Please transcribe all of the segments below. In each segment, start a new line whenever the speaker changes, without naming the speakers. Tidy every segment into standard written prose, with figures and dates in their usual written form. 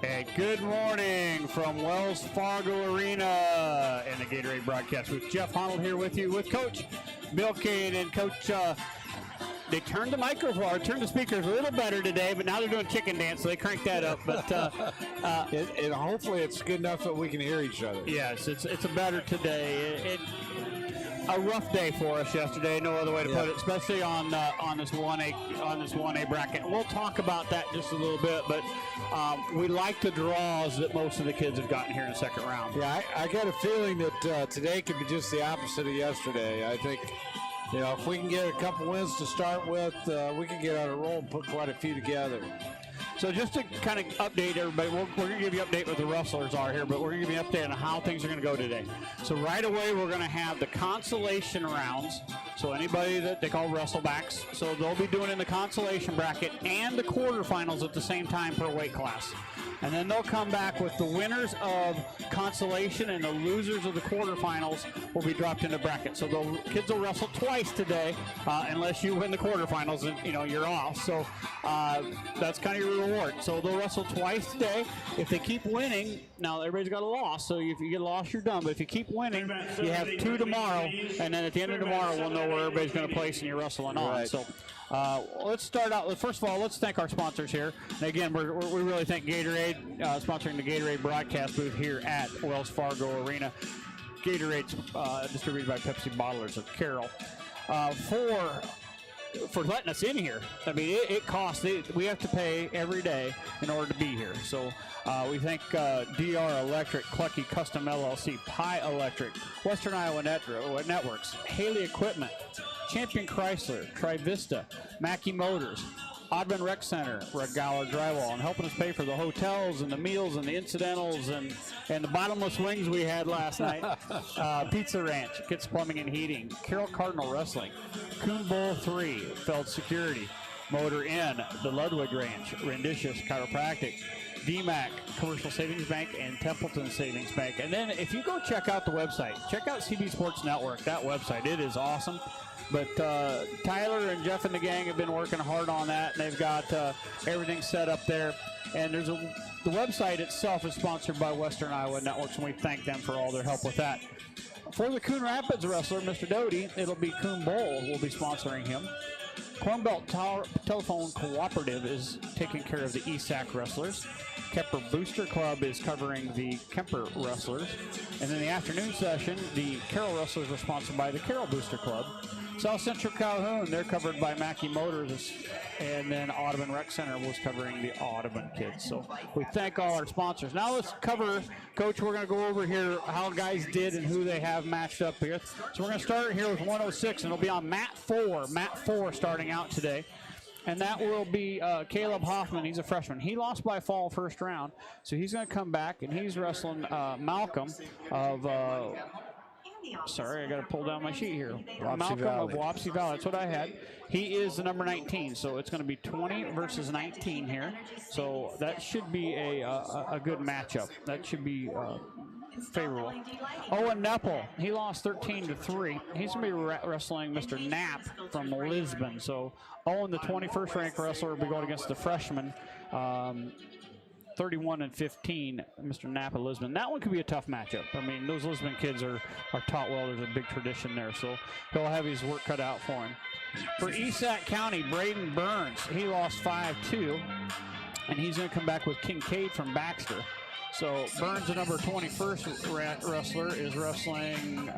And good morning from Wells Fargo Arena and the Gatorade broadcast with Jeff Honnold here with you with Coach Bill Kane. And Coach, they turned the microphone, turned the speakers a little better today, but now they're doing chicken dance, so they cranked that up. But
and hopefully it's good enough that we can hear each other.
Yes, it's a better today. A rough day for us yesterday, no other way to put it, especially on this 1A bracket. We'll talk about that just a little bit, but we like the draws that most of the kids have gotten here in the second round.
Yeah, I got a feeling that today could be just the opposite of yesterday. I think, if we can get a couple wins to start with, we can get on a roll and put quite a few together.
So just to kind of update everybody, we're going to give you an update what the wrestlers are here, but we're going to give you an update on how things are going to go today. So right away, we're going to have the consolation rounds. So anybody that they call wrestlebacks, so they'll be doing in the consolation bracket and the quarterfinals at the same time per weight class. And then they'll come back with the winners of consolation and the losers of the quarterfinals will be dropped into bracket. So the kids will wrestle twice today, unless you win the quarterfinals and you're off. So that's kind of your reward. So they'll wrestle twice today. If they keep winning, now everybody's got a loss. So if you get lost, you're done. But if you keep winning, you have two tomorrow, and then at the end of tomorrow, we'll know where everybody's going to place and you're wrestling on.
Right.
So. Let's start out. First of all, let's thank our sponsors here. And again, we really thank Gatorade sponsoring the Gatorade broadcast booth here at Wells Fargo Arena. Gatorade's distributed by Pepsi Bottlers of Carroll. For letting us in here. I mean, it costs. We have to pay every day in order to be here. So we thank DR Electric, Clucky Custom LLC, Pi Electric, Western Iowa Networks, Haley Equipment, Champion Chrysler, Trivista, Mackey Motors, Audubon Rec Center, Regala Drywall, and helping us pay for the hotels and the meals and the incidentals and the bottomless wings we had last night. Pizza Ranch, Kits Plumbing and Heating, Carroll Cardinal Wrestling, Coon Bowl 3, Feld Security, Motor Inn, the Ludwig Ranch, Renditious Chiropractic, DMAC, Commercial Savings Bank, and Templeton Savings Bank. And then if you go check out the website, check out CB Sports Network, that website. It is awesome. But Tyler and Jeff and the gang have been working hard on that, and they've got everything set up there. And the website itself is sponsored by Western Iowa Networks, and we thank them for all their help with that. For the Coon Rapids wrestler, Mr. Doty, it'll be Coon Bowl will be sponsoring him. Corn Belt Telephone Cooperative is taking care of the ESAC wrestlers. Kemper Booster Club is covering the Kemper wrestlers. And in the afternoon session, the Carroll wrestlers are sponsored by the Carroll Booster Club. South Central Calhoun, they're covered by Mackey Motors, and then Audubon Rec Center was covering the Audubon kids. So we thank all our sponsors. Now let's cover, Coach, we're going to go over here how guys did and who they have matched up here. So we're going to start here with 106, and it'll be on mat 4 starting out today. And that will be Caleb Hoffman. He's a freshman. He lost by fall first round, so he's going to come back, and he's wrestling Malcolm of sorry, I got to pull down my sheet here. Malcolm of Wapsie Valley. That's what I had. He is the number 19, so it's going to be 20 versus 19 here. So that should be a good matchup. That should be favorable. Owen Neppel, he lost 13-3. He's going to be wrestling Mr. Knapp from Lisbon. So Owen, the 21st ranked wrestler, will be going against the freshman. 31-15, Mr. Knapp of Lisbon. That one could be a tough matchup. I mean, those Lisbon kids are taught well. There's a big tradition there, so he'll have his work cut out for him. For ESAC County, Braden Burns, he lost 5-2, and he's going to come back with Kincaid from Baxter. So Burns, the number 21st wrestler, is wrestling,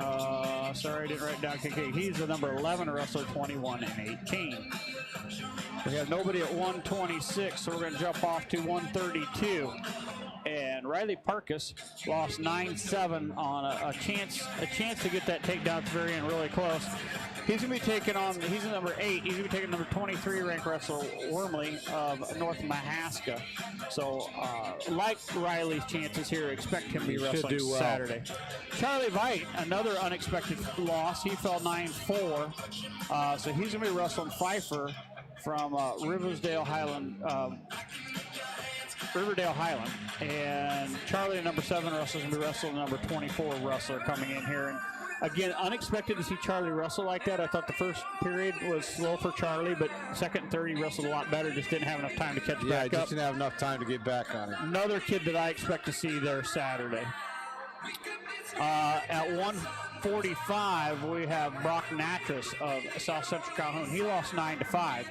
sorry, I didn't write down Kincaid. He's the number 11 wrestler, 21-18. We have nobody at 126, so we're going to jump off to 132. And Riley Parkus lost 9-7 on a chance to get that takedown at the very end, really close. He's going to be taking on, he's the number 8, he's going to be taking number 23 ranked wrestler Wormley of North Mahaska. So, like Riley's chances here, expect him to be wrestling Saturday. Charlie Veit, another unexpected loss. He fell 9-4. So he's going to be wrestling Pfeiffer from Riverdale Highland. And Charlie, the number 7 wrestler, is going to be wrestling the number 24 wrestler coming in here. And Again, unexpected to see Charlie wrestle like that. I thought the first period was slow for Charlie, but second and third he wrestled a lot better. Just didn't have enough time to catch back up.
Yeah, just didn't have enough time to get back on it.
Another kid that I expect to see there Saturday. At 145, we have Brock Natras of South Central Calhoun. He lost 9-5.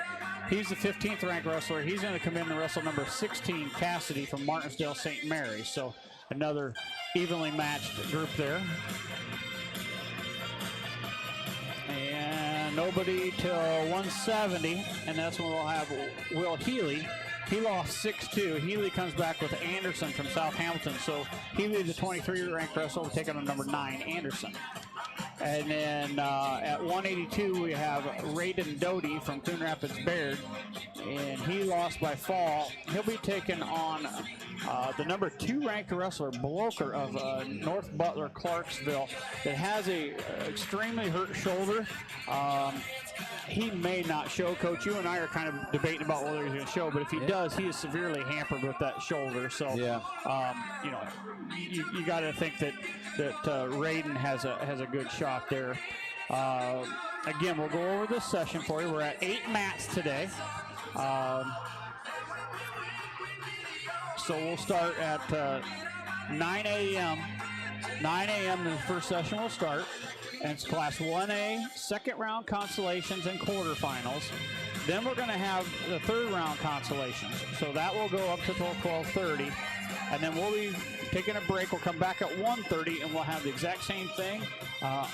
He's the 15th ranked wrestler. He's going to come in and wrestle number 16, Cassidy from Martinsdale St. Mary's. So another evenly matched group there. And nobody till 170, and that's when we'll have Will Healy. He lost 6-2. Healy comes back with Anderson from South Hamilton. So Healy, the 23-ranked wrestler, will take on number 9, Anderson. And then at 182, we have Raiden Doty from Coon Rapids Baird, and he lost by fall. He'll be taking on the number 2 ranked wrestler, Bloker of North Butler, Clarksville, that has a extremely hurt shoulder. He may not show. Coach, you and I are kind of debating about whether he's going to show, but if he does, he is severely hampered with that shoulder. So, you know, you got to think that Raiden has a good shot there. Again, we'll go over this session for you. We're at 8 mats today. So we'll start at 9 a.m. 9 a.m. the first session will start. And it's Class 1A, second round consolations and quarterfinals. Then we're going to have the third round consolations. So that will go up to 12:30. And then we'll be taking a break. We'll come back at 1:30 and we'll have the exact same thing.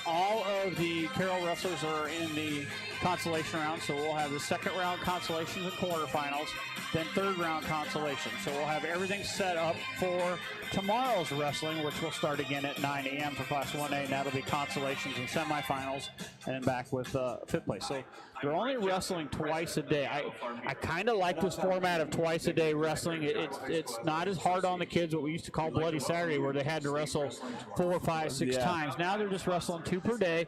All of the Carroll wrestlers are in the consolation round. So we'll have the second round consolations and quarterfinals, then third round consolations. So we'll have everything set up for tomorrow's wrestling, which will start again at 9 a.m. for Class 1A, and that'll be consolations and semifinals, and then back with fifth place. So they're only wrestling twice a day. I kind of like this format of twice a day wrestling. It's not as hard on the kids, what we used to call Bloody Saturday, where they had to wrestle 4, 5, 6 times. Now they're just wrestling 2 per day.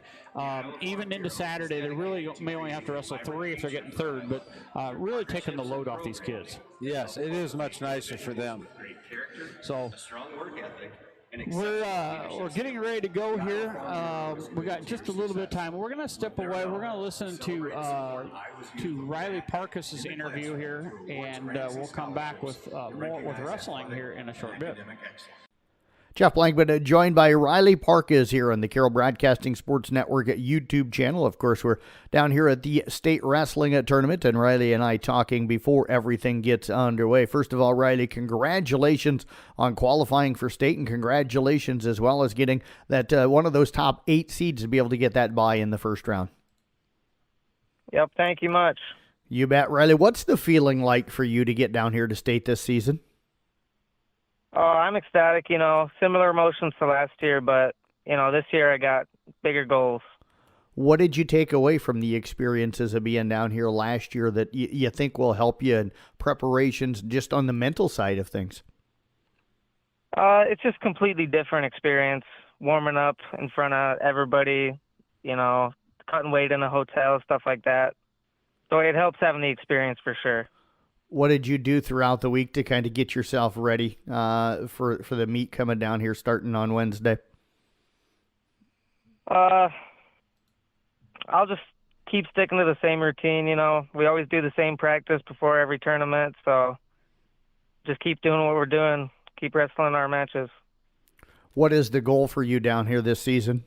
Even into Saturday, they really may only have to wrestle 3 if they're getting third, but really taking the load off these kids.
Yes, it is much nicer for them.
So we're getting ready to go here. We got just a little bit of time. We're going to step away. We're going to listen to Riley Parkis's interview here, and we'll come back with more with wrestling here in a short bit.
Jeff Blankman, joined by Riley Parkis here on the Carroll Broadcasting Sports Network YouTube channel. Of course, we're down here at the state wrestling tournament, and Riley and I talking before everything gets underway. First of all, Riley, congratulations on qualifying for state, and congratulations as well as getting that one of those top 8 seeds to be able to get that bye in the first round.
Yep, thank you much.
You bet, Riley. What's the feeling like for you to get down here to state this season?
Oh, I'm ecstatic, you know, similar emotions to last year, but, you know, this year I got bigger goals.
What did you take away from the experiences of being down here last year that you think will help you in preparations just on the mental side of things?
It's just completely different experience, warming up in front of everybody, you know, cutting weight in a hotel, stuff like that. So it helps having the experience for sure.
What did you do throughout the week to kind of get yourself ready for the meet coming down here starting on Wednesday?
I'll just keep sticking to the same routine, you know. We always do the same practice before every tournament, so just keep doing what we're doing, keep wrestling our matches.
What is the goal for you down here this season?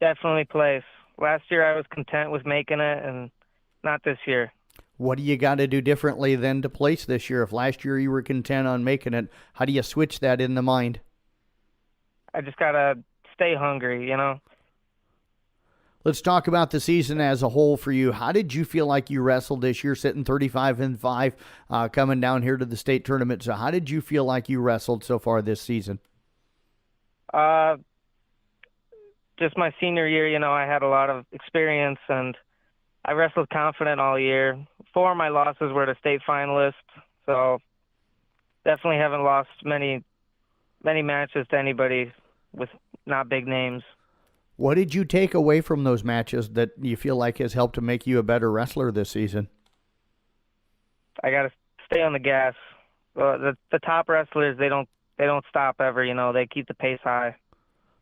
Definitely place. Last year I was content with making it, and not this year.
What do you got to do differently then to place this year? If last year you were content on making it, how do you switch that in the mind?
I just got to stay hungry, you know.
Let's talk about the season as a whole for you. How did you feel like you wrestled this year, sitting 35-5, coming down here to the state tournament? So how did you feel like you wrestled so far this season?
Just my senior year, you know, I had a lot of experience, and I wrestled confident all year. 4 of my losses were to state finalists, so definitely haven't lost many matches to anybody with not big names.
What did you take away from those matches that you feel like has helped to make you a better wrestler this season?
I got to stay on the gas. The top wrestlers, they don't stop ever, you know. They keep the pace high.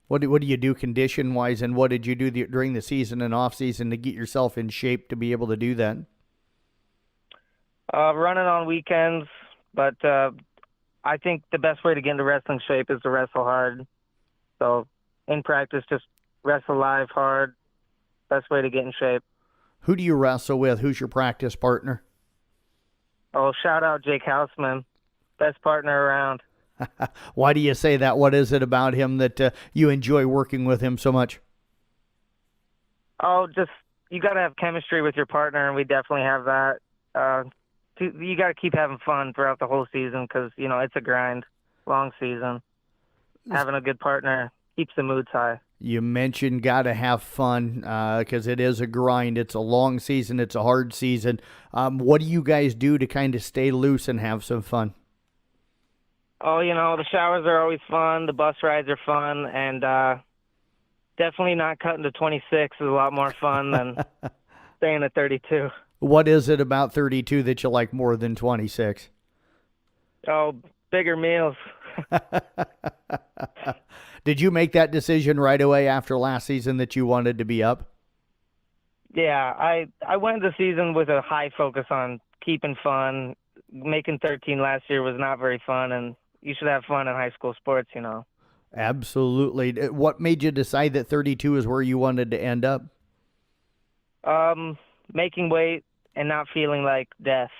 What do you do condition wise, and what did you do during the season and off season to get yourself in shape to be able to do that?
Running on weekends, but I think the best way to get into wrestling shape is to wrestle hard. So in practice, just wrestle live hard. Best way to get in shape.
Who do you wrestle with? Who's your practice partner?
Oh, shout out Jake Houseman, best partner around.
Why do you say that? What is it about him that you enjoy working with him so much?
Oh, just you got to have chemistry with your partner, and we definitely have that. You got to keep having fun throughout the whole season because, it's a grind, long season. Having a good partner keeps the moods high.
You mentioned got to have fun because it is a grind. It's a long season. It's a hard season. What do you guys do to kind of stay loose and have some fun?
Oh, the showers are always fun. The bus rides are fun. And definitely not cutting to 26 is a lot more fun than staying at 32.
What is it about 32 that you like more than 26?
Oh, bigger meals.
Did you make that decision right away after last season that you wanted to be up?
Yeah, I went into the season with a high focus on keeping fun. Making 13 last year was not very fun, and you should have fun in high school sports,
Absolutely. What made you decide that 32 is where you wanted to end up?
Making weight and not feeling like death.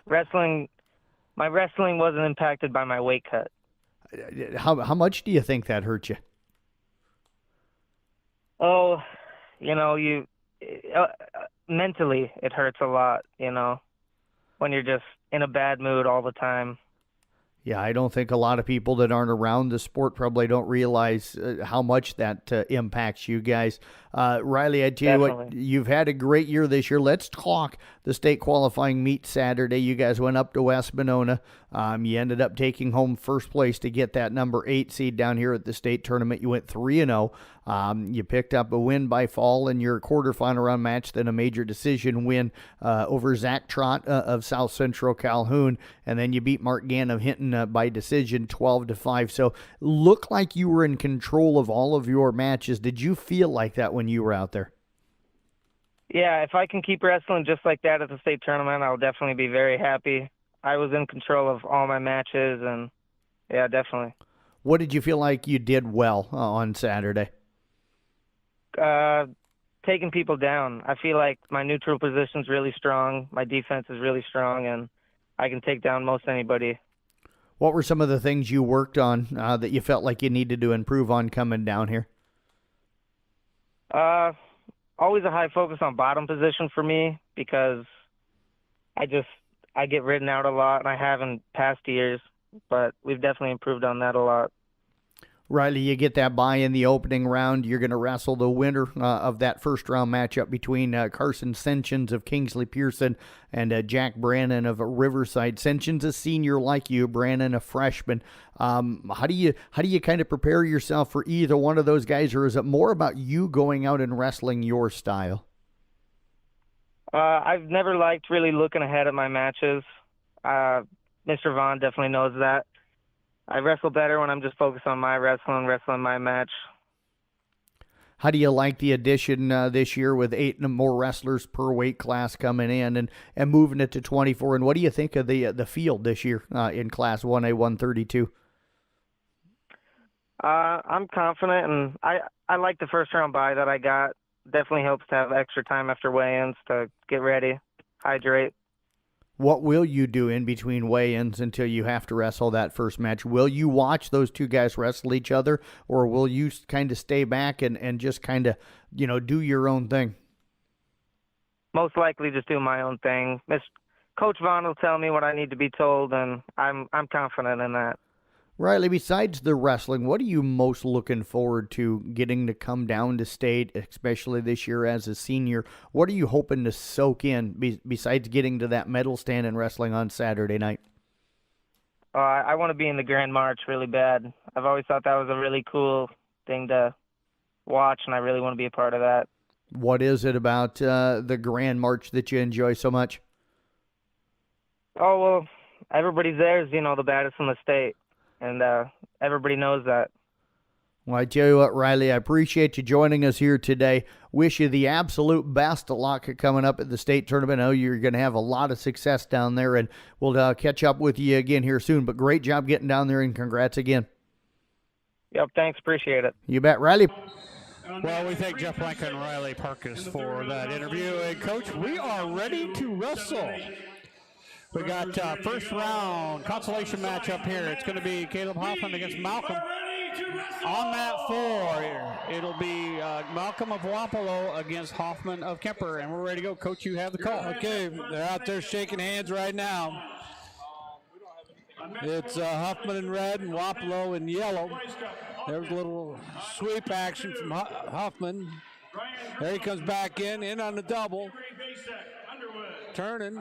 Wrestling. My wrestling wasn't impacted by my weight cut.
How much do you think that hurt you?
Oh, mentally it hurts a lot, when you're just in a bad mood all the time.
Yeah, I don't think a lot of people that aren't around the sport probably don't realize how much that impacts you guys. Riley, I tell you what, you've had a great year this year. Let's talk the state qualifying meet Saturday. You guys went up to West Monona. You ended up taking home first place to get that number 8 seed down here at the state tournament. You went 3-0. You picked up a win by fall in your quarterfinal round match, then a major decision win over Zach Trott of South Central Calhoun, and then you beat Mark Gann of Hinton by decision 12-5. So looked like you were in control of all of your matches. Did you feel like that when you were out there?
Yeah, if I can keep wrestling just like that at the state tournament, I'll definitely be very happy. I was in control of all my matches, and yeah, definitely.
What did you feel like you did well on Saturday?
Taking people down. I feel like my neutral position's really strong. My defense is really strong, and I can take down most anybody.
What were some of the things you worked on that you felt like you needed to improve on coming down here?
Always a high focus on bottom position for me because I get ridden out a lot, and I have in past years, but we've definitely improved on that a lot.
Riley, you get that bye in the opening round. You're going to wrestle the winner of that first round matchup between Carson Senchins of Kingsley Pearson and Jack Brannon of Riverside. Senchins a senior like you, Brannon a freshman. How do you kind of prepare yourself for either one of those guys, or is it more about you going out and wrestling your style?
I've never liked really looking ahead at my matches. Mr. Vaughn definitely knows that. I wrestle better when I'm just focused on my wrestling my match.
How do you like the addition this year with 8 more wrestlers per weight class coming in and moving it to 24? And what do you think of the field this year in Class 1A 132?
I'm confident, and I like the first round bye that I got. Definitely helps to have extra time after weigh-ins to get ready, hydrate.
What will you do in between weigh-ins until you have to wrestle that first match? Will you watch those two guys wrestle each other, or will you kind of stay back and just kind of, do your own thing?
Most likely just do my own thing. Coach Vaughn will tell me what I need to be told, and I'm confident in that.
Riley, besides the wrestling, what are you most looking forward to getting to come down to state, especially this year as a senior? What are you hoping to soak in besides getting to that medal stand and wrestling on Saturday night?
I want to be in the Grand March really bad. I've always thought that was a really cool thing to watch, and I really want to be a part of that.
What is it about the Grand March that you enjoy so much?
Oh, well, everybody's there is, the baddest in the state. And everybody knows that.
Well, I tell you what, Riley, I appreciate you joining us here today. Wish you the absolute best of luck coming up at the state tournament. I know you're going to have a lot of success down there, and we'll catch up with you again here soon. But great job getting down there, and congrats again.
Yep, thanks. Appreciate it.
You bet, Riley.
Well, we thank Jeff Blank and Riley Parkus for that interview. And, Coach, we are ready to wrestle. We got first round consolation match up here. It's going to be Caleb Hoffman against Malcolm. On mat 4, it'll be Malcolm of Wapello against Hoffman of Kemper. And we're ready to go. Coach, you have the call.
Okay, they're out there shaking hands right now. It's Huffman in red and Wapello in yellow. There's a little sweep action from Huffman. There he comes back in on the double. Turning.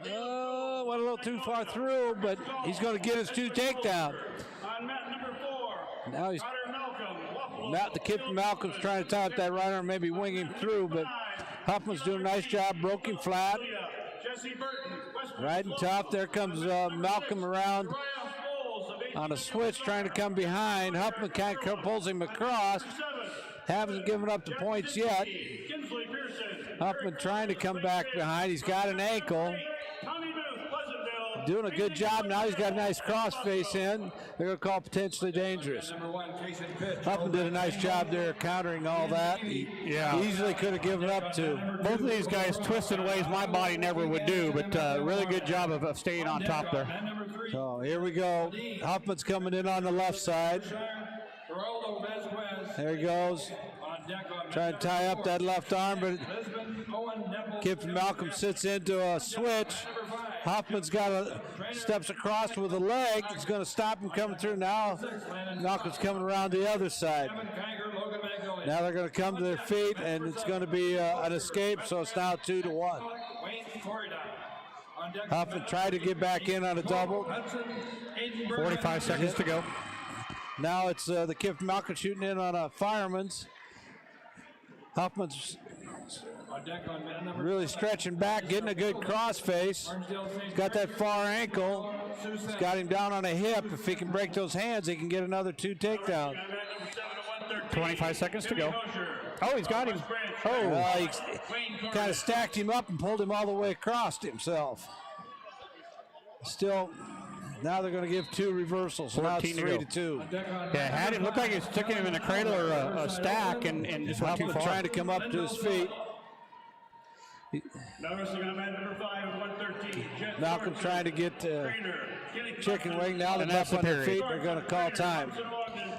Went a little too far through, but he's going to get his 2 takedown. Now he's the kid from Malcolm's trying to tie up that right arm, maybe wing him through, but Huffman's doing a nice job, broke him flat. Riding tough. There comes Malcolm around on a switch, trying to come behind. Huffman kind of pulls him across. Hasn't given up the points yet. Huffman trying to come back behind. He's got an ankle. Doing a good job. Now he's got a nice cross face in. They're going to call potentially dangerous. Huffman did a nice job there countering all that. He easily could have given up to.
Both of these guys twist in ways my body never would do, but really good job of staying on top there.
So here we go. Huffman's coming in on the left side. There he goes. Trying to tie up that left arm, but kid from Malcolm sits into a switch. Hoffman's steps across with a leg. He's going to stop him coming through now. Malcolm's coming around the other side. Now they're going to come to their feet, and it's going to be an escape, so it's now 2-1. Hoffman tried to get back in on a double.
45 seconds to go.
Now it's the kid from Malcolm shooting in on a fireman's. Huffman's really stretching back, getting a good cross face. He's got that far ankle. He's got him down on a hip. If he can break those hands, he can get another 2 takedowns.
25 seconds to go. Oh, he's got him.
He kind of stacked him up and pulled him all the way across himself. Still, now they're going to give 2 reversals. So now it's 3-2.
Yeah, had him look like he was sticking him in a cradle or a stack and just went too far.
Trying to come up to his feet. Malcolm trying to get chicken wing. Now they're up on their feet. They're going to call time.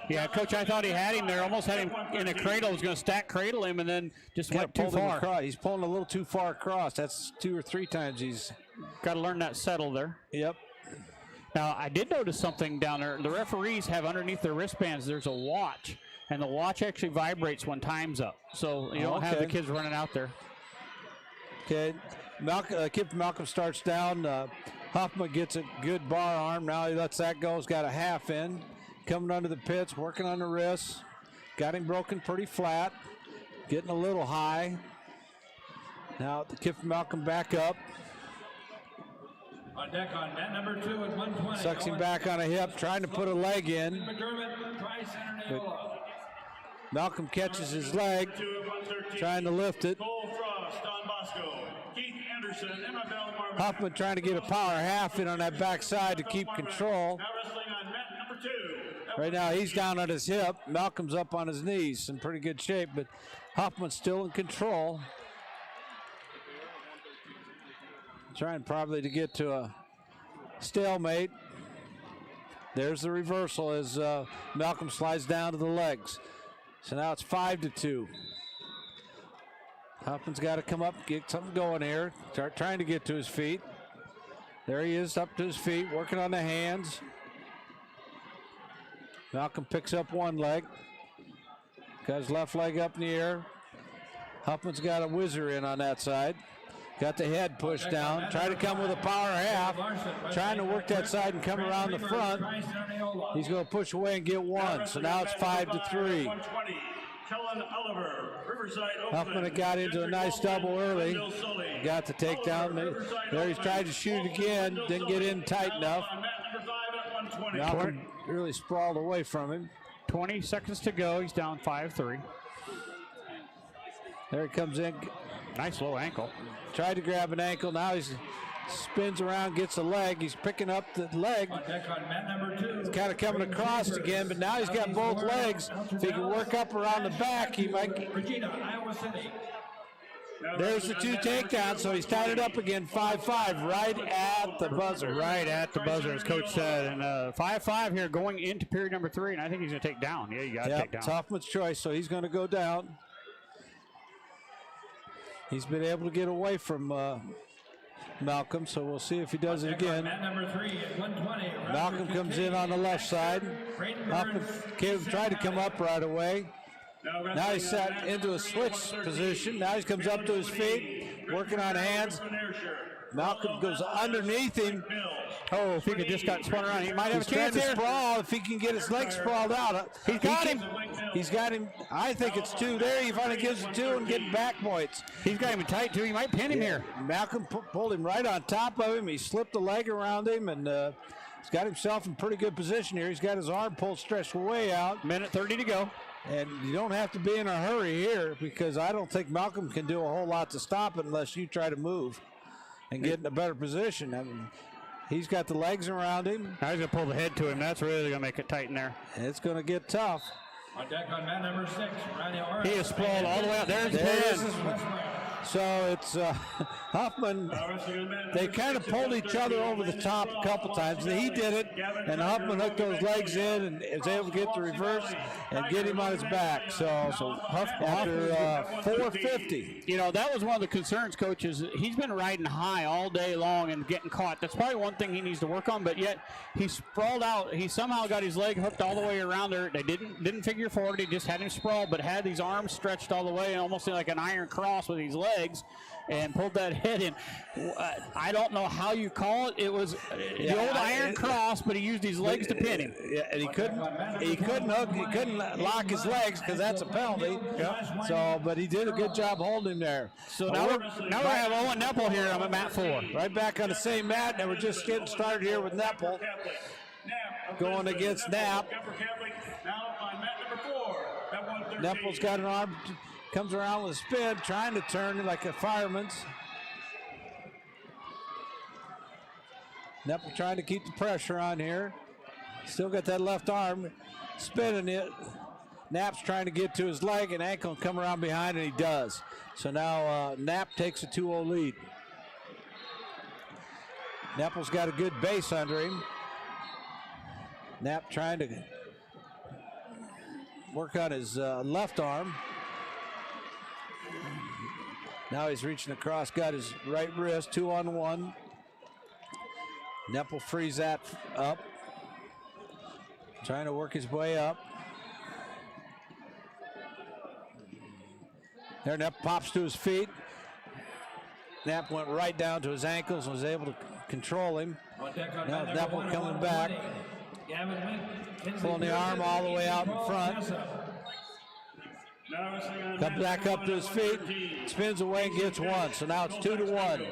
Yeah, Coach, I thought he had him there. Almost had him in a cradle. Was going to stack cradle him and then just went too far.
He's pulling a little too far across. That's 2 or 3 times he's
got to learn that settle there.
Yep.
Now, I did notice something down there. The referees have underneath their wristbands, there's a watch, and the watch actually vibrates when time's up. So you don't have the kids running out there.
Okay. Kid from Malcolm starts down. Hoffman gets a good bar arm. Now he lets that go. He's got a half in. Coming under the pits, working on the wrists. Got him broken pretty flat. Getting a little high. Now the kid from Malcolm back up.
On deck on mat number 2 at 120.
Sucks him back on a hip, trying to put a leg in. But Malcolm catches his leg, trying to lift it. Huffman trying to get a power half in on that backside to keep control. Right now he's down on his hip. Malcolm's up on his knees in pretty good shape, but Huffman's still in control. Trying probably to get to a stalemate. There's the reversal as Malcolm slides down to the legs. So now it's 5-2. Huffman's got to come up, get something going here. Start trying to get to his feet. There he is, up to his feet, working on the hands. Malcolm picks up one leg. Got his left leg up in the air. Huffman's got a whizzer in on that side. Got the head pushed down. Try to come with a power half. Trying to work that side and come around the front. He's going to push away and get one. So now it's 5-3. Huffman got into a nice double early. Got the takedown. There he's tried to shoot again. Didn't get in tight enough. Malcolm really sprawled away from him.
20 seconds to go. He's down 5-3.
There he comes in.
Nice low ankle.
Tried to grab an ankle. Now he spins around, gets a leg. He's picking up the leg.
On deck on mat number 2.
He's kind of coming across again, but now he's got both legs. If he can work up around the back, he might.
Regina, Iowa City.
There's the 2 takedowns, so he's tied it up again, 5-5, right at the buzzer.
Right at the buzzer, as Coach said. And 5-5 here going into period number 3, and I think he's going to take down. Yeah, you got to take down.
It's Huffman's choice, so he's going to go down. He's been able to get away from Malcolm, so we'll see if he does it again.
Mat number 3 at 120.
Malcolm comes in on the left side. Huffman tried to come up right away. Now he's set into a switch position. Now he comes up to his feet, working on hands. Malcolm goes underneath him.
Oh, if he could just got spun around, he might have
He's
a chance
trying to
here.
sprawl. If he can get his legs sprawled out,
He's got him.
He's got him. I think it's 2 there. He finally gives it 2 and getting back points.
He's got him tight, too. He might pin him here.
Malcolm pulled him right on top of him. He slipped the leg around him, and he's got himself in pretty good position here. He's got his arm pulled stretched way out.
Minute 30 to go.
And you don't have to be in a hurry here because I don't think Malcolm can do a whole lot to stop it unless you try to move and get in a better position. I mean, he's got the legs around him.
Now he's going to pull the head to him. That's really going to make it tight in there.
It's going to get tough.
On deck on mat number 6, Ronnie Orr.
He is sprawled all the way out. There's the
There it
pin.
is. So it's Huffman. They kind of pulled each other over the top a couple times. He did it, and Huffman hooked those legs in and was able to get the reverse and get him on his back. So after 450.
You know, that was one of the concerns, Coach, is he's been riding high all day long and getting caught. That's probably one thing he needs to work on, but yet he sprawled out. He somehow got his leg hooked all the way around there. They didn't figure forward. He just had him sprawled, but had these arms stretched all the way, almost like an iron cross with these legs, and pulled that head in. I don't know how you call it. It was the old iron cross, but he used his legs to pin him.
Yeah, and he couldn't lock his legs because that's a penalty.
Yep.
So, but he did a good job holding him there.
So now we're going to have Owen Nepple here on mat 4.
Right back on the same mat, and we're just getting started here with Nepple going against Knapp. Nepple's got an arm, comes around with a spin, trying to turn like a fireman's. Nepple trying to keep the pressure on here. Still got that left arm spinning it. Knapp's trying to get to his leg and ankle and come around behind, and he does. So now Knapp takes a 2-0 lead. Nepple's got a good base under him. Knapp trying to work on his left arm. Now he's reaching across, got his right wrist, 2-on-1. Nepple frees that up. Trying to work his way up. There, Knapp pops to his feet. Knapp went right down to his ankles and was able to control him. Now Nepple coming back. Pulling the arm all the way out in front. Comes back up to his feet, spins away and gets 1. So now it's 2-1.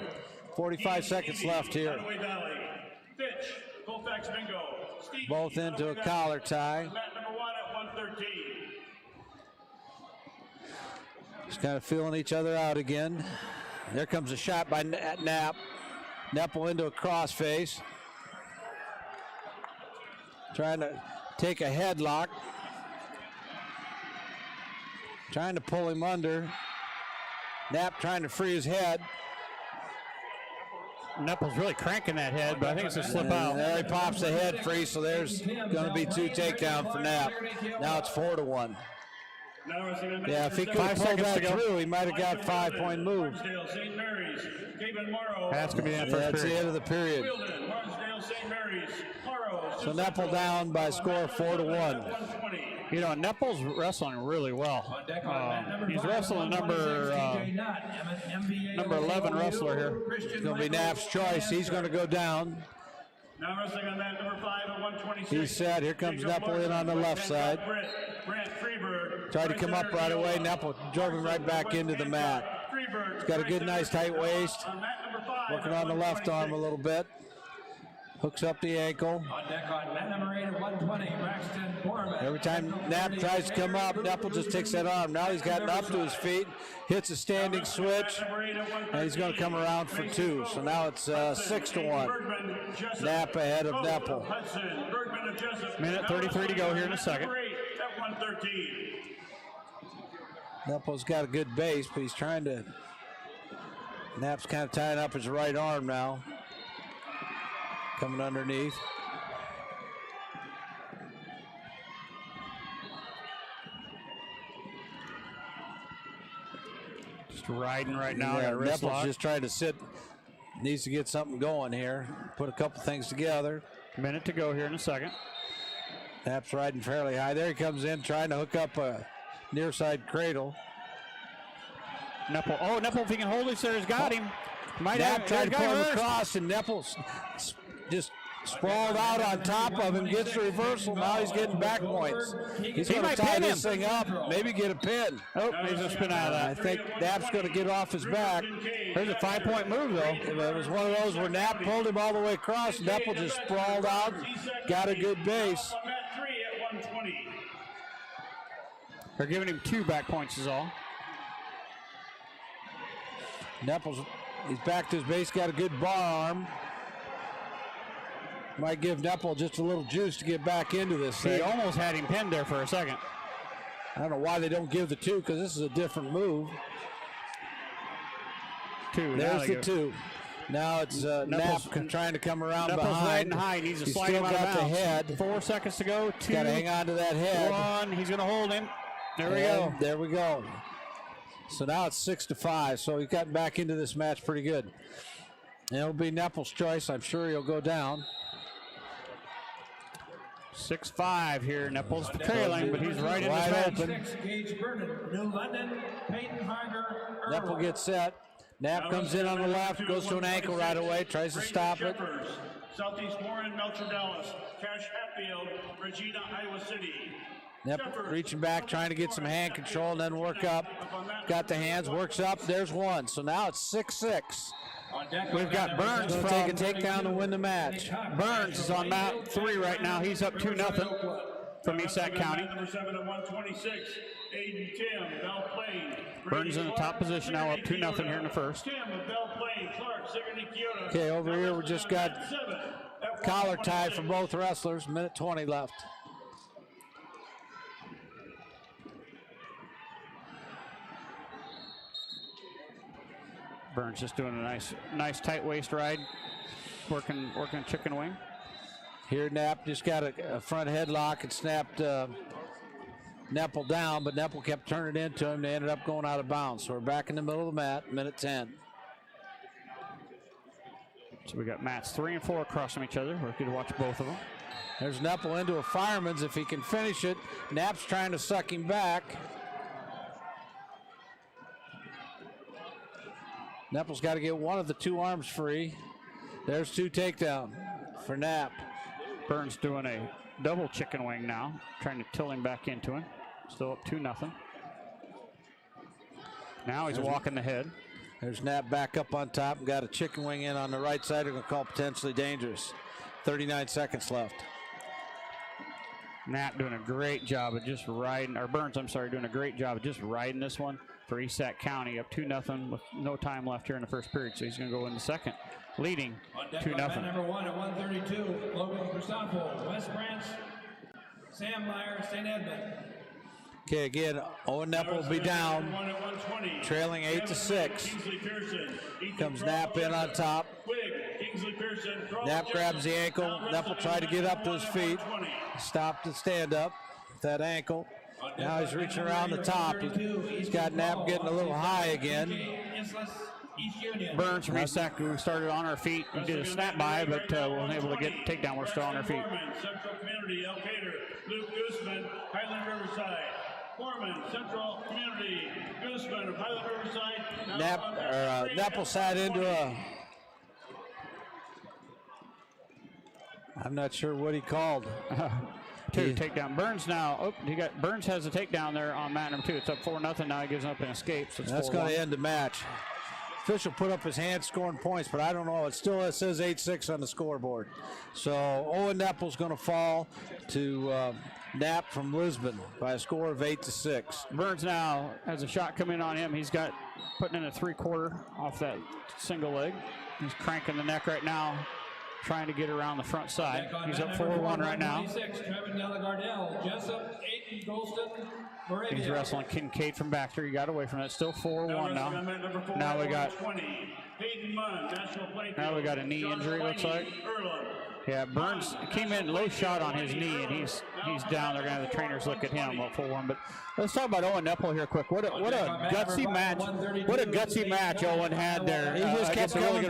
45 seconds left here. Both into a collar tie. Just kind of feeling each other out again. There comes a shot by Knapp. Nepple into a crossface. Trying to take a headlock. Trying to pull him under. Knapp trying to free his head.
Nepple's really cranking that head, but I think it's a slip out.
There he pops the head free, so there's going to be 2 takedowns for Knapp. Now it's 4-1. Yeah, if he could have pulled that through, he might have got 5-point move.
That's going to be that first
That's the
period.
end of the period. So Nepple down by a score of 4-1.
You know, Nepple's wrestling really well. He's wrestling number 11 wrestler here.
It's going to be Knapp's choice. He's going to go down.
Now wrestling on mat number 5 at 126.
He's set. Here comes Nepple in on the left side. Tried to come up right away. Nepple drove him right back into the mat. He's got a good, nice, tight waist. Working on the left arm a little bit. Hooks up the ankle.
On deck on mat number 8 at 120, Braxton Borman.
Every time Knapp tries to come up, Nepple just takes that arm. Now he's gotten up to his feet, hits a standing switch, and he's going to come around for 2. So now it's 6-1. Knapp ahead of Nepple.
Minute 33 to go here in a second.
Nepple's got a good base, but he's trying to. Knapp's kind of tying up his right arm now. Coming underneath.
Just riding right now.
Yeah,
got a wrist
Nepple's
lock.
just trying to sit. Needs to get something going here. Put a couple things together.
Minute to go here in a second.
Knapp's riding fairly high. There he comes in trying to hook up a near side cradle.
Nepple. Oh, Nepple, if he can hold this there, has got him. Might
Knapp tried to
got
pull him
reversed.
across, and Nepple just sprawled out on top of him, gets the reversal. Now he's getting back points. He's going to
might
tie
pin
this
him.
thing up, maybe get a pin.
Oh, he's a spin out of
I
that.
think Knapp's going to get off his back.
There's a 5-point move, though.
It was one of those where Knapp pulled him all the way across. Nepple just sprawled out, got a good base.
They're giving him 2 back points is all.
He's back to his base, got a good bar arm. Might give Nepple just a little juice to get back into this
He
thing.
almost had him pinned there for a second.
I don't know why they don't give the 2, because this is a different move.
2.
There's the 2. Now it's Knapp trying to come around
Nepple's
behind.
riding high. He needs to
He's
slide
still
him out of
got the
bounds.
head.
4 seconds to go. 2.
Got to hang on to that head.
1. He's going to hold him. There we
And
go.
There we go. So now it's 6-5. So he's gotten back into this match pretty good. And it'll be Nepple's choice. I'm sure he'll go down.
6-5 here. Nepple's trailing, but he's right in
Wide
the match.
open.
Gage Vernon, New London, Peyton Harger,
Nepple gets set. Knapp comes in on the left, goes to an ankle right away, tries to stop it.
Southeast Warren, Melcher, Dallas, Cash Hatfield, Regina, Iowa City.
Knapp reaching back, trying to get some hand control and then work up. Got the hands, works up, there's 1. So now it's 6-6.
We've got Burns
Going to
from
take a takedown to win the match.
Burns is on mat 3 right now. He's up 2-0 from IHSAA County.
Number 7 at 126, Aiden Tim, Bell Plain.
Burns in the top position now, up 2-0 here in the first.
Tim of Bell Plain, Clark, Sigourney, Kyoto.
Okay, over here we just got collar tie for both wrestlers. Minute 20 left.
Burns just doing a nice tight waist ride, working a chicken wing.
Here Knapp just got a front headlock and snapped Nepple down, but Nepple kept turning into him. They ended up going out of bounds. So we're back in the middle of the mat, minute 10.
So we got mats 3 and 4 across from each other. We're going to watch both of them.
There's Nepple into a fireman's if he can finish it. Knapp's trying to suck him back. Nepple's got to get one of the 2 arms free. There's 2 takedown for Knapp.
Burns doing a double chicken wing now, trying to tilt him back into him. Still up 2-0. Now he's walking the head.
There's Knapp back up on top. Got a chicken wing in on the right side. They're going to call potentially dangerous. 39 seconds left.
Knapp doing a great job of just riding, or Burns, I'm sorry, doing a great job of just riding this one for IHSAA County, up 2-0 with no time left here in the first period. So he's going to go in the second, leading 2-0.
Number 1 at 132, Logan Christophe, West Branch, Sam Meyer, St. Edmund.
Okay, again, Owen Nepple will be down, trailing 8-6. Comes Knapp in on top. Knapp grabs the ankle. Nepple tried to get up to his feet. Stopped and stand up with that ankle. Now he's reaching around the top. He's got Knapp getting a little high again.
Burns from IHSAA, who started on our feet. He did a snap by, but wasn't able to get takedown. We're still on our feet.
Central Community, Elkader, Luke Guzman, Highland Riverside. Foreman, Central Community, Guzman of Highland Riverside.
Nepple sat into a, I'm not sure what he called.
2 takedown. Burns now. Oh, Burns has a takedown there on mat number 2. It's up 4-0. Now he gives up and escapes. So
That's going to end the match. official put up his hand scoring points, but I don't know. It says 8-6 on the scoreboard. So Owen Neppel's going to fall to Knapp from Lisbon by a score of 8-6.
Burns now has a shot coming on him. He's got putting in a 3/4 off that single leg. He's cranking the neck right now, trying to get around the front side. He's up 4-1 right now. He's wrestling Kincaid from Baxter. He got away from it. Still 4-1 now. Now we got a knee injury, looks like. Yeah, Burns came in low shot on his knee, and he's down. They're going to have the trainers look at him up 4-1. But let's talk about Owen Neppel here quick. What a gutsy match. What a gutsy match Owen had there.
He just kept coming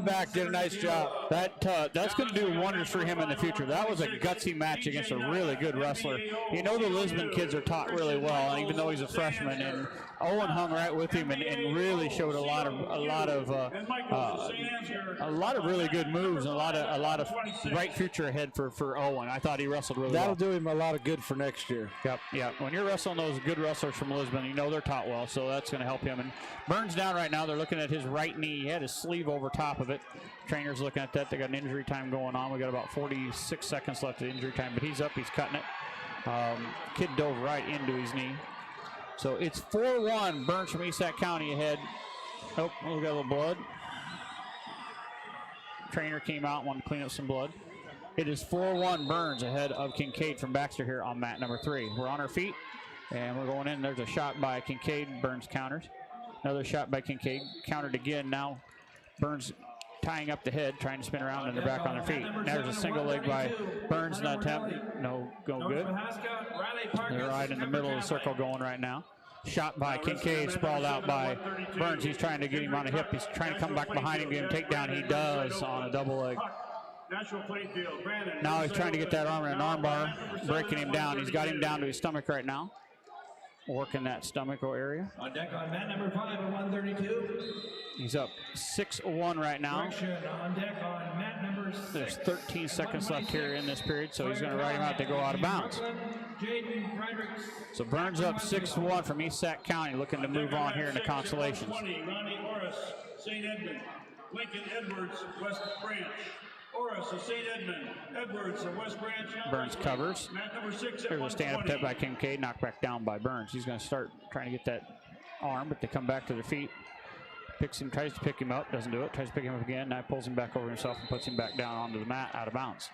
back, did a nice job.
That's going to do wonders for him in the future. That was a gutsy match against a really good wrestler. You know the Lisbon kids are taught really well, even though he's a freshman. And Owen hung right with him and really showed a lot of really good moves and a lot of bright future ahead for Owen. I thought he wrestled really well.
That'll do him a lot of good for next year.
Yep. When you're wrestling those good wrestlers from Lisbon, you know they're taught well, so that's going to help him. And Burns down right now. They're looking at his right knee. He had his sleeve over top of it. Trainers looking at that. They got an injury time going on. We got about 46 seconds left of injury time, but he's up. He's cutting it. Kid dove right into his knee. So it's 4-1. Burns from East Sac County ahead. Oh, we got a little blood. Trainer came out and wanted to clean up some blood. It is 4-1 Burns ahead of Kincaid from Baxter here on mat number 3. We're on our feet, and we're going in. There's a shot by Kincaid. Burns counters. Another shot by Kincaid. Countered again. Now Burns tying up the head, trying to spin around, and they're back on their feet. There's a single leg by Burns. Not attempt. No, go good. They're right in the middle of the circle going right now. Shot by Kincaid, sprawled out by Burns. He's trying to get him on a hip. He's trying to come back behind him, get him takedown. He does on a double leg. Now he's trying to get that arm in an arm bar, breaking him down. He's got him down to his stomach right now. Working that stomach area.
On deck on mat number 5 at 132.
He's up 6-1 right now.
On deck on mat number 6.
There's 13 seconds left here in this period, so he's going to ride him out to go out of bounds. So Burns up 6-1 from East Sac County, looking to move on here in the Consolations.
Ronnie Orris, St. Edmund. Lincoln Edwards, West Branch. Orris of St. Edmund. Edwards of West Branch.
Burns covers. There's a stand-up tip by Kincaid, knocked back down by Burns. He's going to start trying to get that arm, but they come back to their feet. Picks him, tries to pick him up, doesn't do it. Tries to pick him up again. Now pulls him back over himself and puts him back down onto the mat, out of bounds.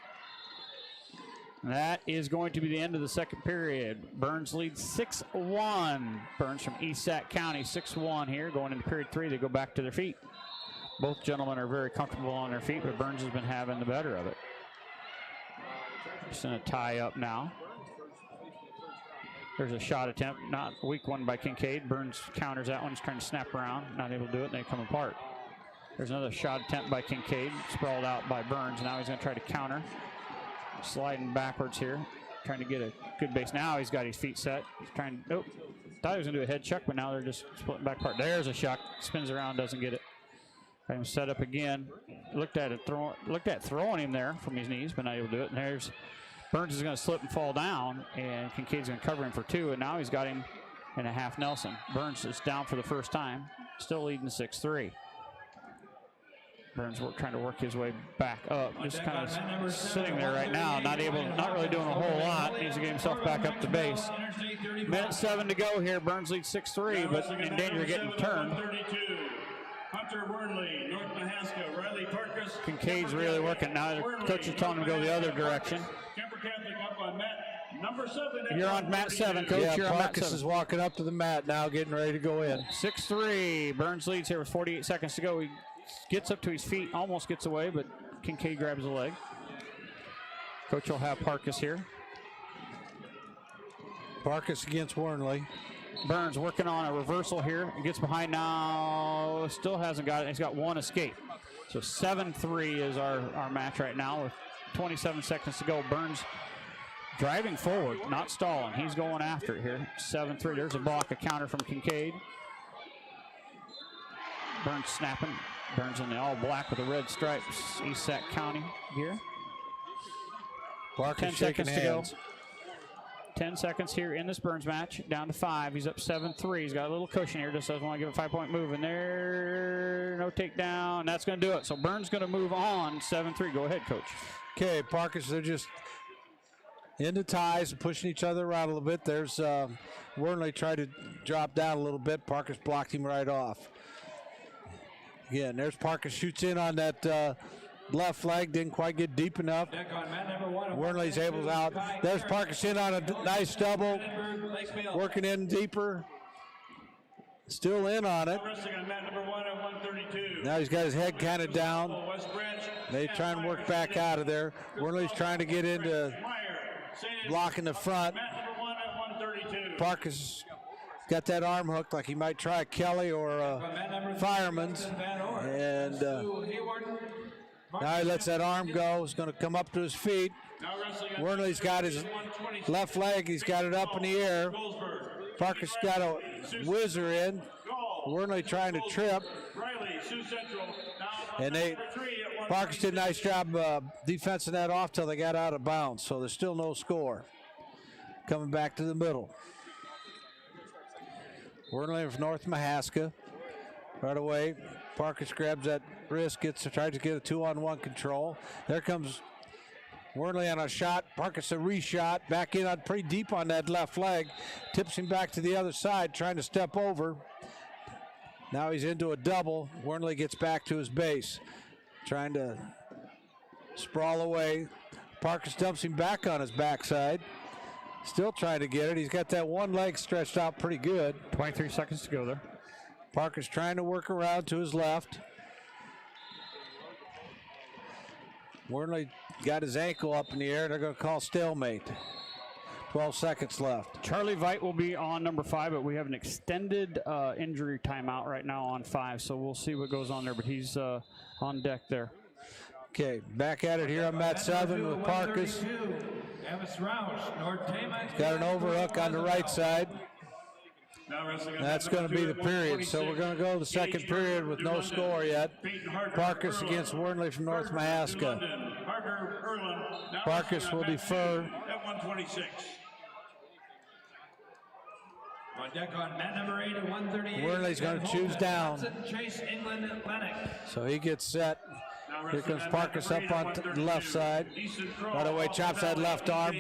And that is going to be the end of the second period. Burns leads 6-1. Burns from East Sac County, 6-1 here. Going into period 3, they go back to their feet. Both gentlemen are very comfortable on their feet, but Burns has been having the better of it. Just going to tie up now. There's a shot attempt, not a weak one by Kincaid. Burns counters that one. He's trying to snap around, not able to do it, and they come apart. There's another shot attempt by Kincaid, sprawled out by Burns. Now he's going to try to counter. Sliding backwards here, trying to get a good base. Now he's got his feet set. He's trying, nope. Thought he was going to do a head chuck, but now they're just splitting back apart. There's a shot, spins around, doesn't get it. Got him set up again. Looked at throwing him there from his knees, but not able to do it. And there's Burns is going to slip and fall down, and Kincaid's going to cover him for 2, and now he's got him in a half Nelson. Burns is down for the first time, still leading 6-3. Burns trying to work his way back up, just kind of sitting there right now, not really doing a whole lot. Needs to get himself back up to base. Minute 7 to go here. Burns leads 6-3, but in danger of getting turned.
Hunter Wernley, North Mahaska, Riley Parkus.
Kincaid's really working now. The coach is telling him to go the other direction.
Kemper Catholic up on mat number 7.
You're on mat 7, Coach.
Yeah,
you're on mat
Parkus
7.
is walking up to the mat now, getting ready to go in.
6-3. Burns leads here with 48 seconds to go. He gets up to his feet, almost gets away, but Kincaid grabs the leg. Coach will have Parkus here.
Parkus against Wernley.
Burns working on a reversal here. Gets behind now. Still hasn't got it. He's got one escape. So 7-3 is our match right now with 27 seconds to go. Burns driving forward, not stalling. He's going after it here. 7-3. There's a block, a counter from Kincaid. Burns snapping. Burns in the all black with the red stripes. East Sac County here.
Parkus
10 seconds to go. 10 seconds here in this Burns match. Down to 5. He's up 7-3. He's got a little cushion here. Just doesn't want to give a 5-point move. And there, no takedown. That's going to do it. So Burns going to move on 7-3. Go ahead, Coach.
Okay, Parkers, they're just into ties and pushing each other around a little bit. There's Wernley tried to drop down a little bit. Parkers blocked him right off. Again, there's Parkers, shoots in on that left leg, didn't quite get deep enough. Wernley's able out. There's Parkers in on a nice double, working in deeper. Still in on it. Now he's got his head kind of down. They try and work back out of there. Wernley's trying to get into blocking the front. Parkers got that arm hooked like he might try Kelly or Fireman's. And now he lets that arm go. He's going to come up to his feet. Wernley's got his left leg. He's got it up in the air. Parker's got a whizzer in. Wernley trying to trip. And Parker's did a nice job defensing that off till they got out of bounds. So there's still no score. Coming back to the middle. Wernley of North Mahaska. Right away, Parkers grabs that wrist, tries to get a 2-on-1 control. There comes Wernley on a shot. Parkers a reshot, back in on pretty deep on that left leg. Tips him back to the other side, trying to step over. Now he's into a double. Wernley gets back to his base, trying to sprawl away. Parkers dumps him back on his backside. Still trying to get it. He's got that one leg stretched out pretty good.
23 seconds to go there.
Parker's trying to work around to his left. Wernley got his ankle up in the air. They're going to call stalemate. 12 seconds left.
Charlie Veit will be on number 5, but we have an extended injury timeout right now on 5, so we'll see what goes on there, but he's on deck there.
Okay, back at it here on mat 7 with Parkers. Got an overhook on the right side. That's going to be the period. So we're going to go to the second period with no score yet. Parkers against Wernley from North Mahaska. Parkers will defer.
On deck on mat number 8 at 138.
Wernley's going to choose down.
Chase England Atlantic.
So he gets set. Here comes Parkers up on the left side. Right away, chops that left arm.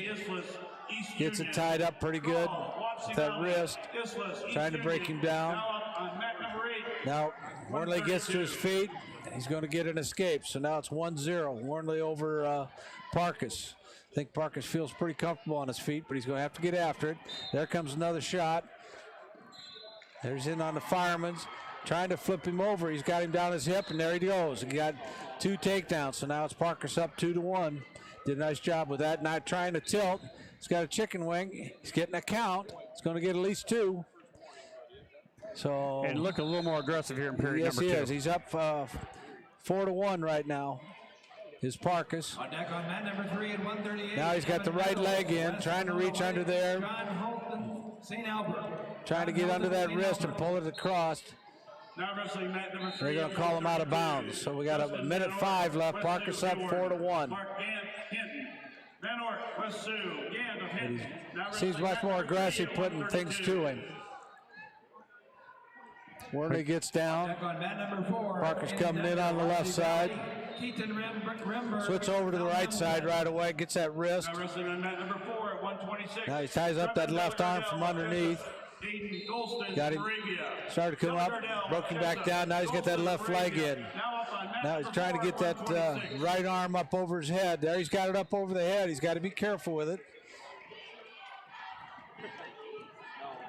Gets it tied up pretty good with that wrist. Trying to break him down. Now, Wernley gets to his feet. He's going to get an escape. So now it's 1-0. Wernley over Parkers. I think Parkers feels pretty comfortable on his feet, but he's going to have to get after it. There comes another shot. There's in on the Fireman's. Trying to flip him over. He's got him down his hip, and there he goes. He got 2 takedowns, so now it's Parkers up 2-1. Did a nice job with that. Not trying to tilt. He's got a chicken wing. He's getting a count. He's going to get at least 2. So
and look a little more aggressive here in period number 2.
Yes, he is. He's up 4-1 right now. Is Parkers.
On deck on mat number 3 at 138.
Now he's got the right leg in, trying to reach under there.
St. Albert.
Trying to get under that wrist and pull it across. They're going to call him out of bounds. So we got a minute 5 left. Parkers up 4-1. He seems much more aggressive putting things to him. Wernley gets down. Parkers coming in on the left side. Switch over to the right side right away. Gets that wrist. Now he ties up that left arm from underneath. Got him. Started to come up. Broke him back down. Now he's got that left leg in. Now he's trying to get that right arm up over his head. There he's got it up over the head. He's got to be careful with it.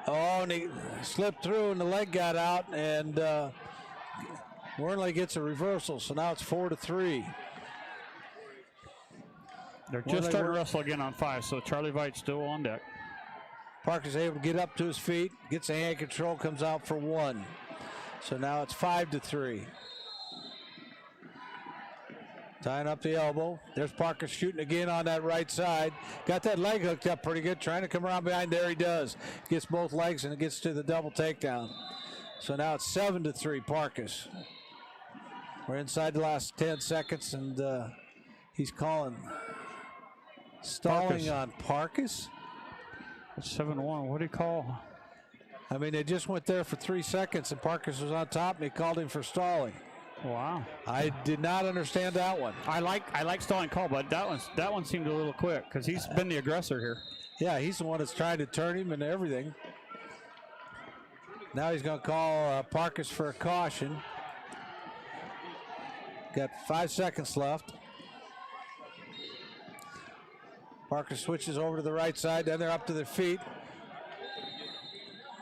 Oh, and he slipped through and the leg got out, and Wernley gets a reversal. So now it's 4-3.
They're just starting to wrestle again on 5, so Charlie Veit's still on deck.
Parker's able to get up to his feet, gets a hand control, comes out for 1. So now it's 5-3. Tying up the elbow. There's Parker shooting again on that right side. Got that leg hooked up pretty good. Trying to come around behind. There he does. Gets both legs and gets to the double takedown. So now it's 7-3 Parkers. We're inside the last 10 seconds, and he's calling stalling on Parkers.
7-1. What do you call?
I mean, they just went there for 3 seconds, and Parkus was on top, and he called him for stalling.
Wow.
I did not understand that one.
I like stalling call, but that one seemed a little quick because he's been the aggressor here.
Yeah, he's the one that's trying to turn him and everything. Now he's going to call Parkus for a caution. Got 5 seconds left. Parkus switches over to the right side, then they're up to their feet.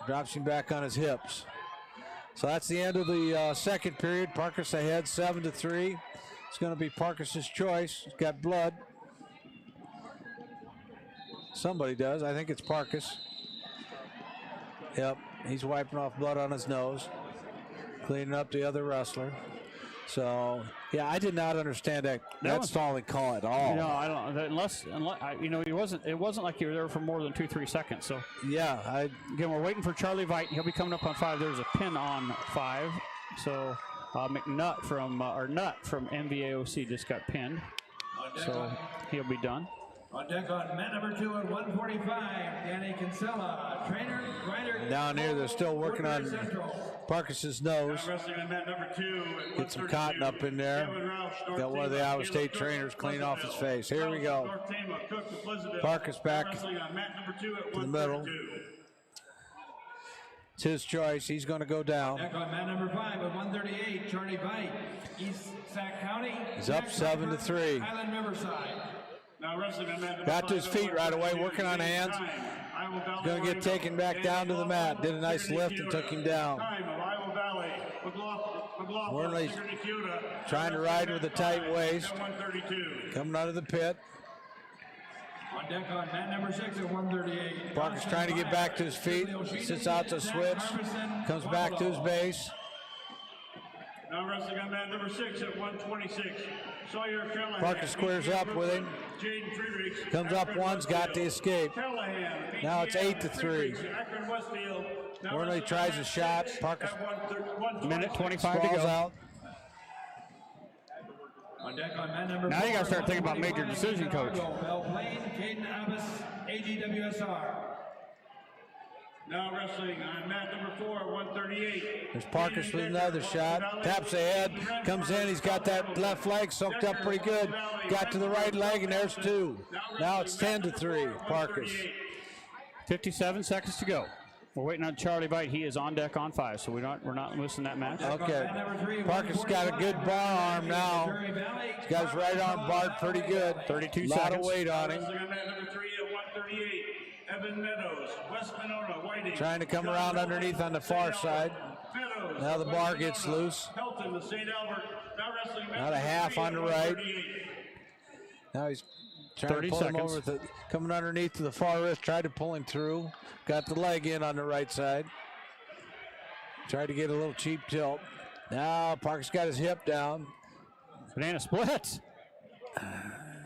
Drops him back on his hips. So that's the end of the second period. Parkus ahead 7-3. It's going to be Parkus's choice. He's got blood. Somebody does. I think it's Parkus. Yep, he's wiping off blood on his nose, cleaning up the other wrestler. So, yeah, I did not understand that stalling call at all.
No, I don't. Unless it wasn't like you were there for more than 2-3 seconds. So
yeah,
again, we're waiting for Charlie Veit. He'll be coming up on 5. There's a pin on 5. So Nutt from MVAOC just got pinned. So he'll be done.
On deck on mat number 2 at 145, Danny Kinsella, trainer, rider.
Down here, they're still working on Parkus's nose.
Wrestling on mat number 2 at
Get some cotton up in there. Got one of the Iowa State trainers clean off his face. Here we go. Parkus back to the middle. It's his choice. He's going to go down.
Deck on mat number 5 at 138, Charlie Veit, East Sac County.
He's up 7-3.
Highland Riverside.
Got to his feet right away, working on hands. Going to get taken back down to the mat. Did a nice lift and took him down. Worley's trying to ride with a tight waist. Coming out of the pit.
On deck on mat number 6 at 138.
Parker's trying to get back to his feet. Sits out to switch. Comes back to his base.
Now wrestling on mat number 6 at 126. Sawyer Callahan.
Parker squares up with him. Comes up once, got the escape. Now it's 8-3. Worley tries a shot. Parker.
Minute 25 to go.
Out.
On deck on mat number
now you got to start thinking about major decision, coach.
Bell Plain, Caden Abbas, AGWSR.
Now wrestling on mat number 4, 138.
There's Parkus with another shot. Taps ahead, comes in. He's got that left leg soaked up pretty good. Got to the right leg, and there's 2. Now it's 10-3. Parkus.
57 seconds to go. We're waiting on Charlie Veit. He is on deck on 5, so we're not missing that match.
Okay. Parker's got a good bar arm now. He's got his right arm barred pretty good.
32
seconds. A lot
seconds.
of weight on him.
Number 3 at 138. Evan Meadows, West Monona, Whiting.
Trying to come around underneath on the far side. Now the bar gets loose.
Helton to St. Albert. Now wrestling
About a half on the right. Now he's trying
30
to pull him
seconds.
over, coming underneath to the far wrist. Tried to pull him through. Got the leg in on the right side. Tried to get a little cheap tilt. Now Parker's got his hip down.
Banana splits.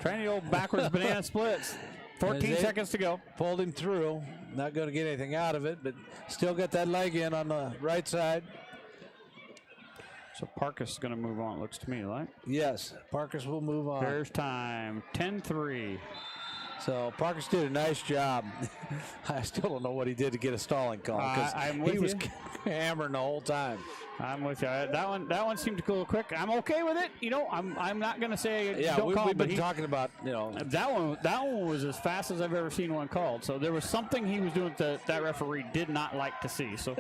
Trying the old backwards banana splits. 14 seconds to go.
Pulled him through. Not going to get anything out of it, but still got that leg in on the right side.
So Parkus is going to move on, it looks to me, right?
Yes, Parkus will move on.
There's time. 10-3.
So Parkus did a nice job. I still don't know what he did to get a stalling call because he was hammering the whole time.
I'm with you. That one seemed to go quick. I'm okay with it. I'm not going to say
yeah.
don't call.
We've been talking about
that one was as fast as I've ever seen one called. So there was something he was doing that referee did not like to see. So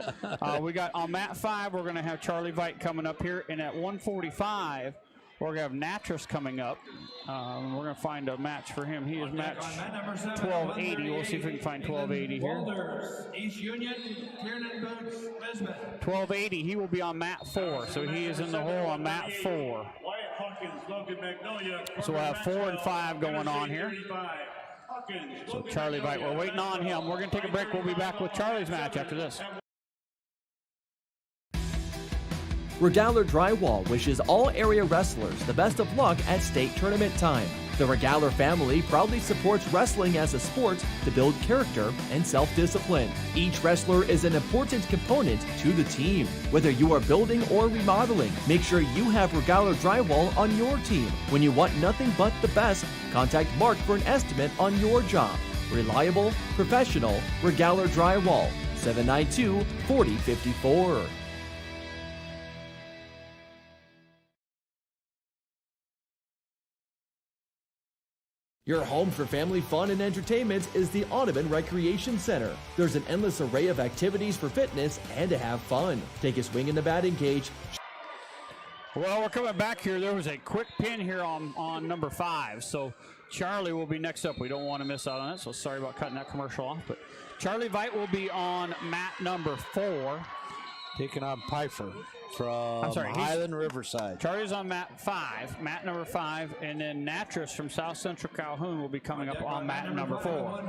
we got on mat 5. We're going to have Charlie Veit coming up here, and at 145. We're going to have Natras coming up. We're going to find a match for him. He is match 1280. We'll see if we can find 1280 here.
Walders, East Union, Tiernan Boots, Lisbon.
1280. He will be on mat 4. So he is in the hole on mat 4.
Wyatt Hawkins, Logan Magnolia.
So we'll have 4 and 5 going on here. So Charlie Veit, we're waiting on him. We're going to take a break. We'll be back with Charlie's match after this.
Regaler Drywall wishes all area wrestlers the best of luck at state tournament time. The Regaler family proudly supports wrestling as a sport to build character and self-discipline. Each wrestler is an important component to the team. Whether you are building or remodeling, make sure you have Regaler Drywall on your team. When you want nothing but the best, contact Mark for an estimate on your job. Reliable, professional, Regaler Drywall, 792-4054. Your home for family fun and entertainment is the Audubon Recreation Center. There's an endless array of activities for fitness and to have fun. Take a swing in the batting cage.
Well, we're coming back here. There was a quick pin here on number 5. So Charlie will be next up. We don't want to miss out on it, so sorry about cutting that commercial off. But Charlie Veit will be on mat number 4.
Taking on Pfeiffer from Highland Riverside.
Charlie's on mat 5, mat number 5, and then Natras from South Central Calhoun will be coming up on mat number 4.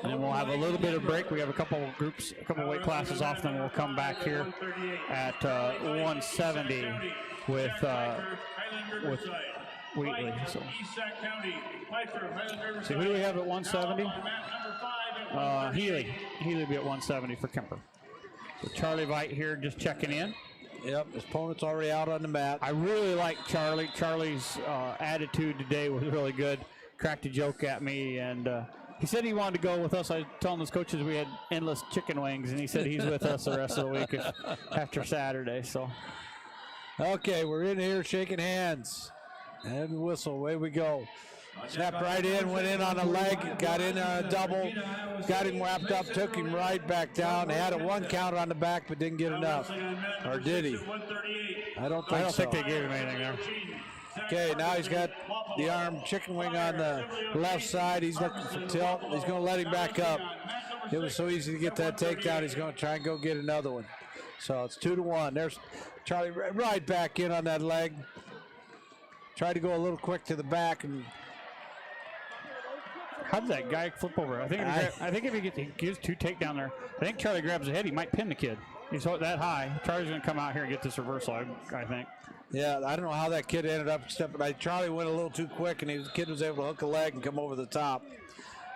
And then we'll have a little bit of break. We have a couple weight classes off, then we'll come back here at 170 with Wheatley. So who do we have at 170? Healy will be at 170 for Kemper. So Charlie Veit here just checking in.
Yep, his opponent's already out on the mat.
I really like Charlie. Charlie's attitude today was really good. Cracked a joke at me, and he said he wanted to go with us. I was telling his coaches we had endless chicken wings, and he said he's with us the rest of the week after Saturday. So,
okay, we're in here shaking hands. And whistle, away we go. Snapped right in, went in on a leg, got in on a double, got him wrapped up, took him right back down. They had a 1 count on the back, but didn't get enough. Or did he? I don't think
they gave him anything there.
Okay, now he's got the arm chicken wing on the left side. He's looking for tilt. He's going to let him back up. It was so easy to get that takedown. He's going to try and go get another one. So it's 2-1. There's Charlie right back in on that leg. Tried to go a little quick to the back, and
how did that guy flip over? I think if he gives 2 takedown there, I think Charlie grabs the head. He might pin the kid. He's that high. Charlie's going to come out here and get this reversal, I think.
Yeah, I don't know how that kid ended up stepping. Charlie went a little too quick, and the kid was able to hook a leg and come over the top.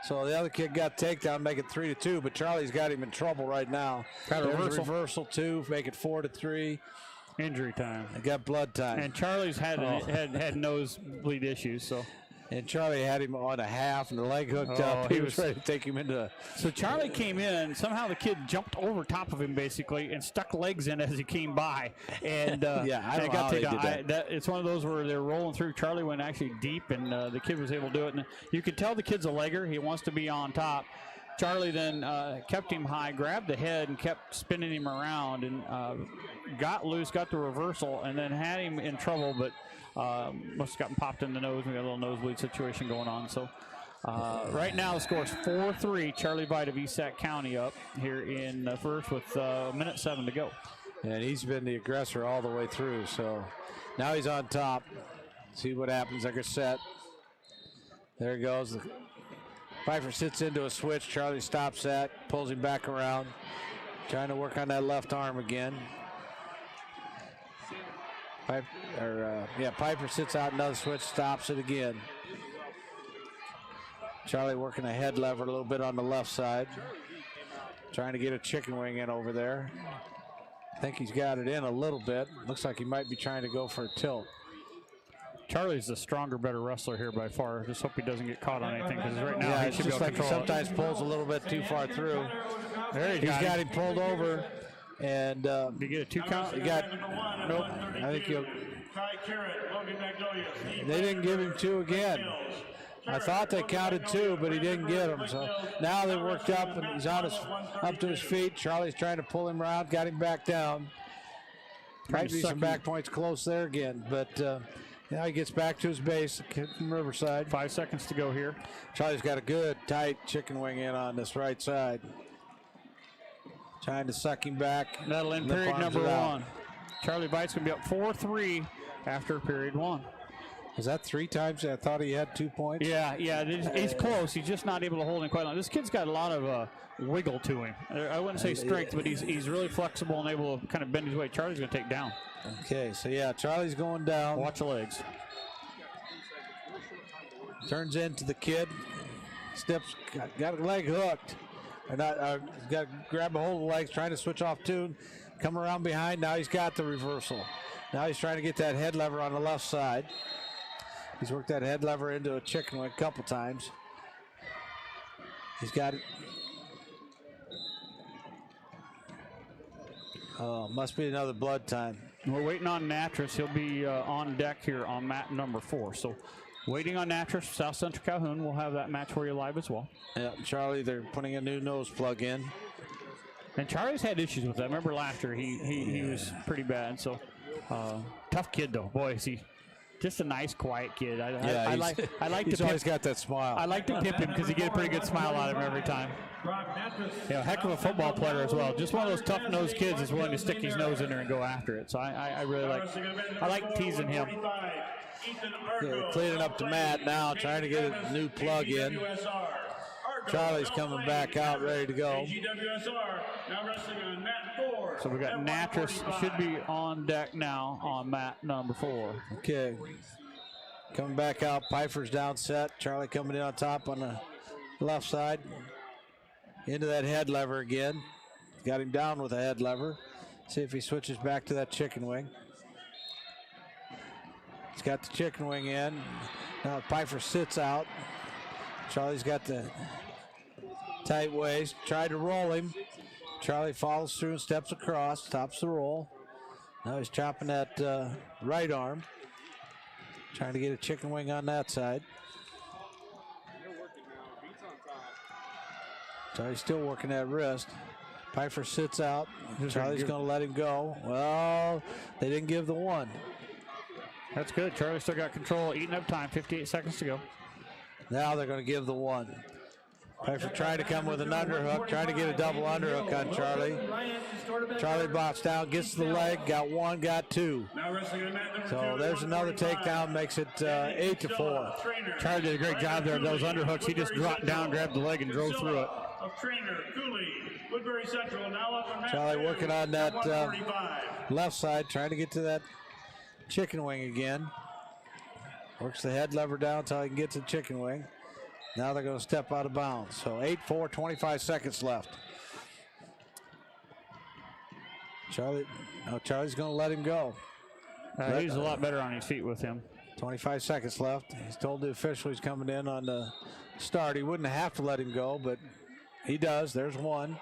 So the other kid got takedown, make it 3-2, but Charlie's got him in trouble right now.
Got a
reversal 2, make it 4-3.
Injury time.
I got blood time.
And Charlie's had nosebleed issues, so.
And Charlie had him on a half, and the leg hooked up. He was ready to take him into.
So Charlie came in. Somehow the kid jumped over top of him basically and stuck legs in as he came by. And
yeah, I don't know how they did that.
It's one of those where they're rolling through. Charlie went actually deep, and the kid was able to do it. And you could tell the kid's a legger. He wants to be on top. Charlie then kept him high, grabbed the head, and kept spinning him around, and got loose, got the reversal, and then had him in trouble, but must have gotten popped in the nose. We got a little nosebleed situation going on. So right now the score is 4-3. Charlie Veit of East County up here in the first with 1:07 to go.
And he's been the aggressor all the way through. So now he's on top. See what happens. Like a set. There he goes. Pfeiffer sits into a switch. Charlie stops that, pulls him back around, trying to work on that left arm again. Pfeiffer sits out another switch, stops it again. Charlie working a head lever a little bit on the left side, trying to get a chicken wing in over there. I think he's got it in a little bit. Looks like he might be trying to go for a tilt.
Charlie's the stronger, better wrestler here by far. Just hope he doesn't get caught on anything, because right now he
it's
should be
just
able to
like he sometimes pulls a little bit too far through.
There
He's got him pulled over, and
did you get a 2 count?
He got nope. I think they didn't give him 2 again. I thought they counted 2, but he didn't get him. So now they worked up, and he's up to his feet. Charlie's trying to pull him around, got him back down. Might be some back points close there again, but. Now he gets back to his base, kid from Riverside.
5 seconds to go here.
Charlie's got a good, tight chicken wing in on this right side. Trying to suck him back.
That'll end period number 1. Charlie Veit's going to be up 4-3 after period 1.
Was that 3 times? I thought he had 2 points.
Yeah, he's close. He's just not able to hold him quite long. This kid's got a lot of wiggle to him. I wouldn't say strength, but he's really flexible and able to kind of bend his way. Charlie's going to take down.
Okay, so yeah, Charlie's going down.
Watch the legs.
Turns into the kid. Steps, got a leg hooked. Got to grab a hold of the legs, trying to switch off too. Come around behind. Now he's got the reversal. Now he's trying to get that head lever on the left side. He's worked that head lever into a chicken wing a couple times. He's got it. Oh, must be another blood time.
We're waiting on Natras. He'll be on deck here on mat number 4. So waiting on Natras, South Central Calhoun. We'll have that match for you live as well.
Yeah, Charlie, they're putting a new nose plug in.
And Charlie's had issues with that. Remember last year, he was pretty bad. So tough kid though. Boy, is he just a nice, quiet kid. I like
he's
to
always got that smile.
I like to pimp him because you get a pretty good smile out of him every time. Yeah, heck of a football player as well. Just one of those tough-nosed kids that's willing to stick his nose in there and go after it. So I really like teasing him.
Okay, cleaning up the mat now, trying to get a new plug in. Charlie's coming back out, ready to go.
So we got Natras should be on deck now on mat number 4.
Okay, coming back out. Pfeiffer's down set. Charlie coming in on top on the left side. Into that head lever again. Got him down with a head lever. See if he switches back to that chicken wing. He's got the chicken wing in. Now Pfeiffer sits out. Charlie's got the tight waist. Tried to roll him. Charlie follows through and steps across. Stops the roll. Now he's chopping that right arm. Trying to get a chicken wing on that side. Charlie's still working that wrist. Pfeiffer sits out. Charlie's going to let him go. Well, they didn't give the one.
That's good. Charlie still got control, eating up time. 58 seconds to go.
Now they're going to give the one. Pfeiffer trying to come with an underhook, trying to get a double underhook on Charlie. Charlie box down, gets the leg, got one, got two. So there's another takedown, makes it 8-4.
Charlie did a great job there. Those underhooks, he just dropped down, grabbed the leg, and drove through it.
Charlie working on that left side, trying to get to that chicken wing again. Works the head lever down until he can get to the chicken wing. Now they're going to step out of bounds. So 8-4, 25 seconds left. Charlie's going to let him go.
He's a lot better on his feet with him.
25 seconds left. He's told the official he's coming in on the start. He wouldn't have to let him go, but he does. There's one.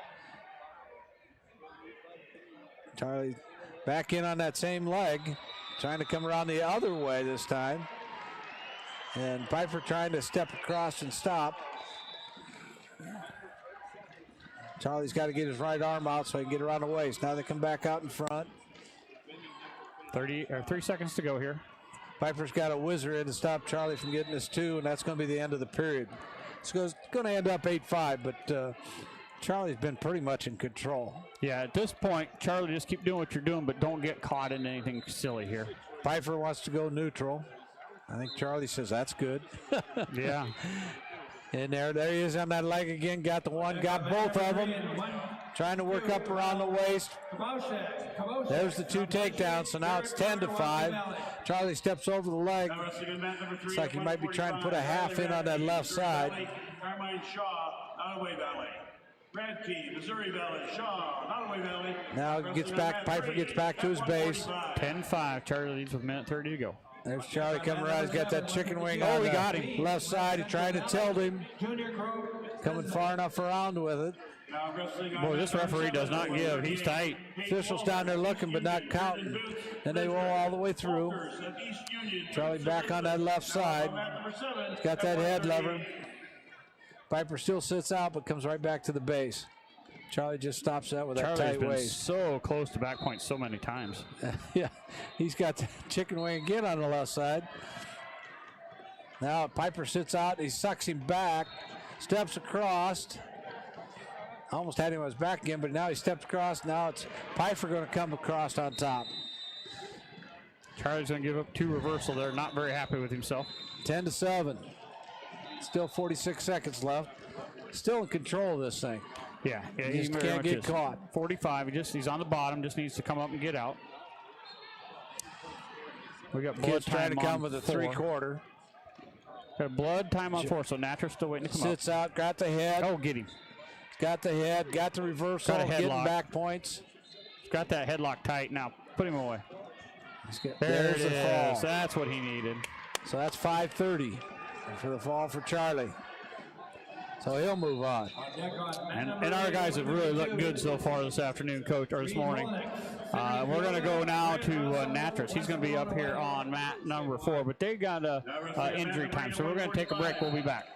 Charlie back in on that same leg, trying to come around the other way this time. And Pfeiffer trying to step across and stop. Charlie's got to get his right arm out so he can get around the waist. Now they come back out in front.
3 seconds to go here.
Pfeiffer's got a whizzer in to stop Charlie from getting this 2, and that's going to be the end of the period. It's going to end up 8-5, but Charlie's been pretty much in control.
Yeah, at this point, Charlie, just keep doing what you're doing, but don't get caught in anything silly here.
Pfeiffer wants to go neutral. I think Charlie says that's good.
Yeah.
And there he is on that leg again. Got the one, got both of them. Trying to work up around the waist. There's the 2 takedowns, so now it's 10-5. Charlie steps over the leg. It's like he might be trying to put a half in on that left side. Now he gets back, Pfeiffer gets back to his base.
10-5, Charlie leads with a minute 30 to go.
There's Charlie coming around. He's got that chicken wing on
he got him.
Left side. He tried to tilt him. Coming far enough around with it.
Boy, this referee does not give. He's tight.
Officials down there looking but not counting. And they roll all the way through. Charlie back on that left side. He's got that head lever. Pfeiffer still sits out but comes right back to the base. Charlie just stops that with that tight waist.
So close to back point so many times.
Yeah, he's got the chicken wing again on the left side. Now Pfeiffer sits out. He sucks him back, steps across. Almost had him on his back again, but now he steps across. Now it's Pfeiffer going to come across on top.
Charlie's going to give up 2 reversal there. Not very happy with himself.
10-7. Still 46 seconds left. Still in control of this thing.
Yeah,
he just can't get caught.
45. He's on the bottom. Just needs to come up and get out. We got blood
Kid's trying
time
to come
on
with a
4.
3/4.
Got blood time on 4. So Natras still waiting to come
Sits out. Got the head.
Oh, get him.
Got the head. Got the reversal.
Got a
getting
headlock.
back points.
Got that headlock tight. Now put him away.
There's the fall.
That's what he needed.
So that's 5:30 for the fall for Charlie. So he'll move on.
And our guys have really looked good so far this afternoon, Coach, or this morning. We're going to go now to Natras. He's going to be up here on mat number 4, but they got a injury time, so we're going to take a break. We'll be back.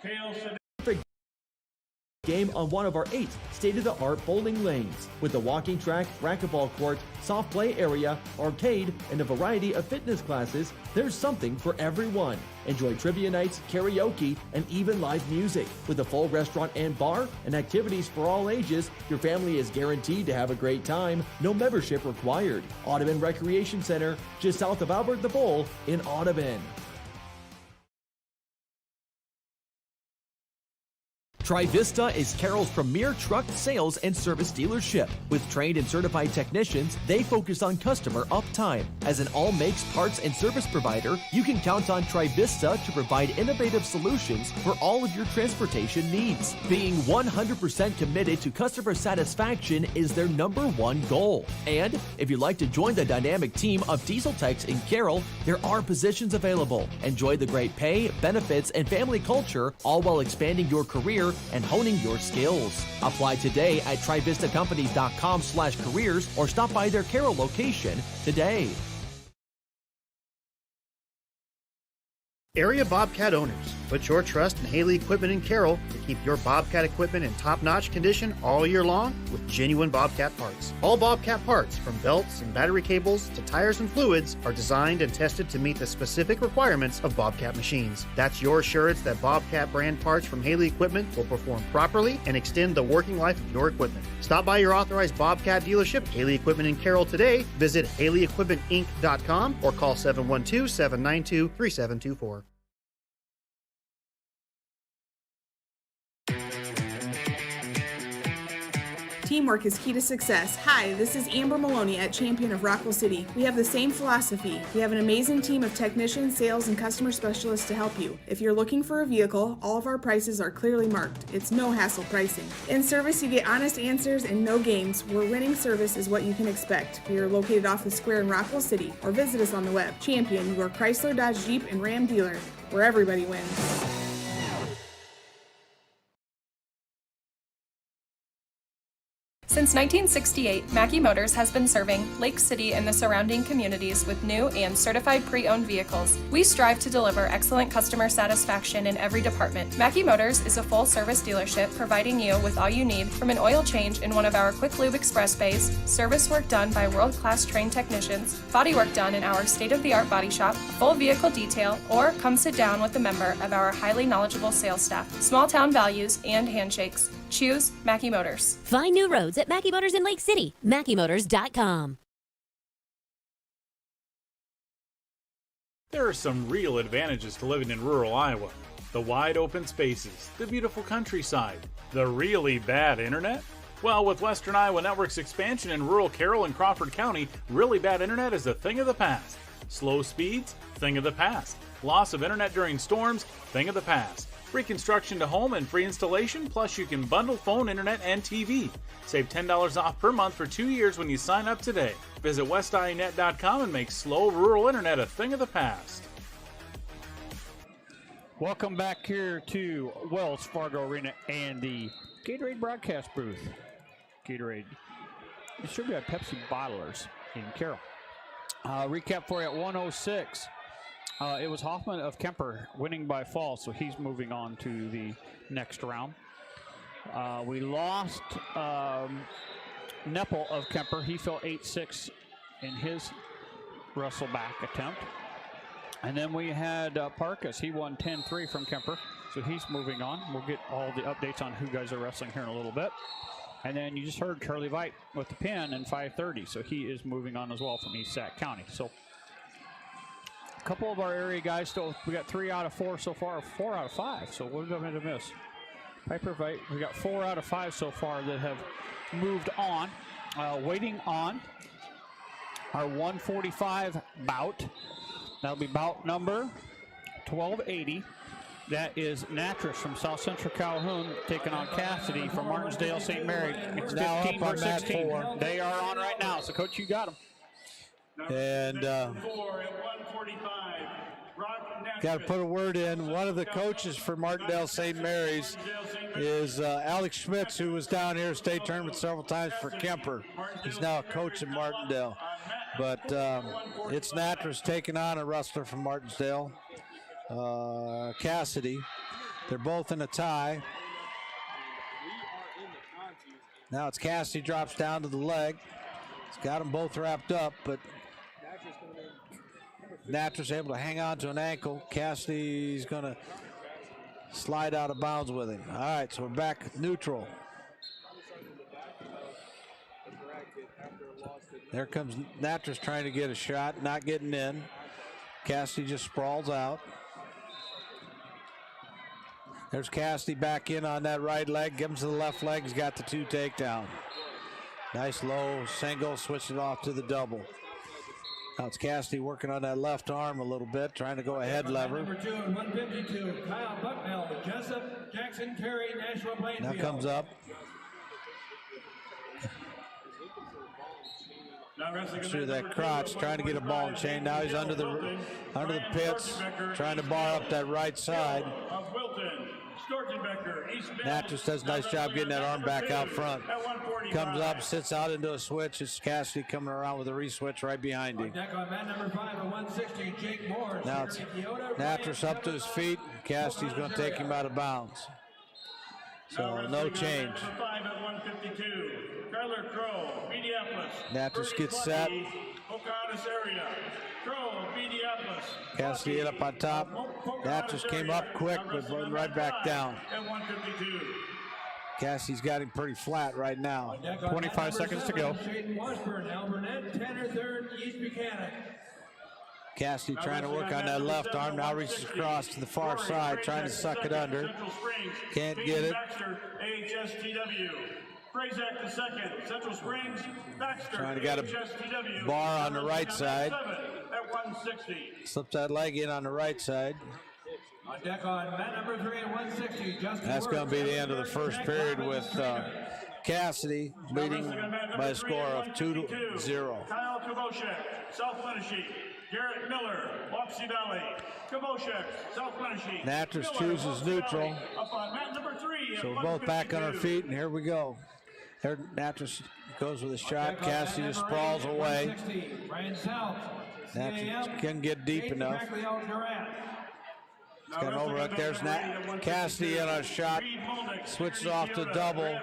Game on one of our 8 state-of-the-art bowling lanes with a walking track, racquetball court, soft play area, arcade, and a variety of fitness classes. There's something for everyone. Enjoy trivia nights, karaoke, and even live music. With a full restaurant and bar and activities for all ages, your family is guaranteed to have a great time. No membership required. Audubon Recreation Center, just south of Albert the Bull in Audubon. TriVista is Carroll's premier truck sales and service dealership. With trained and certified technicians, they focus on customer uptime. As an all-makes parts and service provider, you can count on TriVista to provide innovative solutions for all of your transportation needs. Being 100% committed to customer satisfaction is their #1 goal. And if you'd like to join the dynamic team of diesel techs in Carroll, there are positions available. Enjoy the great pay, benefits, and family culture, all while expanding your career and honing your skills. Apply today at trivistacompanies.com/careers or stop by their Carroll location today.
Area Bobcat owners, put your trust in Haley Equipment in Carroll to keep your Bobcat equipment in top-notch condition all year long with genuine Bobcat parts. All Bobcat parts, from belts and battery cables to tires and fluids, are designed and tested to meet the specific requirements of Bobcat machines. That's your assurance that Bobcat brand parts from Haley Equipment will perform properly and extend the working life of your equipment. Stop by your authorized Bobcat dealership, Haley Equipment in Carroll, today. Visit HaleyEquipmentInc.com or call 712-792-3724.
Teamwork is key to success. Hi, this is Amber Maloney at Champion of Rockwell City. We have the same philosophy. We have an amazing team of technicians, sales, and customer specialists to help you. If you're looking for a vehicle, all of our prices are clearly marked. It's no hassle pricing. In service, you get honest answers and no games, where winning service is what you can expect. We are located off the square in Rockwell City, or visit us on the web. Champion, your Chrysler, Dodge, Jeep, and Ram dealer, where everybody wins.
Since 1968, Mackey Motors has been serving Lake City and the surrounding communities with new and certified pre-owned vehicles. We strive to deliver excellent customer satisfaction in every department. Mackey Motors is a full-service dealership providing you with all you need, from an oil change in one of our quick lube express bays, service work done by world-class trained technicians, body work done in our state-of-the-art body shop, full vehicle detail, or come sit down with a member of our highly knowledgeable sales staff. Small-town values and handshakes. Choose Mackey Motors.
Find new roads at Mackey Motors in Lake City. MackeyMotors.com.
There are some real advantages to living in rural Iowa. The wide open spaces, the beautiful countryside, the really bad internet. Well, with Western Iowa Network's expansion in rural Carroll and Crawford County, really bad internet is a thing of the past. Slow speeds, thing of the past. Loss of internet during storms, thing of the past. Free construction to home and free installation, plus you can bundle phone, internet, and TV. Save $10 off per month for 2 years when you sign up today. Visit westinet.com and make slow rural internet a thing of the past.
Welcome back here to Wells Fargo Arena and the Gatorade broadcast booth. Gatorade distributed by Pepsi bottlers in Carroll. Recap for you at 106. It was Hoffman of Kemper winning by fall, so he's moving on to the next round. We lost Neppel of Kemper. He fell 8-6 in his wrestle back attempt. And then we had Parkas. He won 10-3 from Kemper, so he's moving on. We'll get all the updates on who guys are wrestling here in a little bit. And then you just heard Charlie Veit with the pin in 5:30, so he is moving on as well from East Sac County. So a couple of our area guys still, we got 3 out of 4 so far, 4 out of 5. So what did I miss? Piper Veit, we got 4 out of 5 so far that have moved on. Waiting on our 145 bout. That'll be bout number 1280. That is Natras from South Central Calhoun taking on Cassidy from Martinsdale St. Mary. It's 15 versus 16. They are on right now. So, Coach, you got them.
And
Number 4 at 145, Brock Natras.
got to put a word in. One of the coaches for Martindale St. Mary's is Alex Schmitz, who was down here state tournament several times for Kemper. He's now a coach in Martindale. But it's Natras taking on a wrestler from Martindale, Cassidy. They're both in a tie. Now it's Cassidy drops down to the leg. He's got them both wrapped up, but Natras able to hang on to an ankle. Cassidy's going to slide out of bounds with him. All right, so we're back neutral. There comes Natras trying to get a shot, not getting in. Cassidy just sprawls out. There's Cassidy back in on that right leg. Give him to the left leg. He's got the 2 takedown. Nice low single, switch it off to the double. Now it's Cassidy working on that left arm a little bit, trying to go ahead lever.
Number 2 and 152, Kyle Bucknell, Jessup, Jackson, Terry, Nashua, Plainfield.
Now comes up. Through that crotch, trying to get a ball and chain. Now he's under the pits, trying to bar up that right side. Natras does a nice job getting that arm back out front. Comes up, sits out into a switch. It's Cassidy coming around with a re-switch right behind him. Now it's Natras up to his feet. Cassidy's going to take him out of bounds. So no change. Natras gets set. Cassidy hit up on top. Natras came up quick, but went right back down. Cassidy's got him pretty flat right now.
25 seconds to go.
Cassidy trying to work on that left arm. Now reaches across to the far side, trying to suck it under. Can't get it. Trying to get a bar on the right side. Slips that leg in on the right side.
On deck on mat number 3 at 160.
That's going to be the end of the first period with Cassidy leading by a score of 2-0.
Kyle Koboshek, South Wenatchee. Garrett Miller, Wapsie Valley. Koboshek, South Wenatchee.
Natras chooses neutral.
Up on mat number 3.
So we're both back on our feet, and here we go. There, Natras goes with a shot. Cassidy just sprawls away. Natras couldn't get deep enough. He's got an overhook. There's Cassidy on a shot. Switches off to double.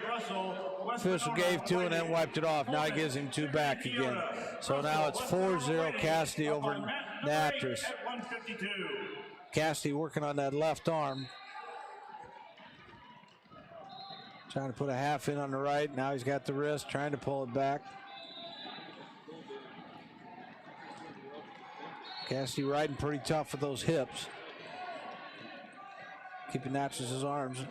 Official gave 2 and then wiped it off. Now he gives him 2 back again. So now it's 4-0 Cassidy over Natras. Cassidy working on that left arm. Trying to put a half in on the right. Now he's got the wrist, trying to pull it back. Cassidy riding pretty tough with those hips. Keeping Natras' arms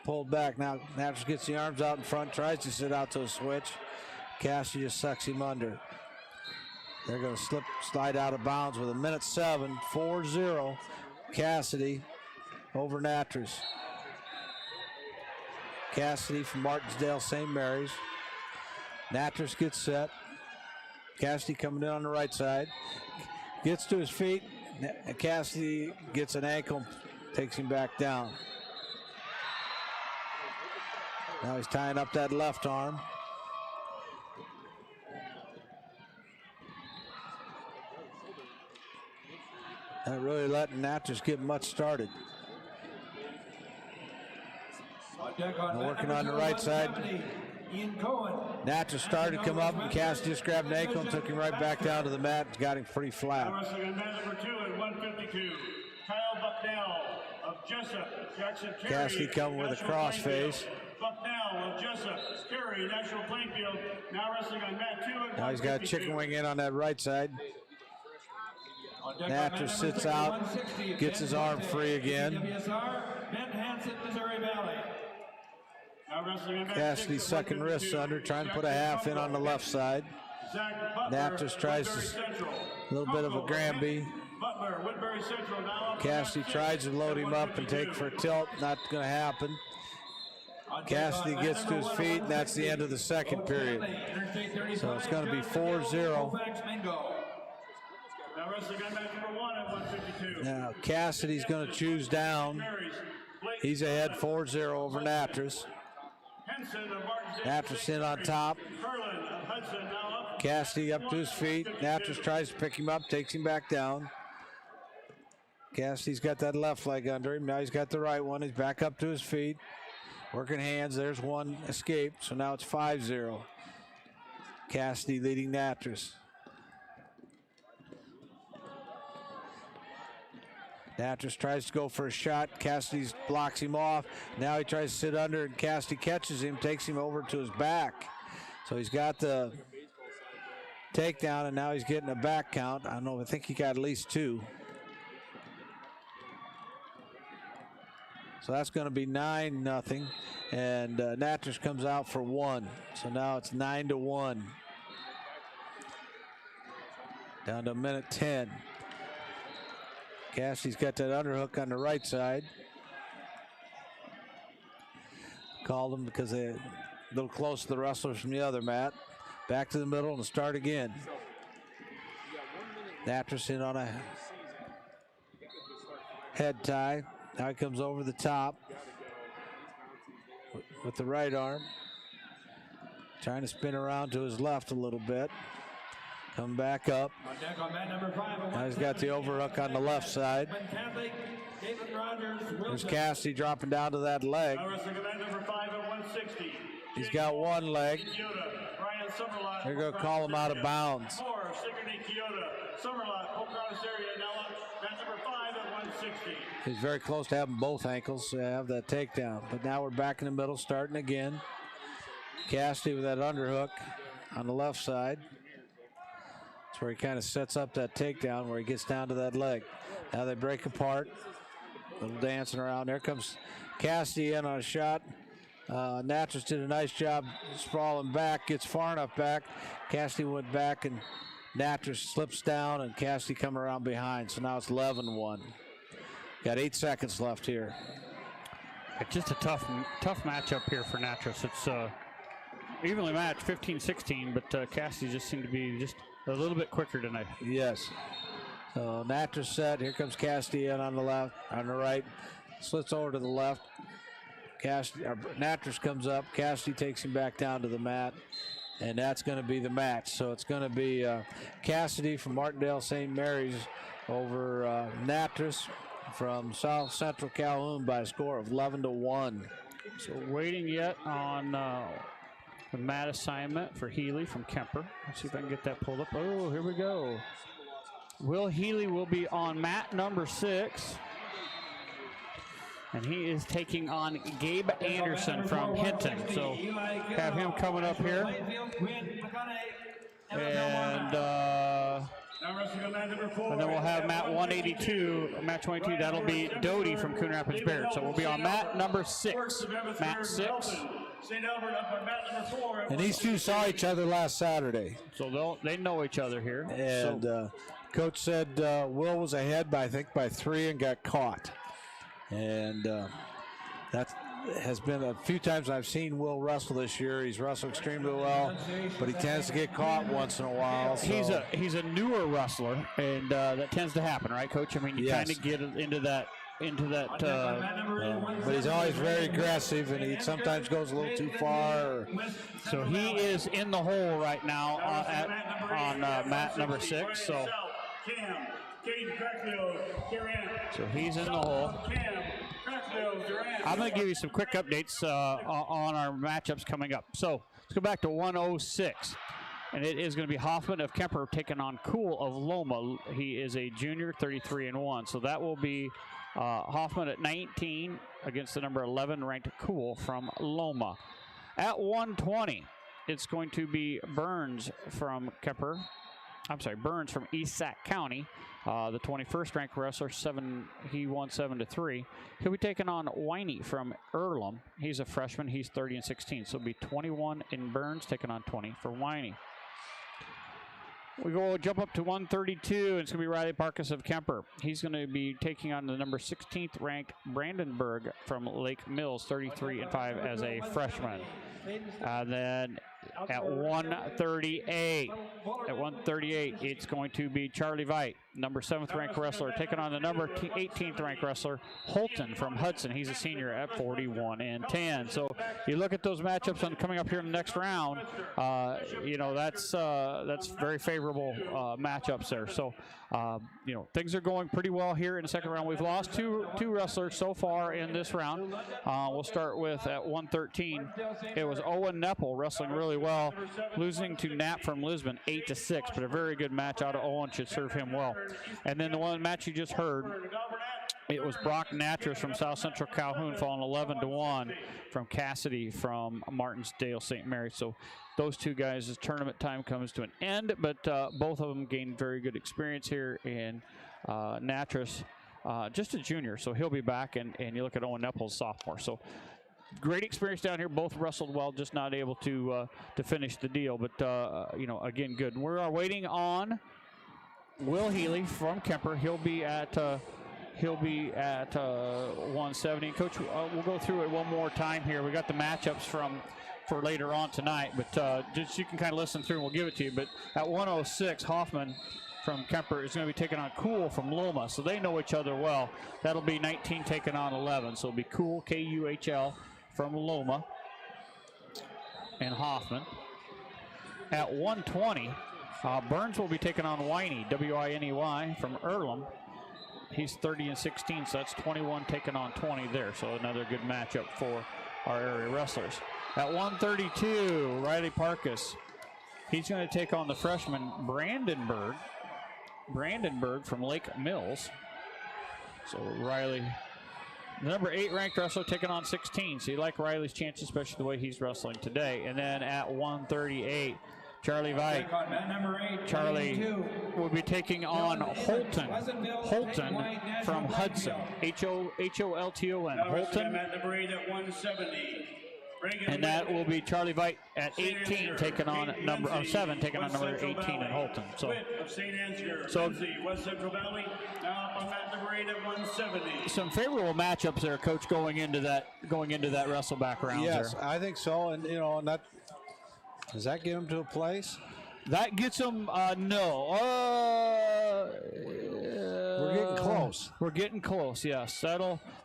pulled back. Now Natras gets the arms out in front, tries to sit out to a switch. Cassidy just sucks him under. They're going to slide out of bounds with 1:07, 4-0. Cassidy over Natras. Cassidy from Martindale St. Mary's. Natras gets set. Cassidy coming in on the right side. Gets to his feet. Cassidy gets an ankle, takes him back down. Now he's tying up that left arm. Not really letting Natras get much started. Now working on the right side. Natras started to come up, and Cassidy just grabbed an ankle and took him right back down to the mat and got him pretty flat.
Wrestling on mat number 2 at 152. Kyle Bucknell of Jessup, Jackson Terry.
Cassidy coming with a crossface.
Bucknell of Jessup, Terry, National Plainfield. Now wrestling on mat 2 at
Now he's got a chicken wing in on that right side. Natras sits out, gets his arm free again. Cassidy sucking wrists under, trying to put a half in on the left side. Natras tries a little bit of a Granby. Cassidy tries to load him up and take for a tilt. Not going to happen. Cassidy gets to his feet, and that's the end of the second period. So it's going to be 4-0.
Now wrestling on mat number 1 at 152.
Now Cassidy's going to choose down. He's ahead 4-0 over Natras. Natras in on top. Cassidy up to his feet. Natras tries to pick him up, takes him back down. Cassidy's got that left leg under him. Now he's got the right one. He's back up to his feet. Working hands. There's one escape. So now it's 5-0. Cassidy leading Natras. Natras tries to go for a shot. Cassidy blocks him off. Now he tries to sit under, and Cassidy catches him, takes him over to his back. So he's got the takedown, and now he's getting a back count. I don't know. I think he got at least 2. So that's going to be 9-0, and Natras comes out for 1. So now it's 9-1. Down to a minute 10. Cassidy's got that underhook on the right side. Called him because they're a little close to the wrestlers from the other mat. Back to the middle and start again. Natras in on a head tie. Now he comes over the top with the right arm. Trying to spin around to his left a little bit. Come back up. Now he's got the overhook on the left side. There's Cassidy dropping down to that leg. He's got one leg. They're going to call him out of bounds. He's very close to having both ankles have that takedown. But now we're back in the middle, starting again. Cassidy with that underhook on the left side. That's where he kind of sets up that takedown, where he gets down to that leg. Now they break apart. Little dancing around. There comes Cassidy in on a shot. Natras did a nice job sprawling back, gets far enough back. Cassidy went back, and Natras slips down, and Cassidy coming around behind. So now it's 11-1. Got 8 seconds left here.
It's just a tough matchup here for Natras. It's evenly matched, 15-16, but Cassidy just seemed to be just a little bit quicker tonight.
Yes. So Natras set. Here comes Cassidy in on the left, on the right. Slits over to the left. Natras comes up. Cassidy takes him back down to the mat, and that's going to be the match. So it's going to be Cassidy from Martindale St. Mary's over Natras from South Central Calhoun by a score of 11-1.
So waiting yet on the mat assignment for Healy from Kemper. Let's see if I can get that pulled up. Oh, here we go. Will Healy will be on mat number 6. And he is taking on Gabe Anderson from Hinton. So have him coming up here. And then we'll have mat 182, match 22. That'll be Doty from Coon Rapids Baird. So we'll be on mat number 6. Mat 6.
And these two saw each other last Saturday.
So they know each other here.
And Coach said Will was ahead by 3 and got caught. And that has been a few times I've seen Will wrestle this year. He's wrestled extremely well, but he tends to get caught once in a while. So.
He's a newer wrestler, and that tends to happen, right, Coach? I mean, you kind of get into that.
But he's always very aggressive, and he sometimes goes a little too far.
So he is in the hole right now on mat number 6. So he's in the hole. I'm going to give you some quick updates on our matchups coming up. So let's go back to 106. And it is going to be Hoffman of Kemper taking on Cool of Loma. He is a junior, 33-1. So that will be Hoffman at 19 against the number 11 ranked Cool from Loma. At 120, it's going to be Burns from Kemper. I'm sorry, Burns from East Sac County, the 21st ranked wrestler. He won 7-3. He'll be taking on Winey from Earlham. He's a freshman. He's 30-16. So it'll be 21 in Burns taking on 20 for Winey. We go jump up to 132, and it's going to be Riley Parkus of Kemper. He's going to be taking on the number 16th ranked Brandenburg from Lake Mills, 33-5 as a freshman. Then at 138, it's going to be Charlie Veit. number 7th ranked wrestler, taking on the number 18th ranked wrestler, Holton from Hudson. He's a senior at 41-10. So you look at those matchups coming up here in the next round, that's very favorable matchups there. So, things are going pretty well here in the second round. We've lost two wrestlers so far in this round. We'll start with at 113. It was Owen Nepple wrestling really well, losing to Knapp from Lisbon 8-6, but a very good match out of Owen, should serve him well. And then the one match you just heard, it was Brock Natras from South Central Calhoun falling 11-1 from Cassidy from Martinsdale St. Mary. So those two guys, as tournament time comes to an end, but both of them gained very good experience here. And Natras, just a junior, so he'll be back. And you look at Owen Nepple, sophomore. So great experience down here. Both wrestled well, just not able to finish the deal. But again, good. We are waiting on Will Healy from Kemper. He'll be at 170. Coach, we'll go through it one more time here. We got the matchups for later on tonight, but just you can kind of listen through and we'll give it to you. But at 106, Hoffman from Kemper is going to be taking on Kuhl from Loma, so they know each other well. That'll be 19 taking on 11, so it'll be Kuhl, Kuhl, from Loma, and Hoffman. At 120, Burns will be taking on Winey, Winey from Earlham. He's 30-16, so that's 21 taking on 20 there. So another good matchup for our area wrestlers. At 132, Riley Parkus. He's going to take on the freshman Brandenburg from Lake Mills. So Riley, the number 8 ranked wrestler, taking on 16. So you like Riley's chances, especially the way he's wrestling today. And then at 138, Charlie Veit. Charlie will be taking on Holton from Hudson. Holton. Holton. And that will be Charlie Veit at 18 taking on number 7 taking on number 18 in Holton. So some favorable matchups there, Coach, going into that wrestleback round.
Yes,
there.
I think so, and that. Does that get them to a place?
That gets them, no.
We're getting close.
We're getting close, yes.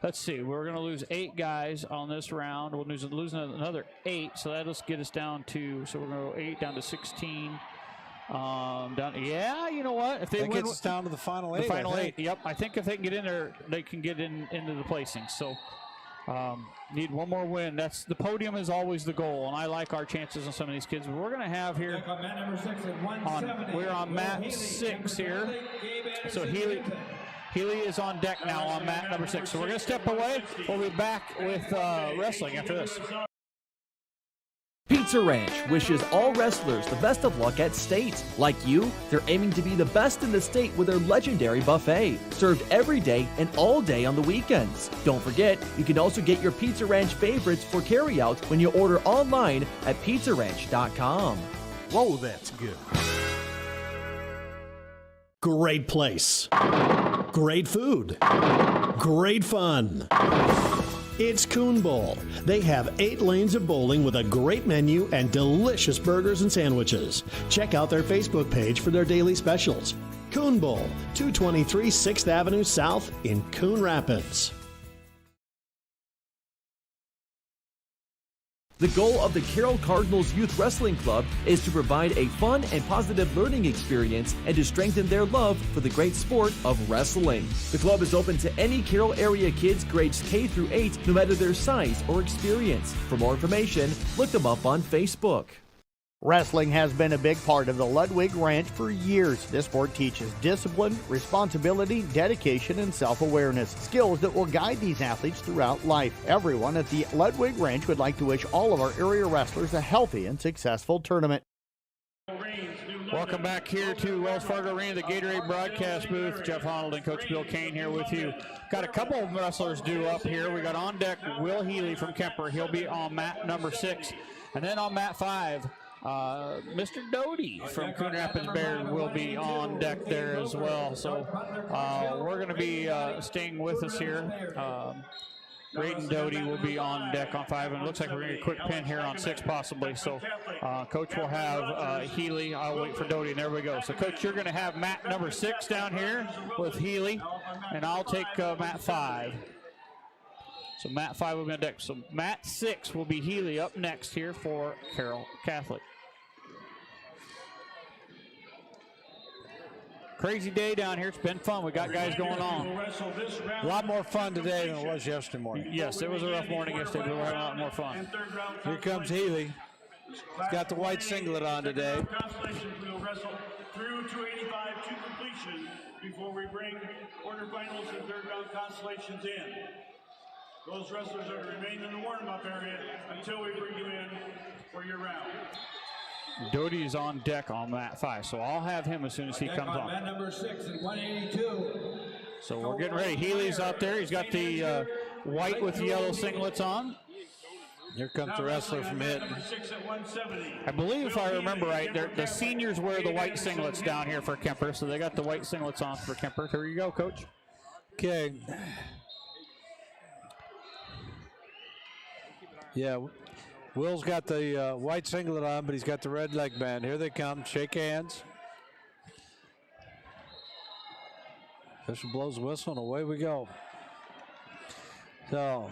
Let's see. We're going to lose 8 guys on this round. We'll lose another 8, so that'll get us down to, so we're going to go 8 down to 16. You know what? If
that gets us down to the final 8.
The final 8, yep. I think if they can get in there, they can get into the placings. So, need one more win. The podium is always the goal, and I like our chances on some of these kids. But we're going to have here we're on mat 6 here. So Healy is on deck now on mat number 6. So we're going to step away. We'll be back with wrestling after this.
Pizza Ranch wishes all wrestlers the best of luck at state. Like you, they're aiming to be the best in the state with their legendary buffet, served every day and all day on the weekends. Don't forget, you can also get your Pizza Ranch favorites for carryout when you order online at pizzaranch.com.
Whoa, that's good. Great place. Great food. Great fun. It's Coon Bowl. They have 8 lanes of bowling with a great menu and delicious burgers and sandwiches. Check out their Facebook page for their daily specials. Coon Bowl, 223 6th Avenue South in Coon Rapids.
The goal of the Carroll Cardinals Youth Wrestling Club is to provide a fun and positive learning experience and to strengthen their love for the great sport of wrestling. The club is open to any Carroll area kids grades K through 8, no matter their size or experience. For more information, look them up on Facebook.
Wrestling has been a big part of the Ludwig Ranch for years. This sport teaches discipline, responsibility, dedication, and self-awareness, skills that will guide these athletes throughout life. Everyone at the Ludwig Ranch would like to wish all of our area wrestlers a healthy and successful tournament.
Welcome back here to Wells Fargo Arena, the Gatorade broadcast booth. Jeff Honnold and Coach Bill Kane here with you. Got a couple of wrestlers due up here. We got on deck Will Healy from Kemper. He'll be on mat number 6. And then on mat 5, Mr. Doty from Coon Rapids Bears will be on deck there as well. So we're going to be staying with us here. Braden Doty will be on deck on 5, and it looks like we're going to get a quick pin here on 6 possibly. So Coach will have Healy. I'll wait for Doty, and there we go. So Coach, you're going to have Matt number 6 down here with Healy, and I'll take Matt 5. So Matt 5 will be on deck. So Matt 6 will be Healy up next here for Carroll Catholic. Crazy day down here. It's been fun. We got guys going on.
A lot more fun today than it was yesterday morning.
Yes, it was a rough morning yesterday, but we're having a lot more fun.
Here comes Healy. He's got the white singlet on today.
Consolations will wrestle through 285 to completion before we bring quarterfinals and third round Consolations in. Those wrestlers are to remain in the warm-up area until we bring you in for your round.
Doty is on deck on Mat 5, so I'll have him as soon as he comes on.
Mat number 6 at 182.
So we're getting ready. Healy's out there. He's got the white with yellow singlets on.
Here comes the wrestler from Hinton.
I believe, if I remember right, the seniors wear the white singlets down here for Kemper, so they got the white singlets on for Kemper. Here you go, Coach.
Okay. Yeah, Will's got the white singlet on, but he's got the red leg band. Here they come. Shake hands. Official blows the whistle, and away we go. So,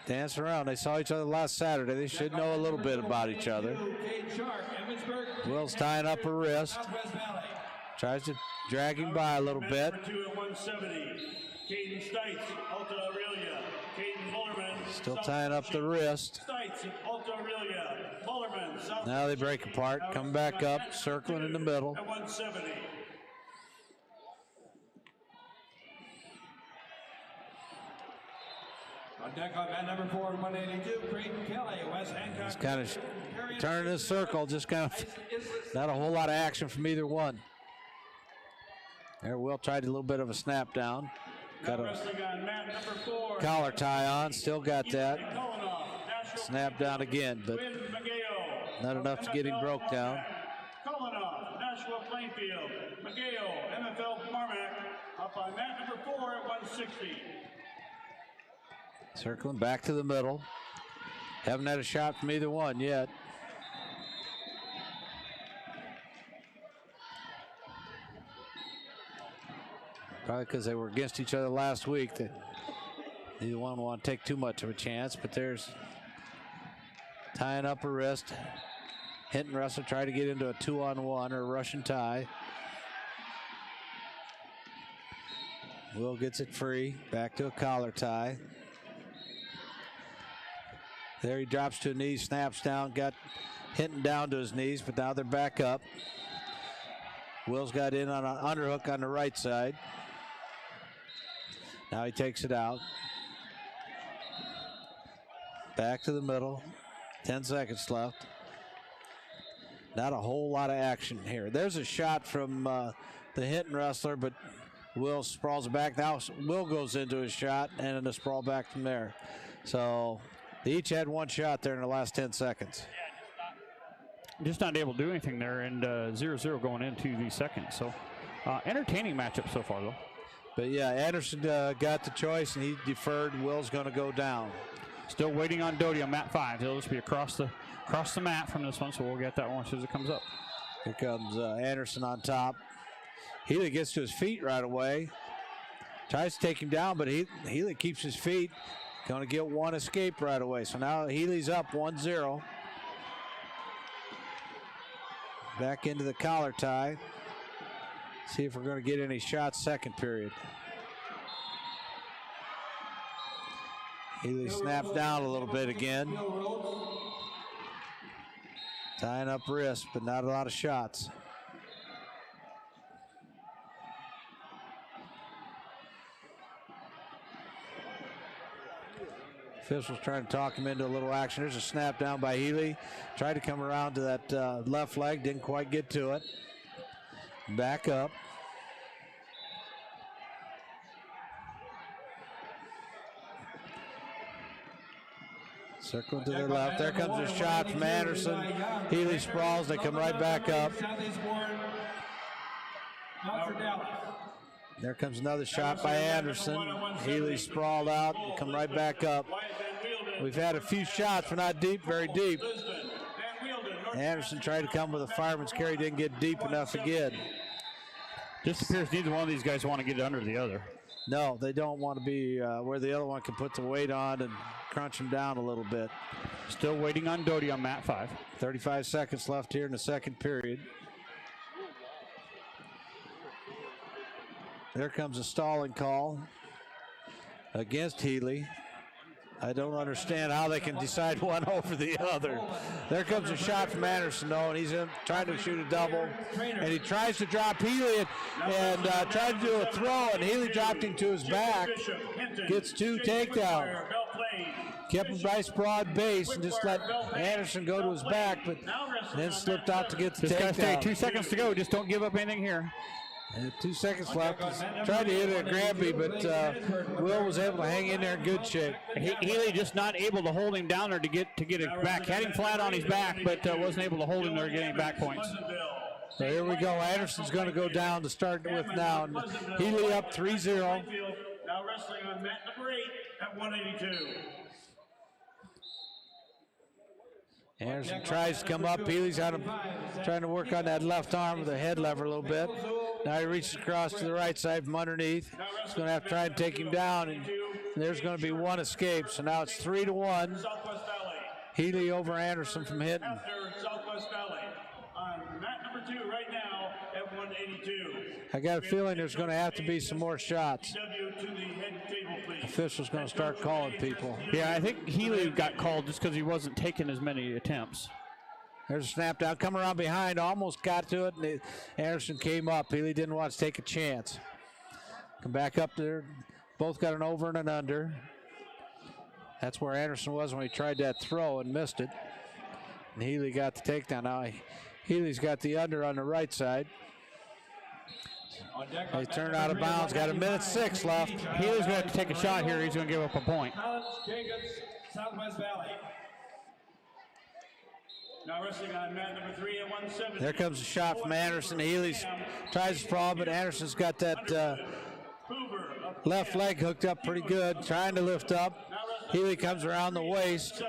dancing around. They saw each other last Saturday. They should know a little bit about each other. Will's tying up her wrist. Tries to drag him by a little bit. Still tying up the wrist. Now they break apart, come back up, circling in the middle.
On deck on mat number 4, 182, Creighton Kelly, West Hancock.
Just kind of turning the circle, just kind of not a whole lot of action from either one. There, Will tried a little bit of a snap down. Got a collar tie on, still got that. Snap down again, but not enough to get him broke down.
Nashville Plainfield, Mageo, MFL Marmac, up on mat number 4 at 160.
Circling back to the middle. Haven't had a shot from either one yet. Probably because they were against each other last week. That neither one want to take too much of a chance, but there's tying up her wrist. Hinton wrestler tried to get into a 2-on-1 or a Russian tie. Will gets it free. Back to a collar tie. There he drops to a knee, snaps down, got Hinton down to his knees, but now they're back up. Will's got in on an underhook on the right side. Now he takes it out. Back to the middle. 10 seconds left. Not a whole lot of action here. There's a shot from the Hinton wrestler, but Will sprawls it back. Now Will goes into his shot and then a sprawl back from there. So they each had one shot there in the last 10 seconds.
Just not able to do anything there, and 0-0 going into the second. So entertaining matchup so far, though.
But yeah, Anderson got the choice, and he deferred. Will's going to go down.
Still waiting on Doty on mat 5. He'll just be across the mat from this one, so we'll get that one as soon as it comes up.
Here comes Anderson on top. Healy gets to his feet right away. Tries to take him down, but Healy keeps his feet. Going to get one escape right away. So now Healy's up 1-0. Back into the collar tie. See if we're going to get any shots second period. Healy snaps down a little bit again. Tying up wrist, but not a lot of shots. Officials trying to talk him into a little action. There's a snap down by Healy. Tried to come around to that left leg, didn't quite get to it. Back up. Circling to the left. There comes a shot from Anderson. Healy sprawls. They come right back up. There comes another shot by Anderson. Healy sprawled out and come right back up. We've had a few shots, but not deep, very deep. Anderson tried to come with a fireman's carry, didn't get deep enough again.
Just appears neither one of these guys want to get under the other.
No, they don't want to be where the other one can put the weight on and crunch him down a little bit.
Still waiting on Doty on mat 5.
35 seconds left here in the second period. There comes a stalling call against Healy. I don't understand how they can decide one over the other. There comes a shot from Anderson, though, and he's trying to shoot a double. And he tries to drop Healy and tried to do a throw, and Healy dropped him to his back. Gets 2 takedown. Kept him nice broad base and just let Anderson go to his back, but then slipped out to get the
takedown. Just gotta stay 2 seconds to go. Just don't give up anything here.
And 2 seconds left. Tried to hit it at Granby, but Will was able to hang in there in good shape.
Healy just not able to hold him down there to get it back. Had him flat on his back, but wasn't able to hold him there getting back points.
So here we go. Anderson's going to go down to start with now. Healy up 3-0.
Now wrestling on mat number 8 at 182.
Anderson tries to come up. Healy's got him trying to work on that left arm with the head lever a little bit. Now he reaches across to the right side from underneath. He's going to have to try and take him down, and there's going to be one escape. So now it's 3-1. Healy over Anderson from hitting.
After Southwest Valley on mat number 2 right now at 182.
I got a feeling there's going to have to be some more shots. Officials going to start calling people.
Yeah, I think Healy got called just because he wasn't taking as many attempts.
There's a snap down, come around behind, almost got to it, and Anderson came up. Healy didn't want to take a chance. Come back up there. Both got an over and an under. That's where Anderson was when he tried that throw and missed it. And Healy got the takedown. Now Healy's got the under on the right side. They turn out of bounds. Got 1:06 left.
Healy's going to have to take a shot here. He's going to give up a point.
Southwest Valley.
Now wrestling on mat number 3 at 170.
There comes a shot from Anderson. Healy tries to fall, but Anderson's got that left leg hooked up pretty good, trying to lift up. Healy comes around the waist,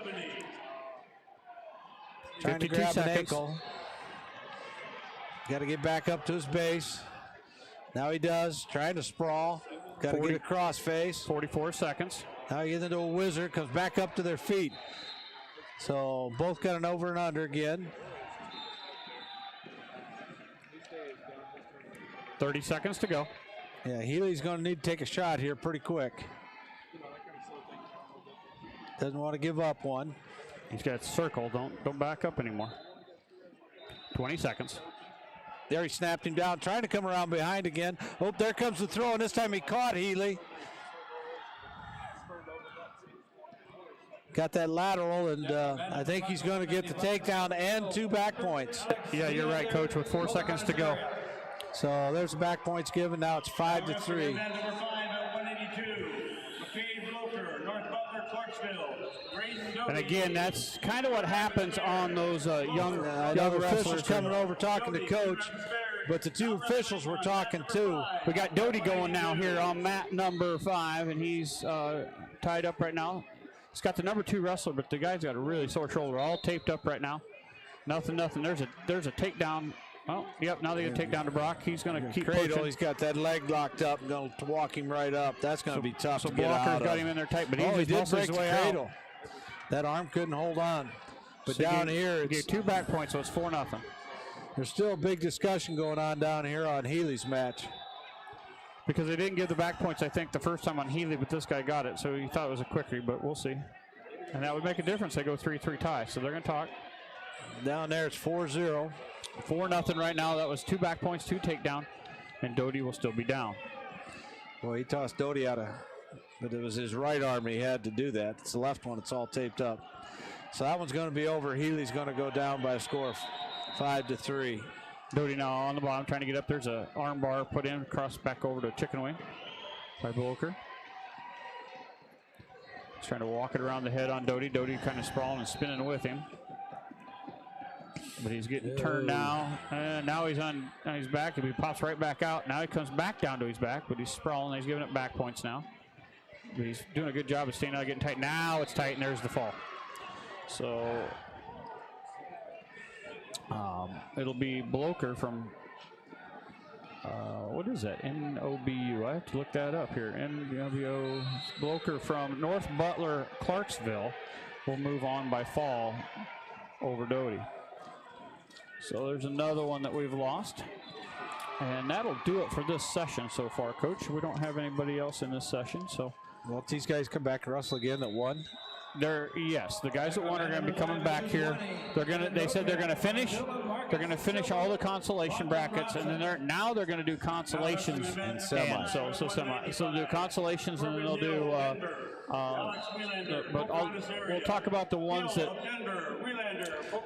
trying to grab an ankle. Got to get back up to his base. Now he does, trying to sprawl. Got to get a cross face.
44 seconds.
Now he gets into a whizzer, comes back up to their feet. So both got an over and under again.
30 seconds to go.
Yeah, Healy's going to need to take a shot here pretty quick. Doesn't want to give up one.
He's got circle. Don't back up anymore. 20 seconds.
There he snapped him down, trying to come around behind again. Oh, there comes the throw, and this time he caught Healy. Got that lateral, and I think he's going to get the takedown and 2 back points.
Yeah, you're right, Coach, with 4 seconds to go.
So there's the back points given. Now it's 5-3.
Number 5 at 182. McCabe Bloker, North Butler, Clarksville.
And again, that's kind of what happens on those young
officials
wrestlers
coming over talking to Coach, but the 2 officials were talking too.
We got Doty going now here on mat number 5, and he's tied up right now. He's got the number 2 wrestler, but the guy's got a really sore shoulder, all taped up right now. Nothing. There's a takedown. Oh, yep, now they're going to take down to Brock. He's going to keep
Cradle,
pushing.
he's got that leg locked up and going to walk him right up. That's going to be tough to get
Walker's
out of.
got him in there tight, but he
did
just
break
his
the
way
cradle.
out.
That arm couldn't hold on. But
So
down here,
you get 2 back points, so it's 4-0.
There's still a big discussion going on down here on Healy's match.
Because they didn't give the back points, I think, the first time on Healy, but this guy got it, so he thought it was a quickie, but we'll see. And that would make a difference. They go 3-3 tie, so they're going to talk.
Down there, it's 4-0.
4-0 right now. That was 2 back points, 2 takedown, and Doty will still be down.
Well, he tossed Doty out of, but it was his right arm he had to do that. It's the left one. It's all taped up. So that one's going to be over. Healy's going to go down by a score of 5-3.
Doty now on the bottom, trying to get up. There's an arm bar put in, cross back over to chicken wing by Bloker. He's trying to walk it around the head on Doty. Doty kind of sprawling and spinning with him. but he's getting turned now. And now he's on his back. He pops right back out. Now he comes back down to his back, but he's sprawling. He's giving it back points now. But he's doing a good job of staying out, getting tight. Now it's tight, and there's the fall. So it'll be Bloker from, what is that? NOBU. I have to look that up here. NWO. Bloker from North Butler, Clarksville will move on by fall over Doty. So there's another one that we've lost. And that'll do it for this session so far, Coach. We don't have anybody else in this session, so.
Won't these guys come back and wrestle again that won?
Yes, the guys that won are going to be coming back here. They said they're going to finish. They're going to finish all the consolation brackets, and then they're going to do consolations
and semi.
So they'll do consolations, and then they'll do. We'll talk about the ones that.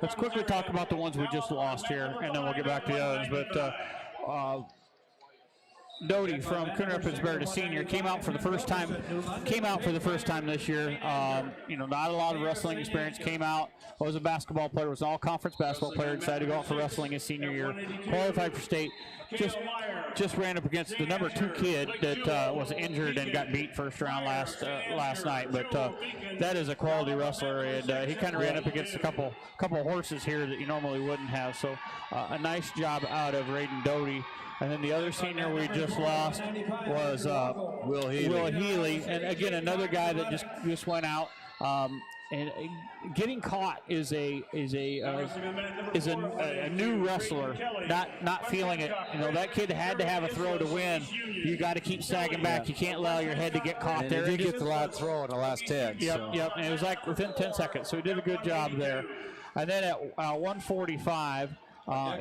Let's quickly talk about the ones we just lost here, and then we'll get back to the others. But. Doty from Coon Rapids Bear, senior, came out for the first time this year. Not a lot of wrestling experience. Came out, was a basketball player, was an all-conference basketball player, decided to go out for wrestling his senior year, qualified for state, just ran up against the number 2 kid that was injured and got beat first round last night. But that is a quality wrestler, and he kind of ran up against a couple horses here that you normally wouldn't have. So a nice job out of Raiden Doty. And then the other senior we just lost was Will Healy. And again, another guy that just went out. And getting caught is a new wrestler, not feeling it. That kid had to have a throw to win. You got to keep sagging back. You can't allow your head to get caught
and
there.
He did get the last throw in the last 10.
Yep. And it was like within 10 seconds. So he did a good job there. And then at 145.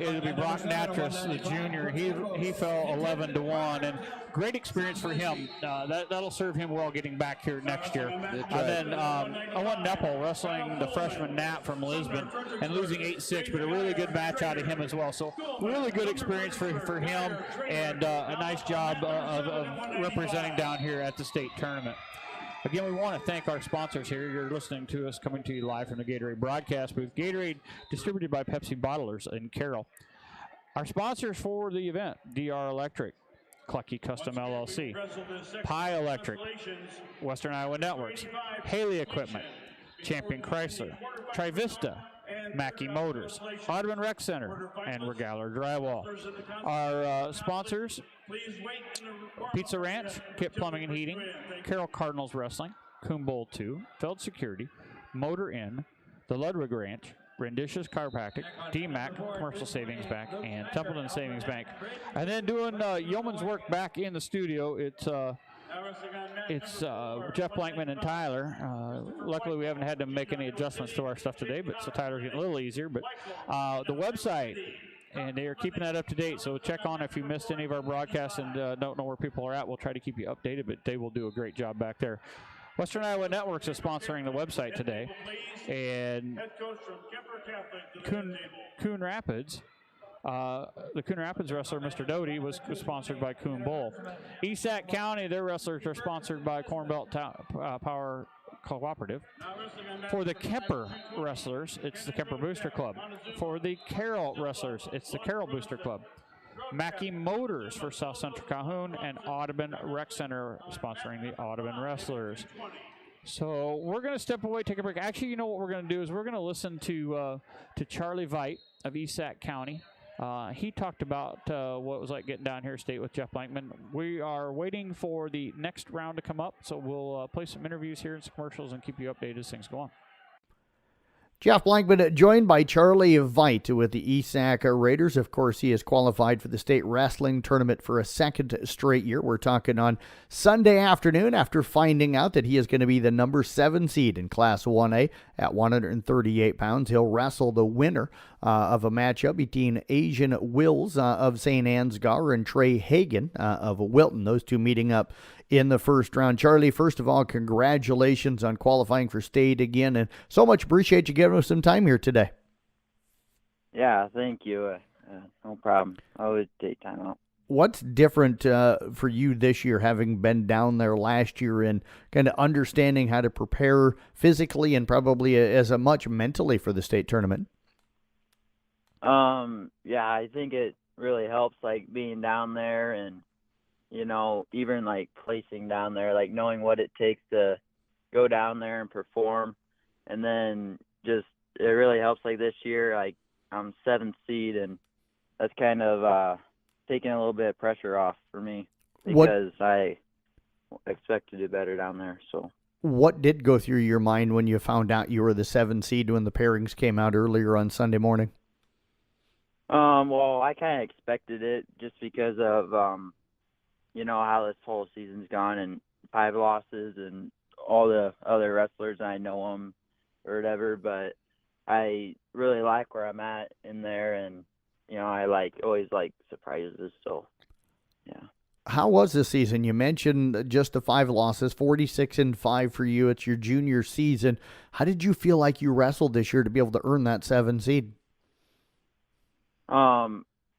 It'll be Brock Natras, the junior. He fell 11-1, and great experience for him. That'll serve him well getting back here next year. And then Owen Neppel wrestling the freshman Nat from Lisbon and losing 8-6, but a really good match out of him as well. So really good experience for him, and a nice job of representing down here at the state tournament. Again, we want to thank our sponsors here. You're listening to us coming to you live from the Gatorade broadcast booth. Gatorade distributed by Pepsi Bottlers in Carroll. Our sponsors for the event, DR Electric, Clucky Custom LLC, Pi Electric, Western Iowa Networks, Haley Equipment, Champion Chrysler, Trivista, Mackey Motors, Audubon Rec Center, and Regaler Drywall. Our sponsors, Pizza Ranch, Kit Plumbing and Heating, Carroll Cardinals Wrestling, Coon Bowl 2, Feld Security, Motor Inn, the Ludwig Ranch, Renditious Chiropractic, DMAC, Commercial Savings Bank, and Templeton Savings Bank. And then doing yeoman's work back in the studio, it's Jeff Blankman and Tyler. Luckily, we haven't had to make any adjustments to our stuff today, but so Tyler's getting a little easier. But the website, and they are keeping that up to date. So check on if you missed any of our broadcasts and don't know where people are at. We'll try to keep you updated, but they will do a great job back there. Western Iowa Networks is sponsoring the website today, and Coon Rapids. The Coon Rapids wrestler, Mr. Doty, was sponsored by Coon Bowl. ESAC County, their wrestlers are sponsored by Corn Belt Power Cooperative. For the Kemper wrestlers, it's the Kemper Booster Club. For the Carroll wrestlers, it's the Carroll Booster Club. Mackey Motors for South Central Calhoun, and Audubon Rec Center sponsoring the Audubon wrestlers. So we're going to step away, take a break. Actually, you know what we're going to do is we're going to listen to Charlie Veit of ESAC County. He talked about what it was like getting down here at state with Jeff Blankman. We are waiting for the next round to come up, so we'll play some interviews here and some commercials and keep you updated as things go on.
Jeff Blankman joined by Charlie Veit with the ESAC Raiders. Of course, he has qualified for the state wrestling tournament for a second straight year. We're talking on Sunday afternoon after finding out that he is going to be the number 7 seed in Class 1A at 138 pounds. He'll wrestle the winner of a matchup between Asian Wills of St. Ansgar and Trey Hagan of Wilton. Those two meeting up in the first round. Charlie, first of all, congratulations on qualifying for state again, and so much appreciate you giving us some time here today.
Yeah, thank you. No problem. I always take time out.
What's different for you this year, having been down there last year and kind of understanding how to prepare physically and probably as much mentally for the state tournament?
Yeah, I think it really helps, like, being down there and, even, like, placing down there, like, knowing what it takes to go down there and perform. And then just it really helps, like, this year, like, I'm 7th seed, and that's kind of taking a little bit of pressure off for me because I expect to do better down there, so.
What did go through your mind when you found out you were the 7 seed when the pairings came out earlier on Sunday morning?
Well, I kind of expected it just because of, how this whole season's gone and 5 losses and all the other wrestlers. I know them or whatever, but I really like where I'm at in there, and, I always like surprises, so, yeah.
How was this season? You mentioned just the 5 losses, 46-5 for you. It's your junior season. How did you feel like you wrestled this year to be able to earn that 7 seed?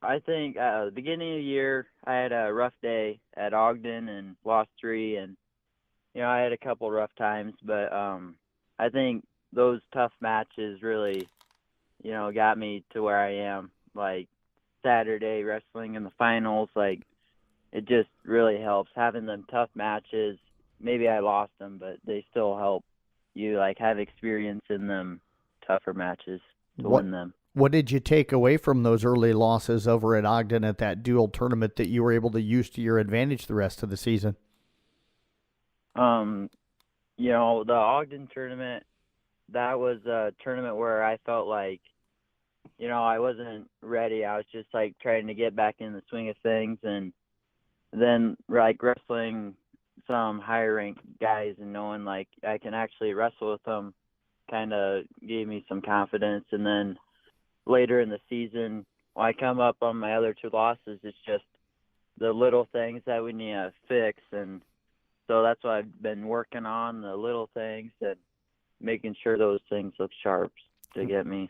I think at the beginning of the year, I had a rough day at Ogden and lost 3, and, I had a couple rough times, but I think those tough matches really, got me to where I am. Like Saturday wrestling in the finals, like, it just really helps having them tough matches. Maybe I lost them, but they still help you, like, have experience in them tougher matches to win them.
What did you take away from those early losses over at Ogden at that dual tournament that you were able to use to your advantage the rest of the season?
The Ogden tournament, that was a tournament where I felt like, I wasn't ready. I was just, like, trying to get back in the swing of things, and then, like, wrestling some higher ranked guys and knowing, like, I can actually wrestle with them kind of gave me some confidence. And then later in the season, when I come up on my other 2 losses, it's just the little things that we need to fix. And so that's what I've been working on, the little things and making sure those things look sharp to get me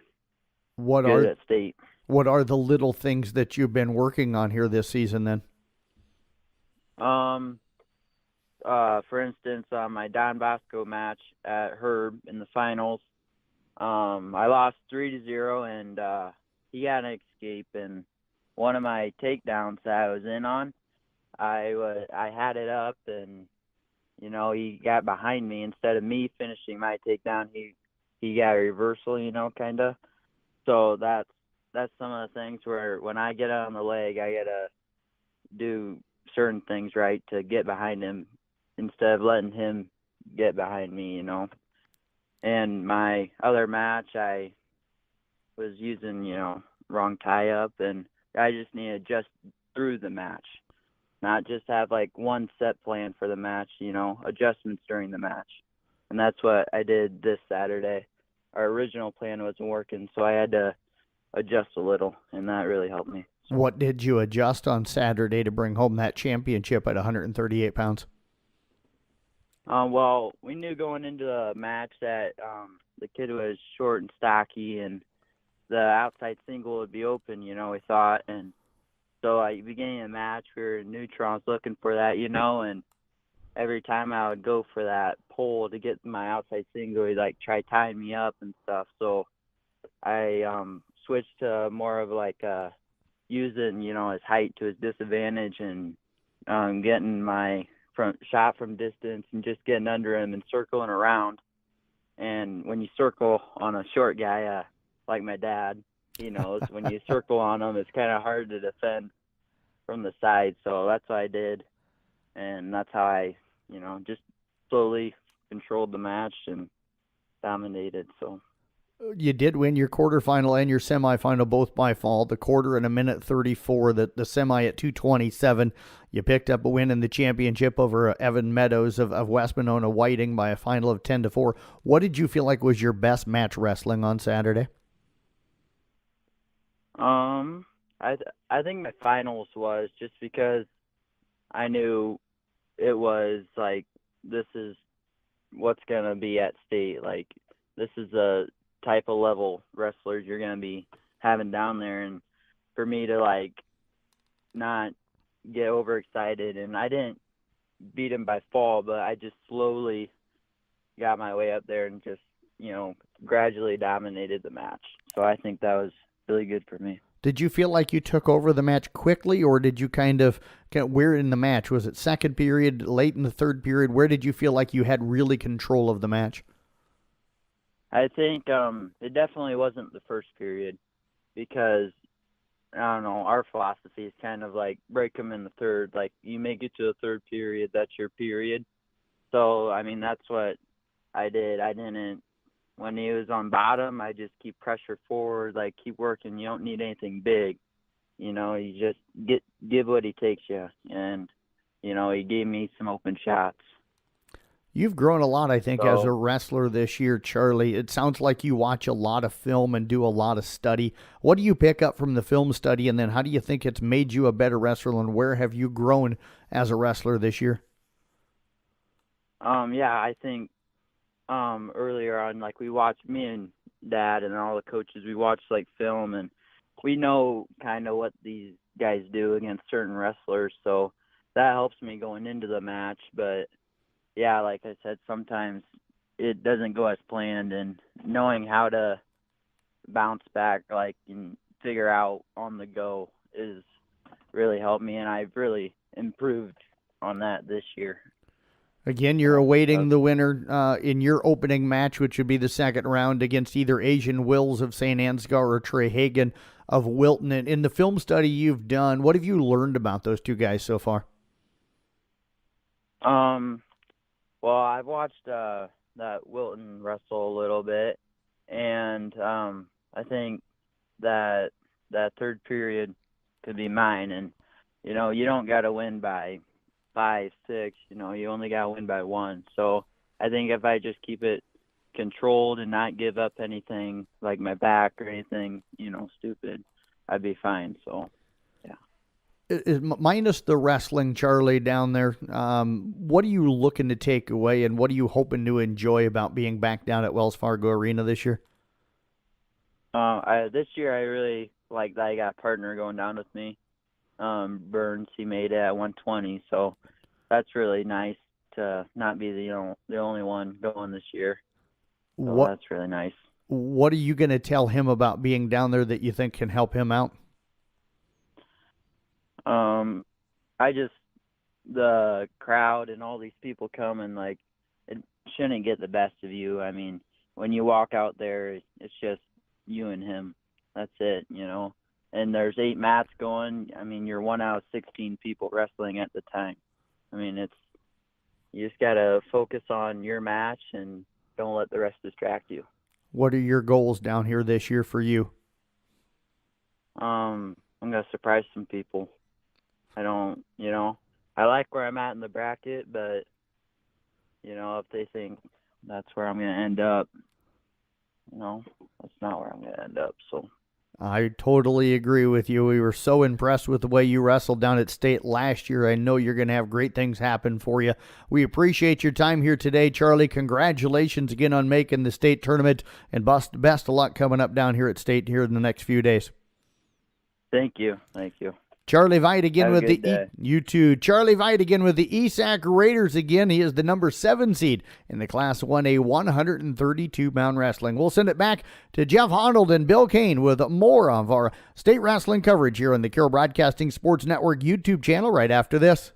good at state.
What are the little things that you've been working on here this season then?
For instance, my Don Bosco match at Herb in the finals, I lost 3-0, and he got an escape. And one of my takedowns that I was in on, I had it up, and he got behind me. Instead of me finishing my takedown, he got a reversal, kind of. So that's some of the things where when I get on the leg, I gotta do certain things right to get behind him instead of letting him get behind me, And my other match, I was using, wrong tie-up, and I just need to adjust through the match, not just have, like, one set plan for the match, adjustments during the match. And that's what I did this Saturday. Our original plan wasn't working, so I had to adjust a little, and that really helped me.
What did you adjust on Saturday to bring home that championship at 138 pounds?
Well, we knew going into the match that the kid was short and stocky, and the outside single would be open, we thought. And so at the beginning of the match, we were in neutrals looking for that, and every time I would go for that pole to get my outside single, he'd, like, try tying me up and stuff. So I switched to more of, like, using, his height to his disadvantage and getting my shot from distance and just getting under him and circling around. And when you circle on a short guy, like my dad, he knows, when you circle on him, it's kind of hard to defend from the side. So that's what I did. And that's how I, just slowly controlled the match and dominated. So
You did win your quarterfinal and your semifinal both by fall. The quarter in 1:34, the semi at 2:27. You picked up a win in the championship over Evan Meadows of West Monona Whiting by a final of 10-4. What did you feel like was your best match wrestling on Saturday?
I think my finals was just because I knew it was like, this is what's going to be at state. Like, this is the type of level wrestlers you're going to be having down there. And for me to, like, not get overexcited, and I didn't beat him by fall, but I just slowly got my way up there and just, gradually dominated the match. So I think that really good for me.
Did you feel like you took over the match quickly, or did you kind of where in the match? Was it second period, late in the third period? Where did you feel like you had really control of the match?
I think it definitely wasn't the first period because, I don't know, our philosophy is kind of like break them in the third. Like, you make it to the third period, that's your period. So, I mean, that's what I did. I didn't, when he was on bottom, I just keep pressure forward, like keep working. You don't need anything big. You know, you just give what he takes you. And, you know, he gave me some open shots.
You've grown a lot, I think, as a wrestler this year, Charlie. It sounds like you watch a lot of film and do a lot of study. What do you pick up from the film study, and then how do you think it's made you a better wrestler, and where have you grown as a wrestler this year?
Yeah, I think earlier on, like, we watched, me and Dad and all the coaches, we watched like film, and we know kind of what these guys do against certain wrestlers, so that helps me going into the match. But yeah, like I said, sometimes it doesn't go as planned, and knowing how to bounce back, like, and figure out on the go is really helped me, and I've really improved on that this year.
Again, you're awaiting the winner in your opening match, which would be the second round against either Asian Wills of St. Ansgar or Trey Hagan of Wilton. And in the film study you've done, what have you learned about those two guys so far?
Well, I've watched that Wilton wrestle a little bit, and I think that third period could be mine. And, you know, you don't got to win by 5, 6, you know, you only got to win by 1. So I think if I just keep it controlled and not give up anything like my back or anything, you know, stupid, I'd be fine. So, yeah.
Minus the wrestling, Charlie, down there, what are you looking to take away, and what are you hoping to enjoy about being back down at Wells Fargo Arena this year?
This year I really like that I got a partner going down with me. Burns, he made it at 120, so that's really nice to not be the only one going this year. So that's really nice.
What are you going to tell him about being down there that you think can help him out?
The crowd and all these people come, and like, it shouldn't get the best of you. I mean, when you walk out there, it's just you and him. That's it, you know. And there's 8 mats going. I mean, you're 1 out of 16 people wrestling at the time. I mean, you just got to focus on your match and don't let the rest distract you.
What are your goals down here this year for you?
I'm going to surprise some people. I like where I'm at in the bracket, but, you know, if they think that's where I'm going to end up, you know, that's not where I'm going to end up, so.
I totally agree with you. We were so impressed with the way you wrestled down at State last year. I know you're going to have great things happen for you. We appreciate your time here today, Charlie. Congratulations again on making the state tournament, and best of luck coming up down here at State here in the next few days.
Thank you. Thank you.
Charlie Veit again
Have
with
a good day.
you too. Charlie Veit again with the IHSAA Raiders again. He is the number 7 seed in the Class 1A 132-pound wrestling. We'll send it back to Jeff Honnold and Bill Kane with more of our state wrestling coverage here on the Carroll Broadcasting Sports Network YouTube channel right after this.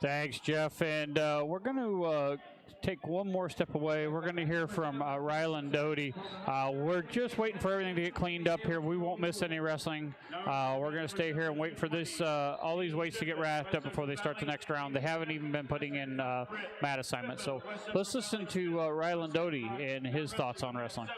Thanks, Jeff. And we're going to take one more step away. We're going to hear from Rylan Doty. We're just waiting for everything to get cleaned up here. We won't miss any wrestling. We're going to stay here and wait for this all these weights to get wrapped up before they start the next round. They haven't even been putting in mat assignments. So let's listen to Rylan Doty and his thoughts on wrestling.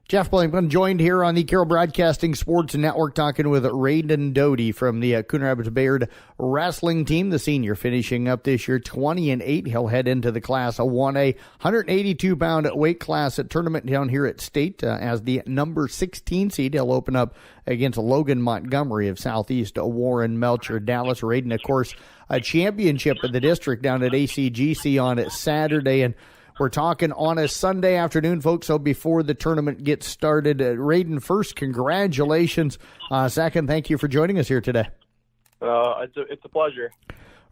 Jeff Blankman joined here on the Carroll Broadcasting Sports Network talking with Raiden Doty from the Coon Rapids Bayard wrestling team, the senior, finishing up this year 20-8. He'll head into the Class 1A 182-pound weight class at tournament down here at State as the number 16 seed. He'll open up against Logan Montgomery of Southeast Warren Melcher Dallas. Raiden, of course, a championship of the district down at ACGC on Saturday, and we're talking on a Sunday afternoon, folks, so before the tournament gets started. Raiden, first, congratulations. Second, thank you for joining us here today.
It's a pleasure.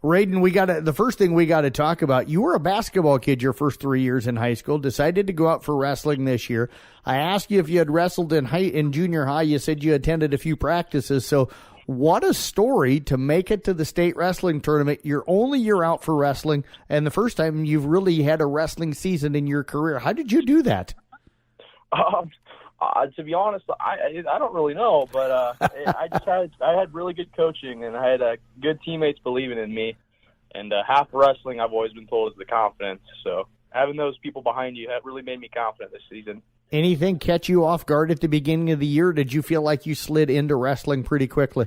Raiden, the first thing we got to talk about, you were a basketball kid your first 3 years in high school, decided to go out for wrestling this year. I asked you if you had wrestled in junior high. You said you attended a few practices. So what a story to make it to the state wrestling tournament. Your only year out for wrestling, and the first time you've really had a wrestling season in your career. How did you do that?
To be honest, I don't really know, but I had really good coaching, and I had good teammates believing in me. And half wrestling, I've always been told, is the confidence. So having those people behind you have really made me confident this season.
Anything catch you off guard at the beginning of the year? Did you feel like you slid into wrestling pretty quickly?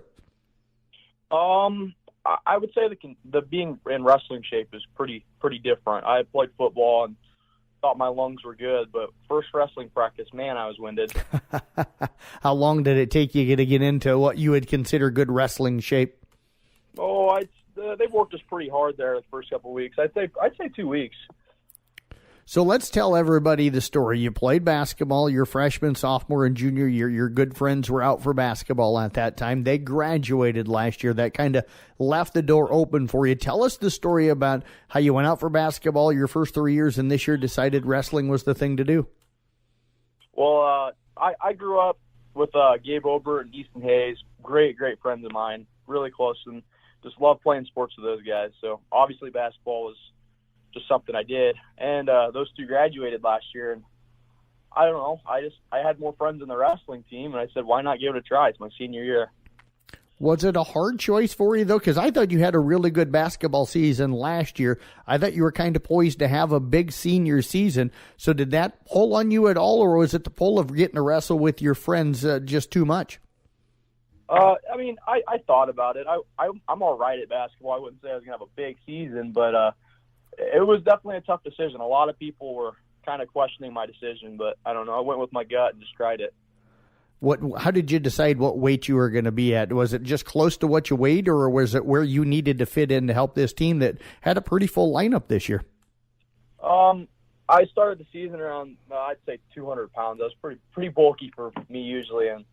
I would say the being in wrestling shape is pretty different. I played football and thought my lungs were good, but first wrestling practice, man, I was winded.
How long did it take you to get into what you would consider good wrestling shape?
Oh, they've worked us pretty hard there the first couple of weeks. I'd say 2 weeks.
So let's tell everybody the story. You played basketball your freshman, sophomore, and junior year. Your good friends were out for basketball at that time. They graduated last year. That kind of left the door open for you. Tell us the story about how you went out for basketball your first 3 years and this year decided wrestling was the thing to do.
Well, I grew up with Gabe Ober and Easton Hayes, great friends of mine, really close, and just love playing sports with those guys. So obviously basketball was just something I did. And those two graduated last year, and I don't know, I had more friends in the wrestling team, and I said, why not give it a try? It's my senior year.
Was it a hard choice for you, though? Because I thought you had a really good basketball season last year. I thought you were kind of poised to have a big senior season. So did that pull on you at all, or was it the pull of getting to wrestle with your friends just too much?
I mean, I thought about it. I'm all right at basketball. I wouldn't say I was going to have a big season, but it was definitely a tough decision. A lot of people were kind of questioning my decision, but I don't know. I went with my gut and just tried it.
How did you decide what weight you were going to be at? Was it just close to what you weighed, or was it where you needed to fit in to help this team that had a pretty full lineup this year?
I started the season around, I'd say 200 pounds. I was pretty bulky for me usually, and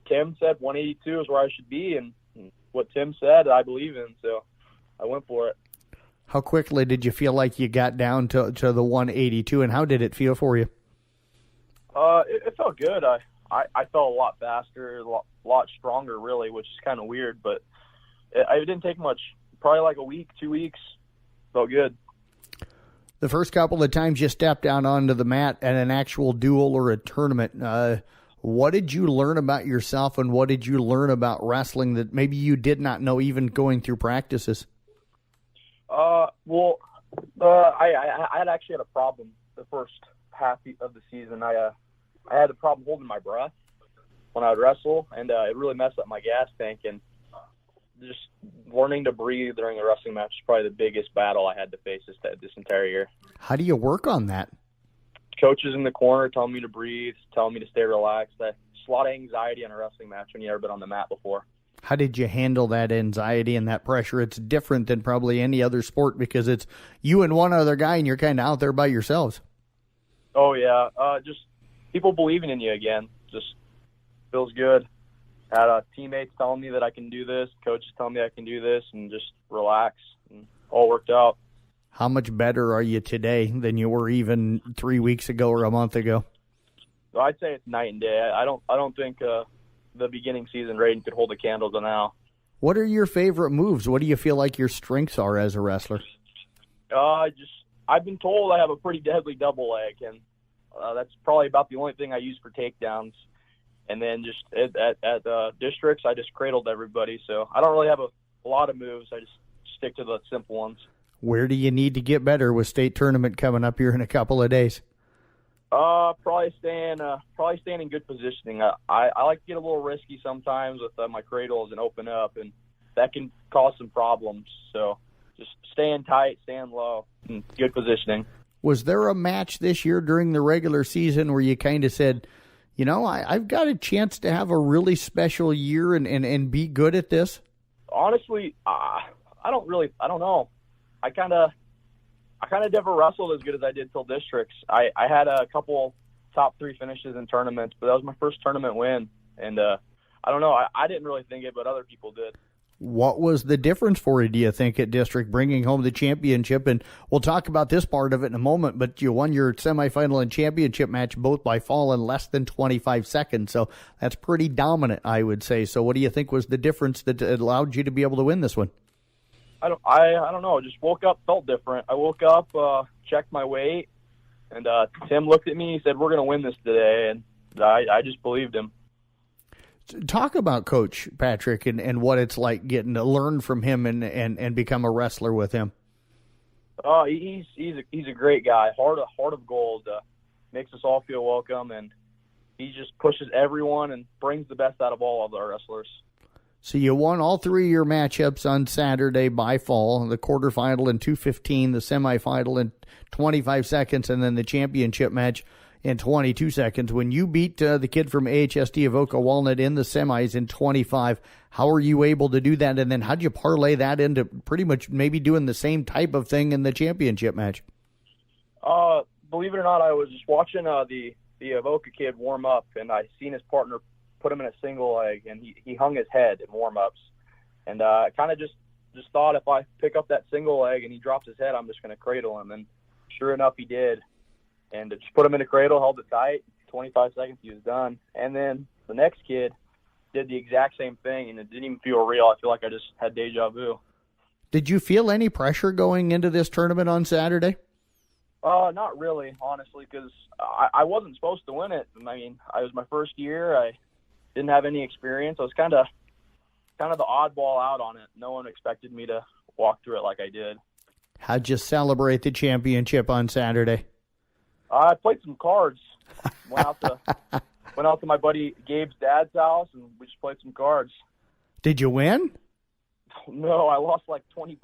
Tim said 182 is where I should be, and what Tim said, I believe in, so I went for it.
How quickly did you feel like you got down to the 182, and how did it feel for you?
It felt good. I felt a lot faster, a lot stronger, really, which is kind of weird, but it didn't take much. Probably like a week, 2 weeks. Felt good.
The first couple of times you stepped down onto the mat at an actual duel or a tournament, what did you learn about yourself, and what did you learn about wrestling that maybe you did not know even going through practices?
I had actually had a problem the first half of the season. I had a problem holding my breath when I would wrestle, and it really messed up my gas tank. And just learning to breathe during a wrestling match is probably the biggest battle I had to face this entire year.
How do you work on that?
Coaches in the corner telling me to breathe, telling me to stay relaxed. It's a lot of anxiety in a wrestling match when you've never been on the mat before.
How did you handle that anxiety and that pressure? It's different than probably any other sport because it's you and one other guy and you're kind of out there by yourselves.
Oh, yeah. Just people believing in you again. Just feels good. Had teammates telling me that I can do this, coaches telling me I can do this, and just relax. And all worked out.
How much better are you today than you were even 3 weeks ago or a month ago?
So I'd say it's night and day. I don't think the beginning season Raiden could hold a candle to now.
What are your favorite moves? What do you feel like your strengths are as a wrestler?
I've been told I have a pretty deadly double leg, and that's probably about the only thing I use for takedowns. And then just at districts, I just cradled everybody. So I don't really have a lot of moves. I just stick to the simple ones.
Where do you need to get better with state tournament coming up here in a couple of days?
Probably staying in good positioning. I like to get a little risky sometimes with my cradles and open up, and that can cause some problems. So just staying tight, staying low, and good positioning.
Was there a match this year during the regular season where you kind of said, you know, I've got a chance to have a really special year and be good at this?
Honestly, I don't know. I kind of never wrestled as good as I did till districts. I had a couple top 3 finishes in tournaments, but that was my first tournament win. And I don't know. I didn't really think it, but other people did.
What was the difference for you, do you think, at district, bringing home the championship? And we'll talk about this part of it in a moment, but you won your semifinal and championship match both by fall in less than 25 seconds. So that's pretty dominant, I would say. So what do you think was the difference that allowed you to be able to win this one?
I don't know. Just woke up, felt different. I woke up, checked my weight, and Tim looked at me. He said, "We're going to win this today," and I just believed him.
Talk about Coach Patrick and what it's like getting to learn from him and become a wrestler with him.
Oh, he's a great guy. Heart of gold. Makes us all feel welcome, and he just pushes everyone and brings the best out of all of our wrestlers.
So you won all three of your matchups on Saturday by fall, the quarterfinal in 2:15, the semifinal in 25 seconds, and then the championship match in 22 seconds. When you beat the kid from IHSAA Avoca Walnut in the semis in 25, how are you able to do that? And then how'd you parlay that into pretty much maybe doing the same type of thing in the championship match?
Believe it or not, I was just watching the Avoca kid warm up, and I seen his partner put him in a single leg, and he hung his head in warm-ups. And I kind of just thought if I pick up that single leg and he drops his head, I'm just going to cradle him. And sure enough, he did. And just put him in a cradle, held it tight. 25 seconds, he was done. And then the next kid did the exact same thing, and it didn't even feel real. I feel like I just had deja vu.
Did you feel any pressure going into this tournament on Saturday?
Not really, honestly, because I wasn't supposed to win it. I mean, it was my first year. I didn't have any experience. I was kind of the oddball out on it. No one expected me to walk through it like I did.
How'd you celebrate the championship on Saturday?
I played some cards. Went out to my buddy Gabe's dad's house, and we just played some cards.
Did you win?
No, I lost like $20.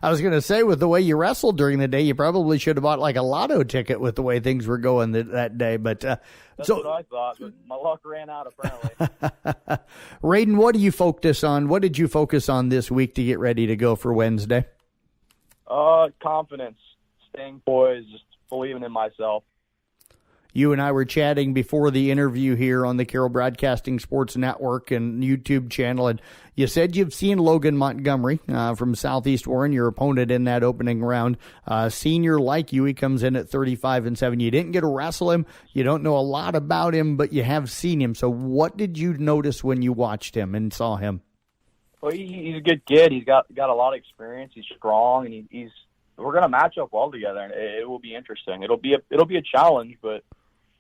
I was going to say, with the way you wrestled during the day, you probably should have bought like a lotto ticket with the way things were going that day. But
that's what I thought, but my luck ran out apparently.
Raiden, what do you focus on? What did you focus on this week to get ready to go for Wednesday?
Confidence, staying poised, just believing in myself.
You and I were chatting before the interview here on the Carroll Broadcasting Sports Network and YouTube channel, and you said you've seen Logan Montgomery from Southeast Warren, your opponent in that opening round. Senior like you, he comes in at 35-7. You didn't get to wrestle him. You don't know a lot about him, but you have seen him. So what did you notice when you watched him and saw him?
Well, he's a good kid. He's got a lot of experience. He's strong, and we're going to match up well together, and it will be interesting. It'll be a challenge, but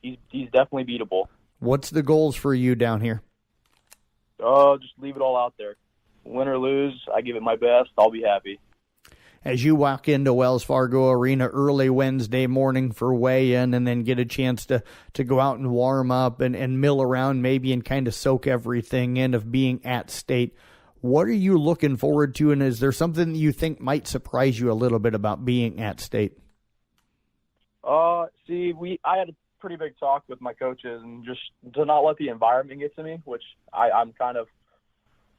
he's definitely beatable.
What's the goals for you down here?
Just leave it all out there. Win or lose, I give it my best. I'll be happy.
As you walk into Wells Fargo Arena early Wednesday morning for weigh-in and then get a chance to go out and warm up and mill around maybe and kind of soak everything in of being at state, what are you looking forward to, and is there something that you think might surprise you a little bit about being at state?
I had a pretty big talk with my coaches, and just to not let the environment get to me, which I'm kind of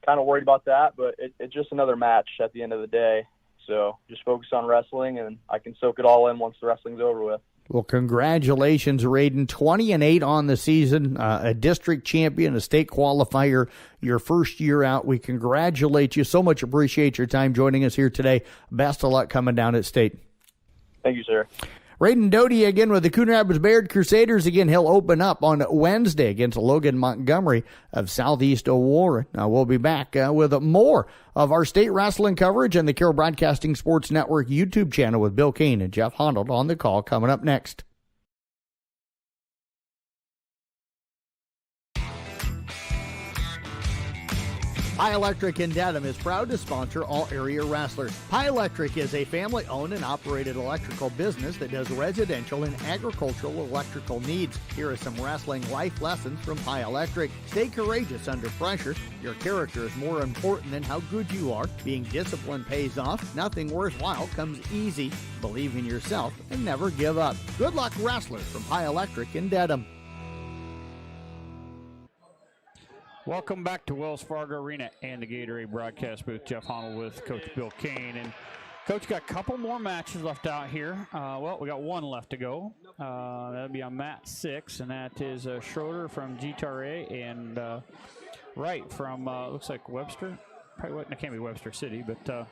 worried about that, but it's just another match at the end of the day. So just focus on wrestling, and I can soak it all in once the wrestling's over with.
Well, congratulations, Raiden. 20-8 on the season, a district champion, a state qualifier, your first year out. We congratulate you. So much appreciate your time joining us here today. Best of luck coming down at state.
Thank you, sir.
Raiden Doty again with the Coon Rapids Bayard Crusaders. Again, he'll open up on Wednesday against Logan Montgomery of Southeast Warren. Now, we'll be back with more of our state wrestling coverage and the Carroll Broadcasting Sports Network YouTube channel with Bill Kane and Jeff Honnold on the call coming up next. Pie Electric in Dedham is proud to sponsor all area wrestlers. Pie Electric is a family-owned and operated electrical business that does residential and agricultural electrical needs. Here are some wrestling life lessons from Pie Electric. Stay courageous under pressure. Your character is more important than how good you are. Being disciplined pays off. Nothing worthwhile comes easy. Believe in yourself and never give up. Good luck, wrestlers from Pie Electric in Dedham.
Welcome back to Wells Fargo Arena and the Gatorade broadcast booth. Jeff Honnold with Coach Bill Kane. And Coach, got a couple more matches left out here. We got one left to go. That'll be on mat 6, and that is Schroeder from GTRA and Wright from, looks like Webster. Probably it can't be Webster City, but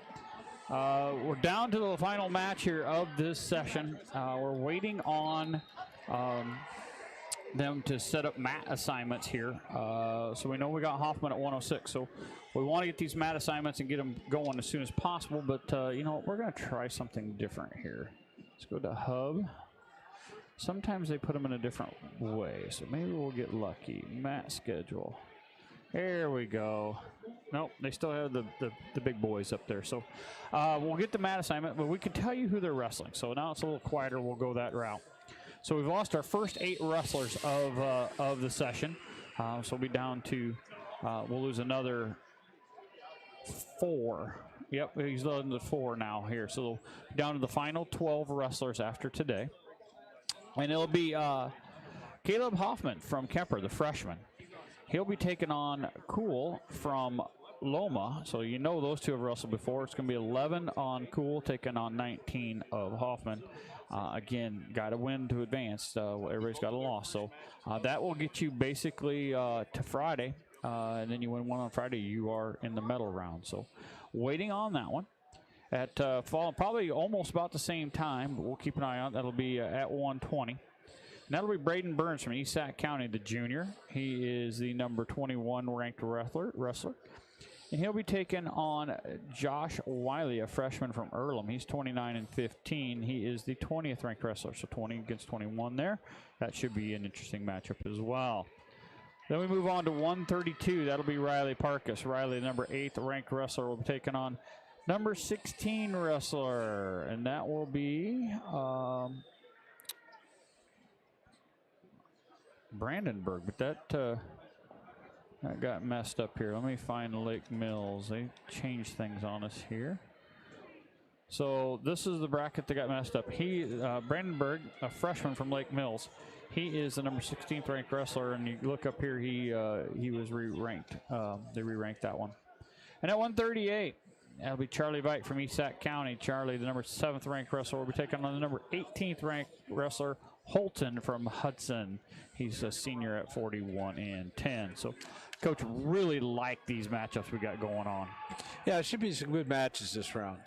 we're down to the final match here of this session. We're waiting on them to set up mat assignments here. So we know we got Hoffman at 106. So we want to get these mat assignments and get them going as soon as possible. But, you know, we're going to try something different here. Let's go to Hub. Sometimes they put them in a different way. So maybe we'll get lucky. Mat schedule. There we go. Nope, they still have the big boys up there. So we'll get the mat assignment, but we can tell you who they're wrestling. So now it's a little quieter. We'll go that route. So we've lost our first 8 wrestlers of the session. So we'll be down to, we'll lose another 4. Yep, he's down to 4 now here. So down to the final 12 wrestlers after today. And it'll be Caleb Hoffman from Kemper, the freshman. He'll be taking on Cool from Loma. So you know those two have wrestled before. It's going to be 11 on Cool, taking on 19 of Hoffman. Again, got to win to advance. Everybody's got a loss. So that will get you basically to Friday. And then you win one on Friday, you are in the medal round. So waiting on that one. At probably almost about the same time, but we'll keep an eye on it. That'll be at 120. And that'll be Braden Burns from East Sac County, the junior. He is the number 21 ranked wrestler. And he'll be taking on Josh Wiley, a freshman from Earlham. He's 29 and 15. He is the 20th ranked wrestler, so 20 against 21 there. That should be an interesting matchup as well. Then we move on to 132. That'll be Riley Parkus. Riley, the number 8th ranked wrestler, will be taking on number 16 wrestler, and that will be Brandenburg, but that got messed up here. Let me find Lake Mills. They changed things on us here. So this is the bracket that got messed up. Brandenburg, a freshman from Lake Mills, he is the number 16th ranked wrestler, and you look up here, he was re-ranked. They re-ranked that one. And at 138, that'll be Charlie Veit from East Sac County. Charlie, the number 7th ranked wrestler, will be taking on the number 18th ranked wrestler, Holton from Hudson. He's a senior at 41 and 10. So, Coach, really like these matchups we got going on.
Yeah, it should be some good matches this round.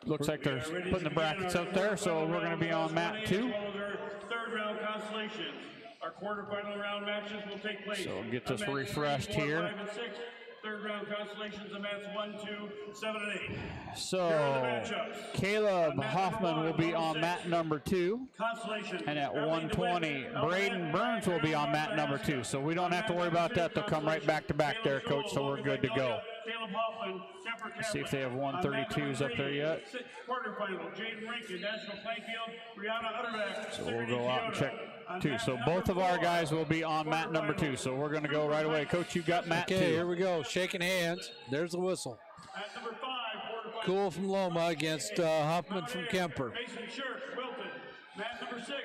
Looks like they're putting the brackets up there, so we're going to be on mat 2.
Third round Consolations. Our quarterfinal round matches will take place.
So get this refreshed here.
5 and 6. Third round Consolations, the mats 1, 2, 7, and 8.
So Caleb Hoffman will be on mat number 2. And at 120, Braden Burns will be on mat number 2. So we don't have to worry about that. They'll come right back to back there, Coach, so we're good to go. Let's see if they have 132s up there yet. So we'll go out and check 2. So both of our guys will be on mat number 2. So we're going to go right away. Coach, you got mat 2.
Okay, here we go. Shaking hands. There's the whistle. Cool from Loma against Huffman from Kemper.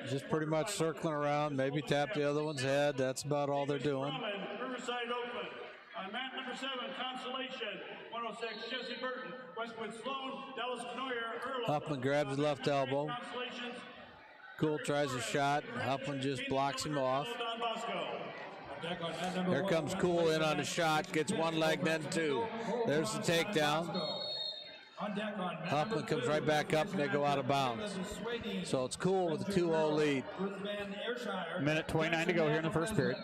Just pretty much circling around. Maybe tap the other one's head. That's about all they're doing.
Riverside Oakland. Mat number 7, Consolation. 106, Jesse Burton. Westwood Sloan. Dallas Knoyer.
Huffman grabs his left elbow. Cool tries a shot. Huffman just blocks him off. Here comes Cool in on the shot. Gets one leg, then 2. There's the takedown. Huffman comes right back up, and they go out of bounds. So it's Cool with a 2-0 lead.
Minute 29 to go here in the first period.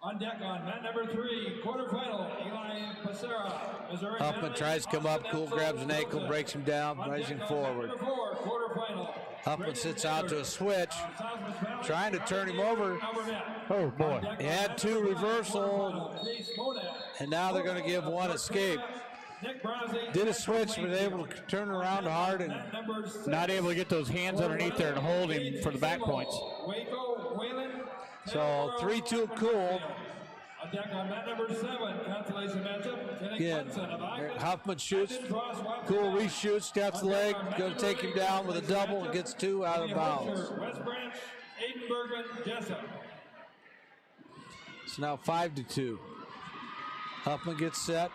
On deck on mat number 3, quarterfinal, Eli Pacera, Missouri.
Huffman tries to come up. Cool grabs an ankle, breaks him down, rising forward. Huffman sits out to a switch, trying to turn him over.
Oh, boy.
He had 2 reversal, and now they're going to give 1 escape. Did a switch, but able to turn around hard and
not able to get those hands underneath there and hold him for the back points.
So 3-2 Cool. Again, Huffman shoots. Cool reshoots, taps the leg, going to take him down with a double and gets 2 out of bounds. So now 5-2. Huffman gets set.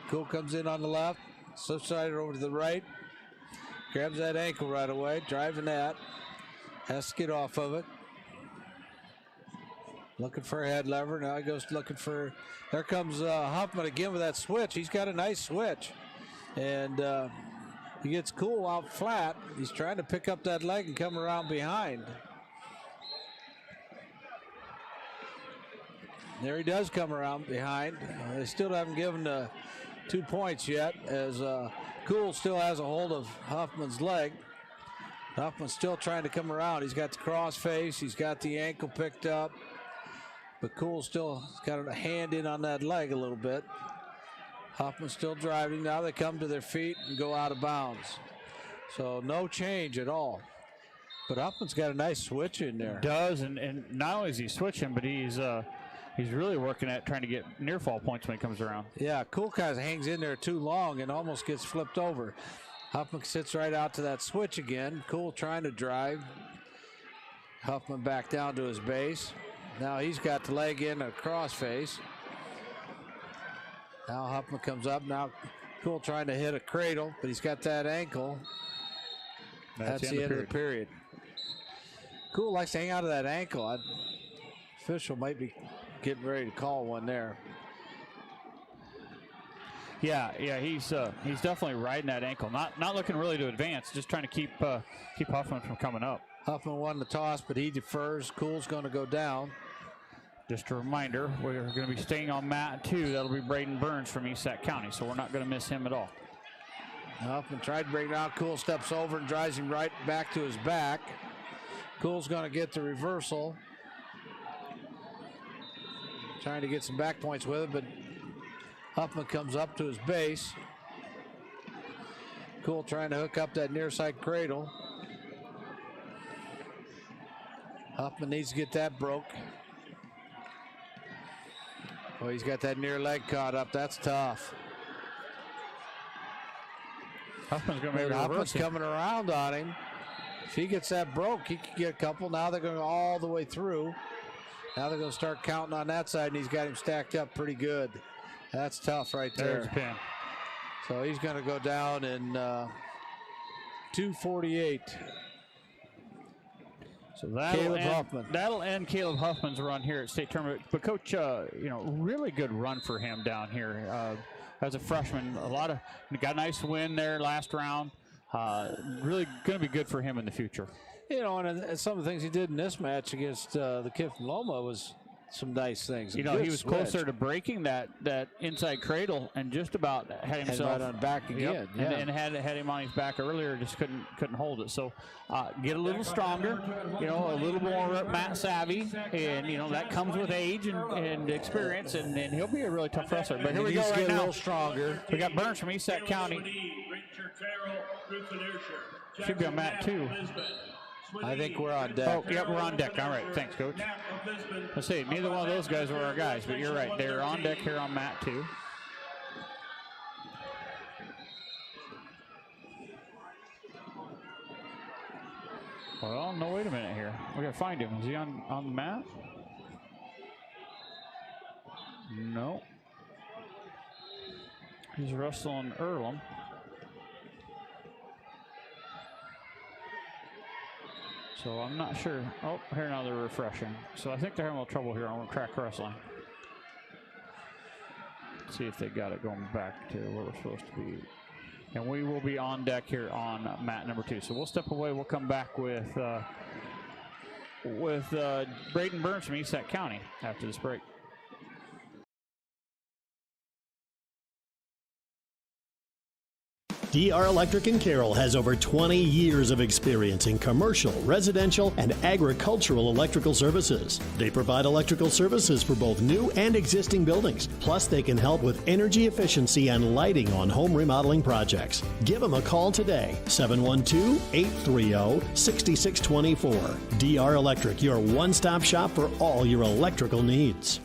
Cool comes in on the left, slips side over to the right, grabs that ankle right away, driving that. Has to get off of it. Looking for a head lever. Now he goes looking for, there comes Huffman again with that switch. He's got a nice switch. And he gets Cool out flat. He's trying to pick up that leg and come around behind. There he does come around behind. They still haven't given 2 points yet, as Cool still has a hold of Huffman's leg. Huffman's still trying to come around. He's got the cross face. He's got the ankle picked up. But Cool still got a hand in on that leg a little bit. Huffman's still driving. Now they come to their feet and go out of bounds. So no change at all. But Huffman's got a nice switch in there.
Does, and not only is he switching, but he's really working at trying to get near fall points when he comes around.
Yeah, Cool kind of hangs in there too long and almost gets flipped over. Huffman sits right out to that switch again. Cool trying to drive. Huffman back down to his base. Now he's got the leg in a cross face. Now Huffman comes up. Now Cool trying to hit a cradle, but he's got that ankle. That's the end of the period. Cool likes to hang out of that ankle. Official might be getting ready to call one there.
Yeah, he's definitely riding that ankle. Not looking really to advance, just trying to keep Huffman from coming up.
Huffman won the toss, but he defers. Cool's going to go down.
Just a reminder, we're going to be staying on mat 2. That'll be Braden Burns from East Sac County, so we're not going to miss him at all.
Huffman tried to bring it out. Cool steps over and drives him right back to his back. Cool's going to get the reversal. Trying to get some back points with it, but Huffman comes up to his base. Cool trying to hook up that near side cradle. Huffman needs to get that broke. Oh, he's got that near leg caught up. That's tough.
Huffman's going to be
Huffman's coming around on him. If he gets that broke, he can get a couple. Now they're going all the way through. Now they're going to start counting on that side, and he's got him stacked up pretty good. That's tough right there.
There's a pin.
So he's going to go down in 2:48.
So
Huffman.
That'll end Caleb Huffman's run here at state tournament. But Coach, really good run for him down here as a freshman. Got a nice win there last round. Really going to be good for him in the future.
And some of the things he did in this match against the kid from Loma was some nice things.
He was closer to breaking that inside cradle and just about had himself
right on back again.
Yep. And had him on his back earlier, just couldn't hold it. So get a little stronger, a little more mat savvy, and that comes with age and experience, and he'll be a really tough wrestler. But here we go right now.
A little stronger.
We got Burns from East Sac County. Should be on mat 2.
I think we're on deck.
Oh, yep, we're on deck. All right, thanks, Coach. Let's see, neither one of those guys were our guys, but you're right. They're on deck here on mat 2. Well, no, wait a minute here. We got to find him. Is he on the mat? No. He's wrestling Earlham. So I'm not sure. Oh, here now they're refreshing. So I think they're having a little trouble here on track wrestling. Let's see if they got it going back to where we're supposed to be. And we will be on deck here on mat number 2. So we'll step away. We'll come back with Braden Burns from East Sac County after this break.
DR Electric in Carroll has over 20 years of experience in commercial, residential, and agricultural electrical services. They provide electrical services for both new and existing buildings. Plus, they can help with energy efficiency and lighting on home remodeling projects. Give them a call today, 712-830-6624. DR Electric, your one-stop shop for all your electrical needs.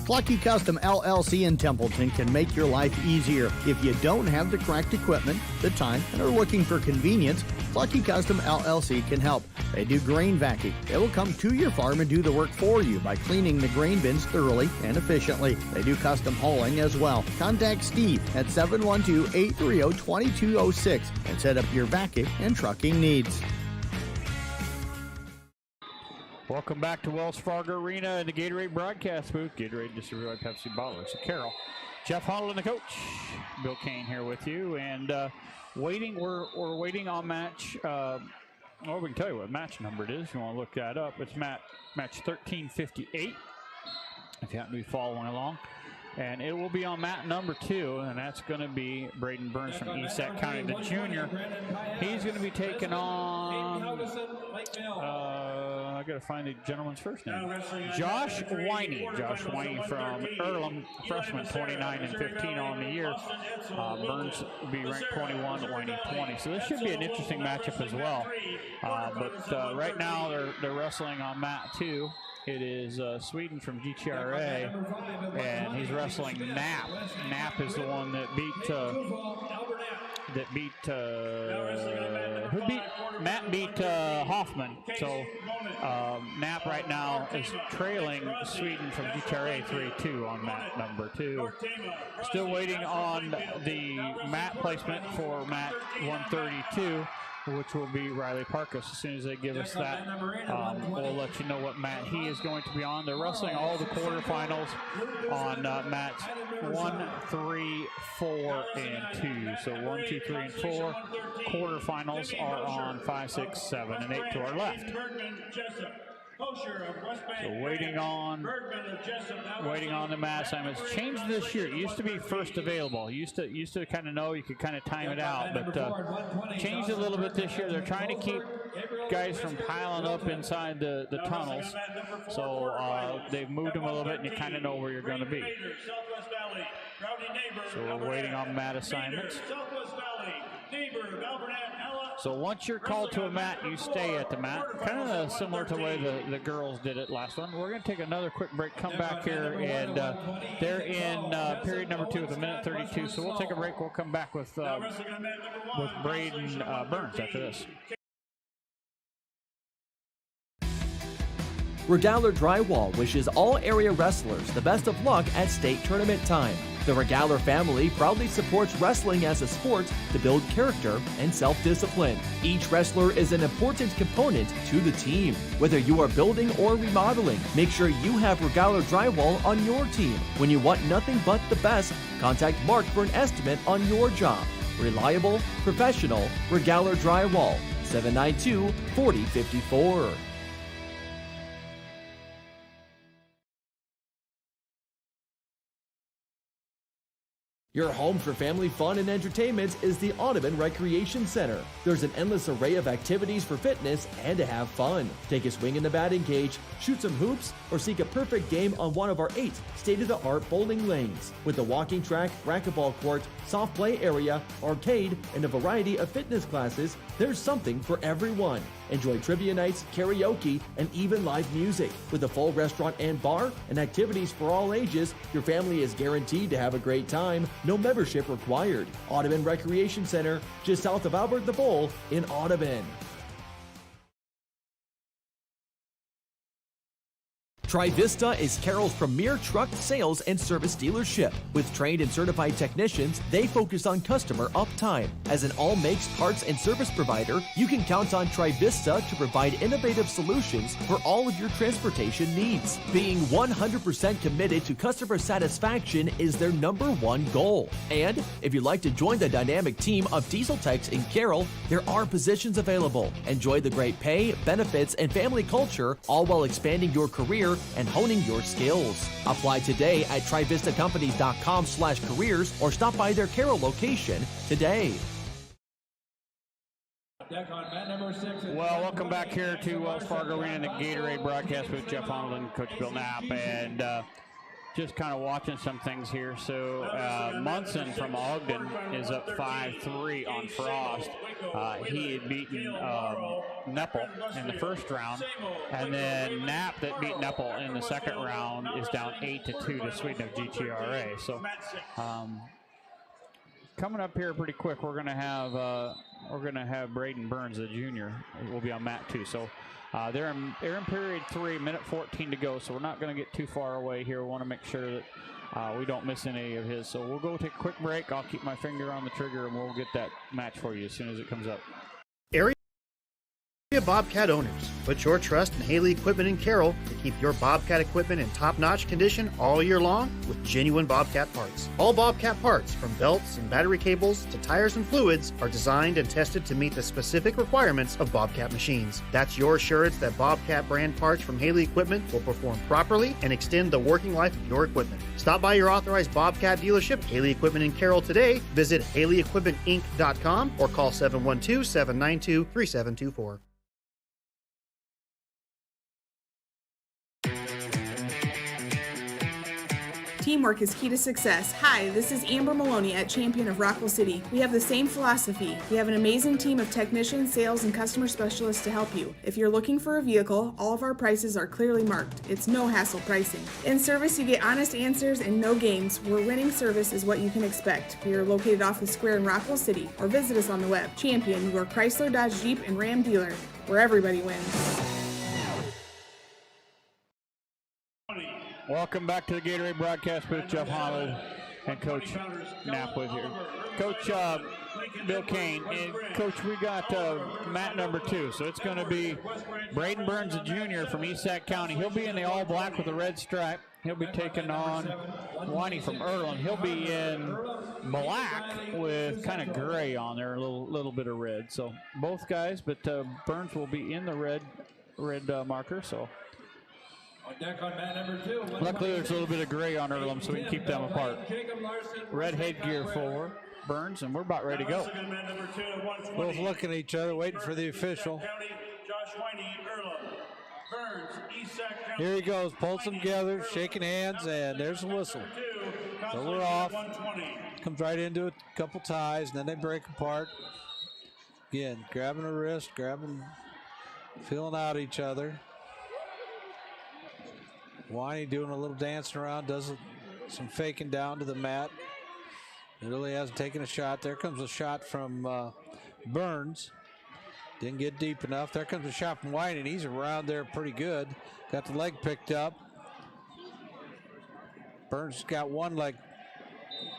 Clucky Custom LLC in Templeton can make your life easier. If you don't have the correct equipment, the time, and are looking for convenience, Clucky Custom LLC can help. They do grain vacuum. They will come to your farm and do the work for you by cleaning the grain bins thoroughly and efficiently. They do custom hauling as well. Contact Steve at 712-830-2206 and set up your vacuum and trucking needs.
Welcome back to Wells Fargo Arena and the Gatorade broadcast booth. Gatorade distributed by Pepsi bottlers of Carroll. Jeff Holland, the coach. Bill Kane here with you. And we're waiting on match. Well, we can tell you what match number it is if you want to look that up. It's match 1358, if you happen to be following along. And it will be on mat number 2, and that's going to be Braden Burns from Esac County, the junior. He's going to be taking on, I got to find the gentleman's first name. Josh Winey. Josh Winey from Earlham, freshman, 29 and 15 on the year. Burns will be ranked 21, Winey 20. So this should be an interesting matchup as well. But right now they're wrestling on mat 2. It is Sweden from GTRA, and he's wrestling Knapp. Knapp is the one that beat Matt beat Hoffman. So Knapp right now is trailing Sweden from GTRA 3-2 on mat number 2. Still waiting on the mat placement for mat 132. Which will be Riley Parkus. As soon as they give us that, we'll let you know what mat he is going to be on. They're wrestling all the quarterfinals on mats 1, 3, 4, and 2. So 1, 2, 3, and 4. Quarterfinals are on 5, 6, 7, and 8 to our left. So waiting on the mat assignments. Changed this year. It used to be first available. Used to kind of know you could kind of time it out, but changed a little bit this year. They're trying to keep guys from piling up inside the tunnels. So they've moved them a little bit, and you kind of know where you're going to be. So we're waiting on mat assignments. So once you're called to a mat, you stay at the mat. Kind of similar to the way the girls did it last one. We're going to take another quick break, come back here, and they're in period number 2 with 1:32. So we'll take a break. We'll come back with Braden Burns after this.
Regaler Drywall wishes all area wrestlers the best of luck at state tournament time. The Regaler family proudly supports wrestling as a sport to build character and self-discipline. Each wrestler is an important component to the team. Whether you are building or remodeling, make sure you have Regaler Drywall on your team. When you want nothing but the best, contact Mark for an estimate on your job. Reliable, professional, Regaler Drywall, 792-4054. Your home for family fun and entertainment is the Audubon Recreation Center. There's an endless array of activities for fitness and to have fun. Take a swing in the batting cage, shoot some hoops, or seek a perfect game on one of our 8 state-of-the-art bowling lanes. With a walking track, racquetball court, soft play area, arcade, and a variety of fitness classes, there's something for everyone. Enjoy trivia nights, karaoke, and even live music. With a full restaurant and bar and activities for all ages, your family is guaranteed to have a great time. No membership required. Audubon Recreation Center, just south of Albert the Bull in Audubon. Trivista is Carroll's premier truck sales and service dealership. With trained and certified technicians, they focus on customer uptime. As an all-makes parts and service provider, you can count on Trivista to provide innovative solutions for all of your transportation needs. Being 100% committed to customer satisfaction is their #1 goal. And if you'd like to join the dynamic team of diesel techs in Carroll, there are positions available. Enjoy the great pay, benefits, and family culture, all while expanding your career and honing your skills. Apply today at trivistacompanies.com/careers or stop by their Carroll location today.
Well, welcome back here to Wells Fargo Arena, the Gatorade broadcast with Jeff Holland, Coach Bill Knapp, and just kind of watching some things here. So Munson from Ogden is up 5-3 on Frost. He had beaten Nepple in the first round, and then Knapp that beat Nepple in the second round is down 8-2 to Sweden of GTRA. So coming up here pretty quick, we're gonna have Braden Burns, the junior, will be on mat 2. So they're in period 3, minute 14 to go. So we're not gonna get too far away here. We want to make sure that we don't miss any of his. So we'll go take a quick break. I'll keep my finger on the trigger, and we'll get that match for you as soon as it comes up.
Area Bobcat owners, put your trust in Haley Equipment in Carroll to keep your Bobcat equipment in top-notch condition all year long with genuine Bobcat parts. All Bobcat parts, from belts and battery cables to tires and fluids, are designed and tested to meet the specific requirements of Bobcat machines. That's your assurance that Bobcat brand parts from Haley Equipment will perform properly and extend the working life of your equipment. Stop by your authorized Bobcat dealership, Haley Equipment in Carroll, today. Visit HaleyEquipmentInc.com or call 712-792-3724.
Teamwork is key to success. Hi, this is Amber Maloney at Champion of Rockwell City. We have the same philosophy. We have an amazing team of technicians, sales, and customer specialists to help you. If you're looking for a vehicle, all of our prices are clearly marked. It's no hassle pricing. In service, you get honest answers and no games, where winning service is what you can expect. We are located off the square in Rockwell City, or visit us on the web. Champion, your Chrysler, Dodge, Jeep, and Ram dealer, where everybody wins.
Welcome back to the Gatorade broadcast with Jeff Holland and Coach Knapp with here. Coach Bill Kane. And Coach, we got mat number 2. So it's going to be Braden Burns, a junior from East County. He'll be in the all black with a red stripe. He'll be taking on Winey from Earl, and he'll be in black with kind of gray on there, a little bit of red. So both guys, but Burns will be in the red marker. So.
On deck on mat number 2.
Luckily, there's a little bit of gray on Earlham, so we can keep them apart. Red headgear for Burns, and we're about ready to go.
Both looking at each other, waiting for the official. Here he goes, pulls them together, shaking hands, and there's a whistle. So we're off. Comes right into a couple ties, and then they break apart. Again, grabbing a wrist, feeling out each other. Winey doing a little dancing around, does some faking down to the mat. He really hasn't taken a shot. There comes a shot from Burns. Didn't get deep enough. There comes a shot from Winey, and he's around there pretty good. Got the leg picked up. Burns got one leg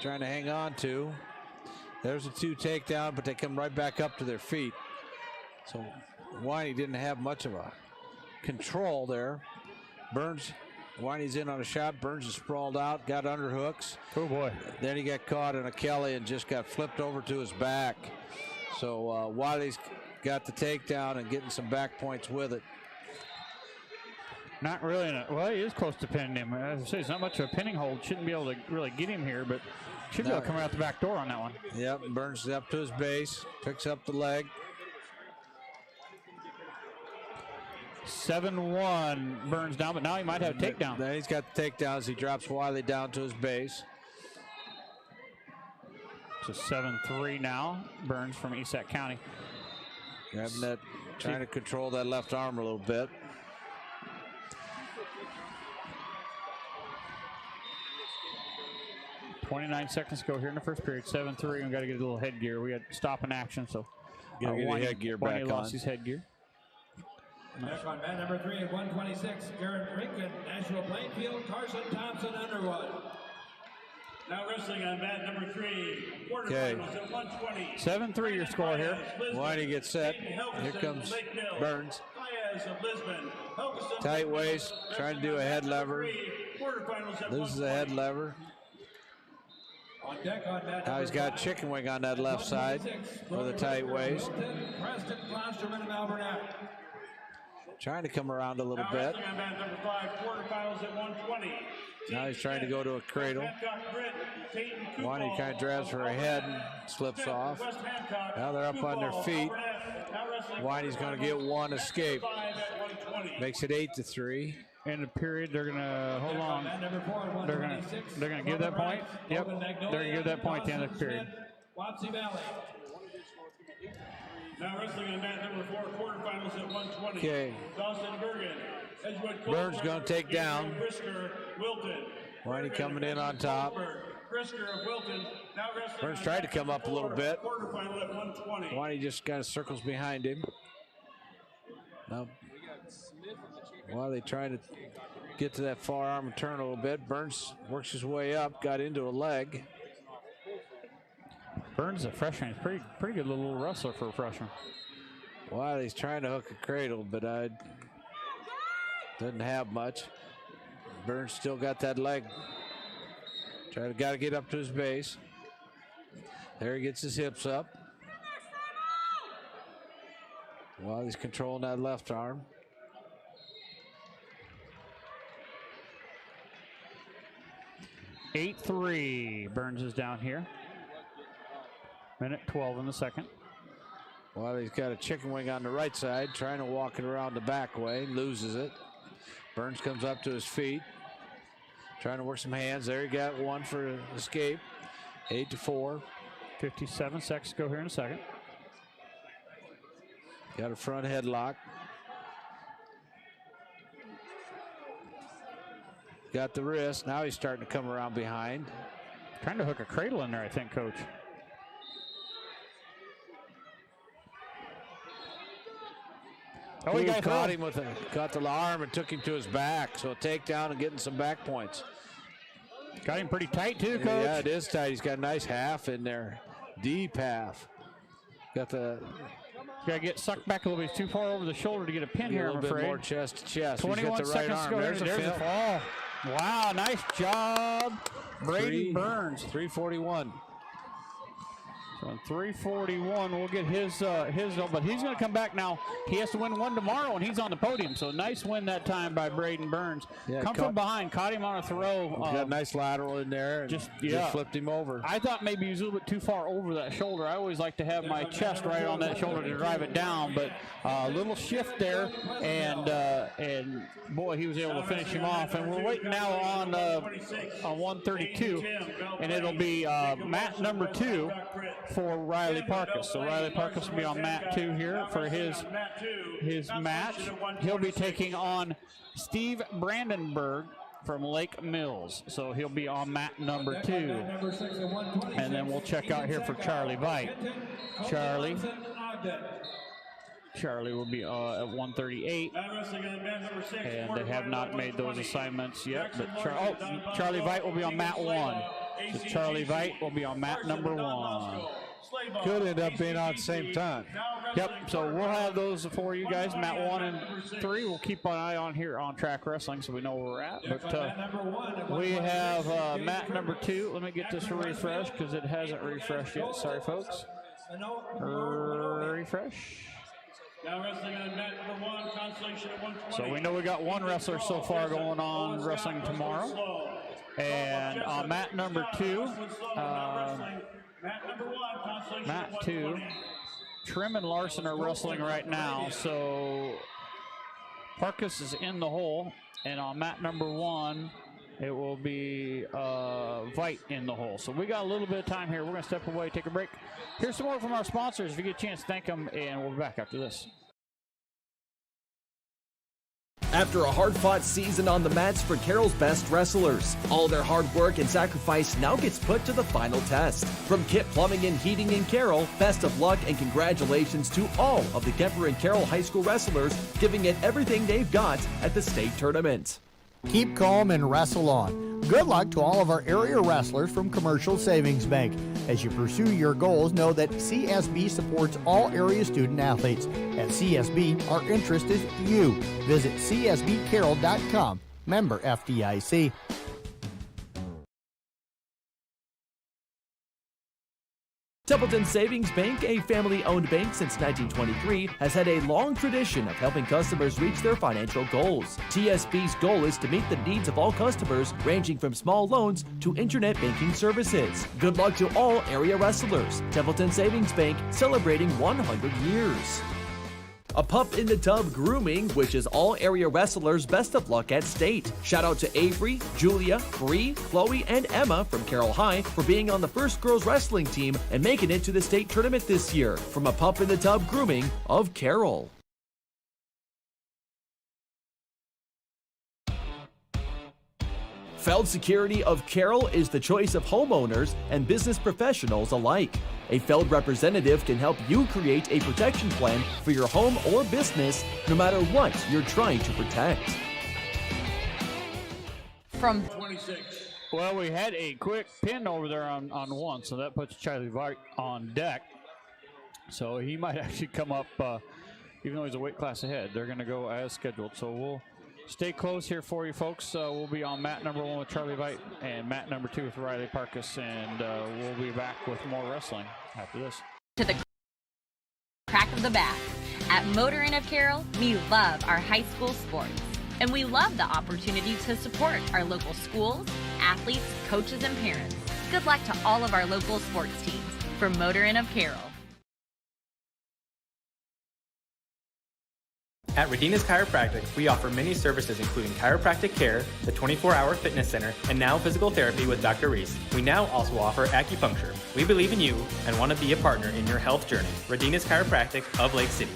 trying to hang on to. There's a 2 takedown, but they come right back up to their feet. So Winey didn't have much of a control there. Winey's in on a shot. Burns is sprawled out, got underhooks.
Oh boy.
Then he got caught in a Kelly and just got flipped over to his back. So Wiley's got the takedown and getting some back points with it.
Not really. Well, he is close to pinning him. As I say, it's not much of a pinning hold. Shouldn't be able to really get him here, but should be able to come out the back door on that one.
Yep, Burns is up to his base, picks up the leg.
7-1 Burns down, but now he might have a takedown.
Then he's got the takedown as he drops Wiley down to his base.
So 7-3 now. Burns from East County.
Grabbing that, trying to control that left arm a little bit.
.29 seconds to go here in the first period. 7-3. We got to get a little headgear. We had stop in action, so
get the headgear back on.
Lost his headgear.
Back on mat number 3 at 126, Garrett Rinkin, Nashville Plainfield, Carson Thompson, Underwood.
Now wrestling on mat number 3, quarterfinals at 120.
7-3 your score here.
Winey gets set. Here comes Burns. Tight waist, trying to do a head lever. Loses a head lever. Now he's got chicken wing on that left side with a tight waist. Trying to come around a little bit. Now he's trying to go to a cradle. Winey kind of grabs for her head and slips off. Now they're up on their feet. Winey's going to get one escape. Makes it 8-3.
In the period, they're gonna hold on. They're gonna give that point. Yep, they're gonna give that point at the end of the period.
Now wrestling on mat number 4, quarterfinals at 120.
Okay.
Dawson Bergen, Edgewood
Burns gonna take down.
Wilton.
Winey coming in on top.
Krisker of Wilton, now wrestling
Burns
on
tried to
deck
come up a little bit.
Quarterfinal at 120.
Wani just kind of circles behind him. Now, Wiley trying to get to that forearm and turn a little bit. Burns works his way up, got into a leg.
Burns, a freshman, he's pretty good little wrestler for a freshman.
Wiley's trying to hook a cradle, but doesn't have much. Burns still got that leg. Got to get up to his base. There he gets his hips up. Wiley's controlling that left arm.
Eight 8-3. Burns is down here. Minute 12 in the second.
Wiley's got a chicken wing on the right side, trying to walk it around the back way, loses it. Burns comes up to his feet, trying to work some hands. There he got one for escape. 8-4.
57 seconds to go here in a second.
Got a front headlock. Got the wrist. Now he's starting to come around behind.
Trying to hook a cradle in there, I think, Coach.
Oh, he caught him with got the arm and took him to his back. So a takedown and getting some back points.
Got him pretty tight too, Coach.
Yeah, it is tight. He's got a nice half in there. Deep half. Got the...
Got to get sucked back a little bit. He's too far over the shoulder to get a pin here, I'm afraid.
A little bit more chest to chest.
21 seconds to go. There's a fall. Wow, nice job, Braden Burns.
341.
So 341, we'll get his, but he's going to come back now. He has to win one tomorrow, and he's on the podium. So nice win that time by Braden Burns. Yeah, come from behind, caught him on a throw.
Got a nice lateral in there. And just flipped him over.
I thought maybe he was a little bit too far over that shoulder. I always like to have my chest right on that shoulder to drive it down, but a little shift there, and boy, he was able to finish him off. And we're waiting now on 132, and it'll be mat number 2 for Riley Parkus. So Riley Parkus will be on mat 2 here for his match. He'll be taking on Steve Brandenburg from Lake Mills. So he'll be on mat number 2. And then we'll check out here for Charlie Veit. Charlie will be at 138, and they have not made those assignments yet. But Charlie Veit will be on mat 1. So Charlie Veit will be on mat number 1.
Could end up being on at the same time.
Yep, so we'll have those for you guys, mat 1 and 3. We'll keep an eye on here on Track Wrestling so we know where we're at. But we have mat number 2. Let me get this refreshed because it hasn't refreshed yet. Sorry, folks. Refresh.
Now wrestling on mat number 1, Consolation at 120.
So we know we got one wrestler so far going on wrestling tomorrow. And on mat number 2, mat 2, Trim and Larson are wrestling right now. So Parkus is in the hole, and on mat number 1, it will be Veit in the hole. So we got a little bit of time here. We're going to step away, take a break. Here's some more from our sponsors. If you get a chance, thank them, and we'll be back after this.
After a hard-fought season on the mats for Carroll's best wrestlers, all their hard work and sacrifice now gets put to the final test. From Kit Plumbing and Heating in Carroll, best of luck and congratulations to all of the Kemper and Carroll High School wrestlers giving it everything they've got at the state tournament.
Keep calm and wrestle on. Good luck to all of our area wrestlers from Commercial Savings Bank. As you pursue your goals, know that CSB supports all area student athletes. At CSB, our interest is you. Visit csbcarroll.com. Member FDIC.
Templeton Savings Bank, a family-owned bank since 1923, has had a long tradition of helping customers reach their financial goals. TSB's goal is to meet the needs of all customers, ranging from small loans to internet banking services. Good luck to all area wrestlers. Templeton Savings Bank, celebrating 100 years. A Pup in the Tub Grooming wishes all area wrestlers best of luck at state. Shout out to Avery, Julia, Bree, Chloe, and Emma from Carroll High for being on the first girls wrestling team and making it to the state tournament this year. From A Pup in the Tub Grooming of Carroll. Feld Security of Carroll is the choice of homeowners and business professionals alike. A Feld representative can help you create a protection plan for your home or business, no matter what you're trying to protect.
From 26. Well, we had a quick pin over there on one, so that puts Charlie White on deck. So he might actually come up, even though he's a weight class ahead. They're going to go as scheduled. So we'll stay close here for you folks. We'll be on mat number 1 with Charlie White and mat number 2 with Riley Parkus, and we'll be back with more wrestling after this.
To the crack of the bat. At Motor Inn of Carroll, we love our high school sports, and we love the opportunity to support our local schools, athletes, coaches, and parents. Good luck to all of our local sports teams from Motor Inn of Carroll.
At Redina's Chiropractic, we offer many services including chiropractic care, the 24-hour fitness center, and now physical therapy with Dr. Reese. We now also offer acupuncture. We believe in you and want to be a partner in your health journey. Redina's Chiropractic of Lake City.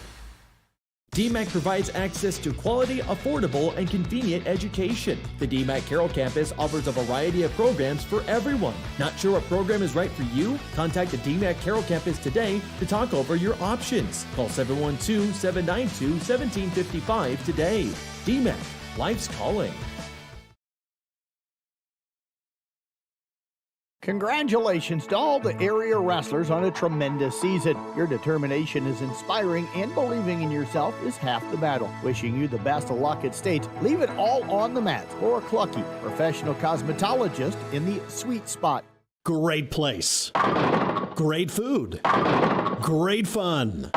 DMAC provides access to quality, affordable, and convenient education. The DMAC Carroll campus offers a variety of programs for everyone. Not sure what program is right for you? Contact the DMAC Carroll campus today to talk over your options. Call 712-792-1755 today. DMAC, life's calling.
Congratulations to all the area wrestlers on a tremendous season. Your determination is inspiring, and believing in yourself is half the battle. Wishing you the best of luck at state. Leave it all on the mat. Laura Clucky, professional cosmetologist in the sweet spot.
Great place. Great food. Great fun.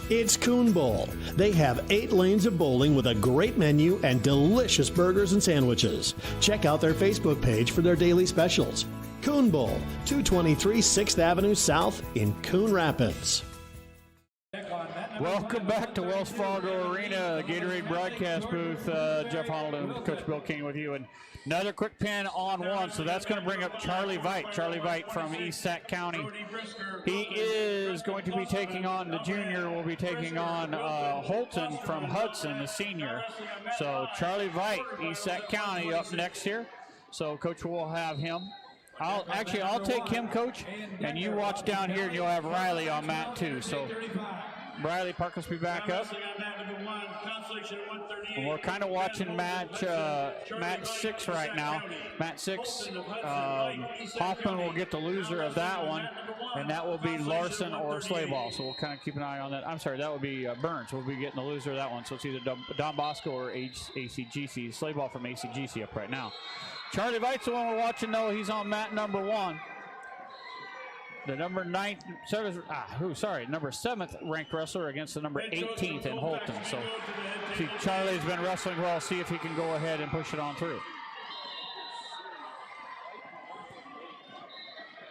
It's Coon Bowl. They have 8 lanes of bowling with a great menu and delicious burgers and sandwiches. Check out their Facebook page for their daily specials. Coon Bowl, 223 6th Avenue South in Coon Rapids.
Welcome back to Wells Fargo Arena, Gatorade broadcast booth. Jeff Holland and Coach Bill King with you. And another quick pin on one, so that's going to bring up Charlie Veit. Charlie Veit from East Sac County. He is going to be taking on, the junior will be taking on Holton from Hudson, the senior. So Charlie Veit, East Sac County up next here. So Coach will have him. I'll take him, Coach, and you watch down here and you'll have Riley on mat too. So Riley Parkus will be back up. And we're kind of watching match 6 right now. Match 6, Hoffman will get the loser of that one, and that will be Larson or Slayball. So we'll kind of keep an eye on that. I'm sorry, that would be Burns. We'll be getting the loser of that one. So it's either Don Bosco or ACGC. Slayball from ACGC up right now. Charlie Veit's the one we're watching, though. He's on mat number 1. The number 7th ranked wrestler against the number 18th in Holton. So see, Charlie's been wrestling well. See if he can go ahead and push it on through.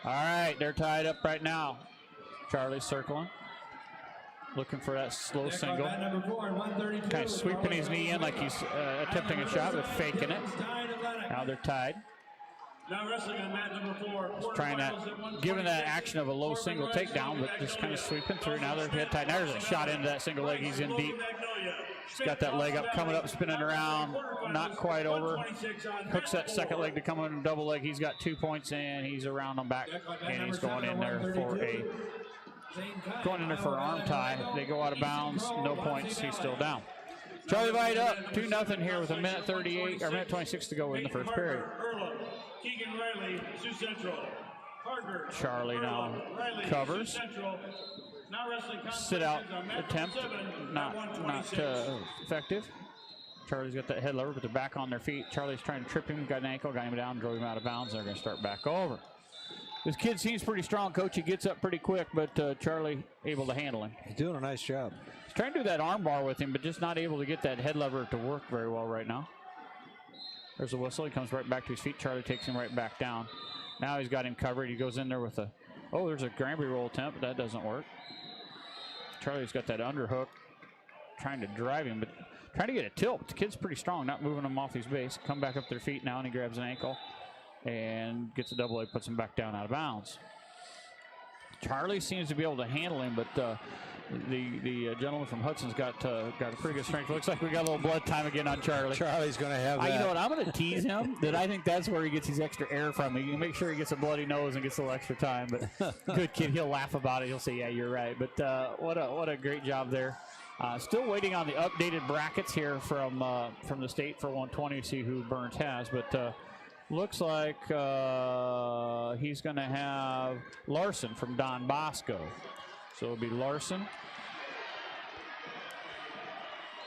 All right, they're tied up right now. Charlie's circling, looking for that slow single. Kind of sweeping his knee in like he's attempting a shot, but faking it. Now they're tied.
Now wrestling on mat number 4.
Trying that, giving that action of a low single takedown, but just kind of sweeping through. Now they're head tight. Now there's a shot into that single leg. He's in deep. He's got that leg up, coming up, spinning around, not quite over. Hooks that second leg to come in double leg. He's got 2 points, and he's around on back, and he's going in there for arm tie. They go out of bounds, no points. He's still down. Charlie Veit up 2-0 here with a minute 38 or minute 26 to go in the first period.
Keegan Riley, Sioux Central.
Charlie now covers. Sit out attempt, not effective. Charlie's got that head lever, but they're back on their feet. Charlie's trying to trip him, got an ankle, got him down, drove him out of bounds. They're going to start back over. This kid seems pretty strong, Coach. He gets up pretty quick, but Charlie able to handle him.
He's doing a nice job.
He's trying to do that arm bar with him, but just not able to get that head lever to work very well right now. There's a whistle. He comes right back to his feet. Charlie takes him right back down. Now he's got him covered. He goes in there with there's a Granby roll attempt, but that doesn't work. Charlie's got that underhook, trying to drive him, but trying to get a tilt. The kid's pretty strong, not moving him off his base. Come back up their feet now, and he grabs an ankle and gets a double leg, puts him back down out of bounds. Charlie seems to be able to handle him, but the gentleman from Hudson's got a pretty good strength. Looks like we got a little blood time again on Charlie.
Charlie's going to have that.
You know what? I'm going to tease him that I think that's where he gets his extra air from. He can make sure he gets a bloody nose and gets a little extra time. But good kid. He'll laugh about it. He'll say, yeah, you're right. But what a great job there. Still waiting on the updated brackets here from the state for 120 to see who Burns has. But looks like he's going to have Larson from Don Bosco. So it'll be Larson.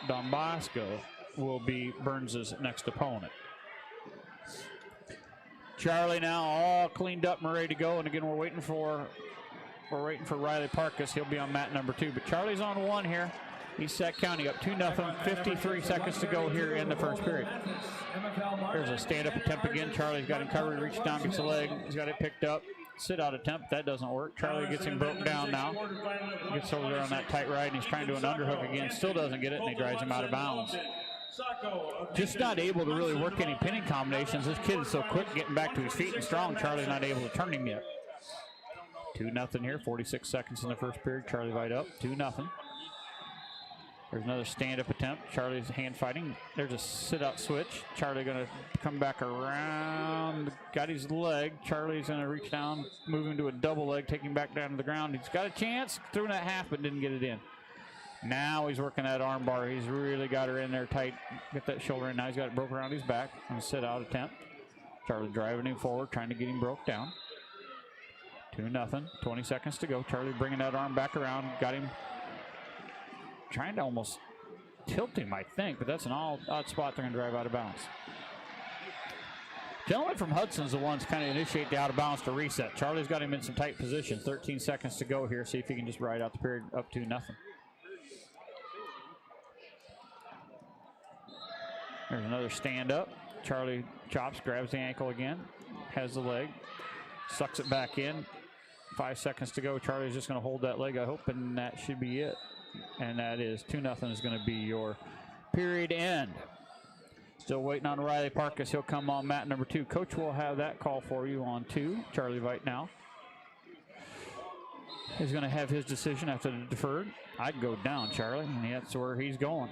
Don Bosco will be Burns' next opponent. Charlie now all cleaned up and ready to go. And again, we're waiting for Riley Parkus. He'll be on mat number 2. But Charlie's on 1 here. East Sac County up 2-0. 53 seconds to go here in the first period. There's a stand-up attempt again. Charlie's got him covered. Reaches down, gets a leg. He's got it picked up. Sit-out attempt. That doesn't work. Charlie gets him broken down now. Gets over there on that tight right, and he's trying to do an underhook again. Still doesn't get it, and he drives him out of bounds. Just not able to really work any pinning combinations. This kid is so quick getting back to his feet and strong. Charlie's not able to turn him yet. 2-0 here. 46 seconds in the first period. Charlie Vite up. 2-0. There's another stand-up attempt. Charlie's hand fighting. There's a sit-out switch. Charlie going to come back around. Got his leg. Charlie's going to reach down, move him to a double leg, take him back down to the ground. He's got a chance. Threw that half, but didn't get it in. Now he's working that arm bar. He's really got her in there tight. Get that shoulder in. Now he's got it broke around his back. On a sit-out attempt. Charlie driving him forward, trying to get him broke down. 2-0. 20 seconds to go. Charlie bringing that arm back around. Got him. Trying to almost tilt him, I think, but that's an odd spot. They're going to drive out of bounds. Gentleman from Hudson's the ones kind of initiate the out of bounds to reset. Charlie's got him in some tight position. 13 seconds to go here. See if he can just ride out the period up 2-0. There's another stand up. Charlie chops, grabs the ankle again, has the leg, sucks it back in. 5 seconds to go. Charlie's just going to hold that leg, I hope, and that should be it. And that is 2-0 is going to be your period end. Still waiting on Riley Parkus. He'll come on mat number 2. Coach will have that call for you on 2. Charlie Vite now. He's going to have his decision after the deferred. I'd go down, Charlie, and that's where he's going.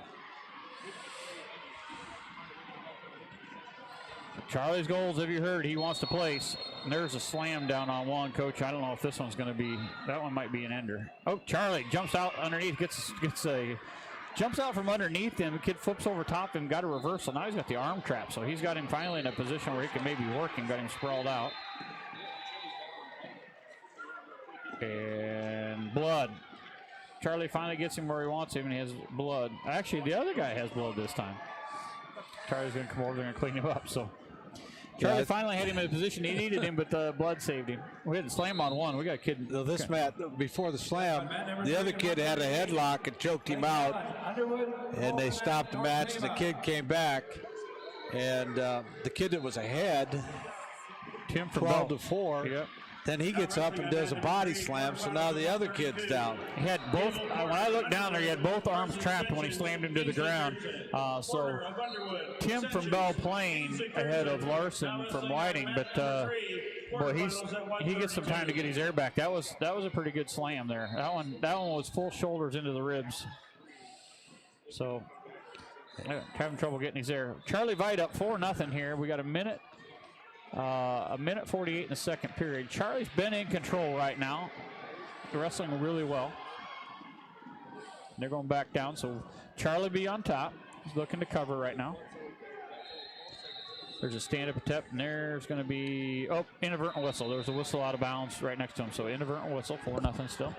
Charlie's goals, have you heard? He wants to place. And there's a slam down on 1, Coach. I don't know if this one's going to be, that one might be an ender. Oh, Charlie jumps out underneath, jumps out from underneath him. The kid flips over top him, got a reversal. Now he's got the arm trap, so he's got him finally in a position where he can maybe work and got him sprawled out. And blood. Charlie finally gets him where he wants him, and he has blood. Actually, the other guy has blood this time. Charlie's going to come over there and clean him up, so. Charlie finally had him in a position he needed him, but the blood saved him. We had to slam on 1. We got a kid.
This Matt, before the slam, the other kid had a headlock and choked him out, and they stopped the match, and the kid came back, and the kid that was ahead,
Tim from
12-4.
Yep.
Then he gets up and does a body slam, so now the other kid's down.
He had both, when I looked down there, he had both arms trapped when he slammed him to the ground. So Tim from Belle Plaine ahead of Larson from Whiting, but boy, he gets some time to get his air back. That was a pretty good slam there. That one was full shoulders into the ribs. So having trouble getting his air. Charlie Vite up 4-0 here. We got a minute 48 in the second period. Charlie's been in control right now. They're wrestling really well. They're going back down, so Charlie be on top. He's looking to cover right now. There's a stand-up attempt, and there's going to be, inadvertent whistle. There's a whistle out of bounds right next to him, so inadvertent whistle, 4-0 still.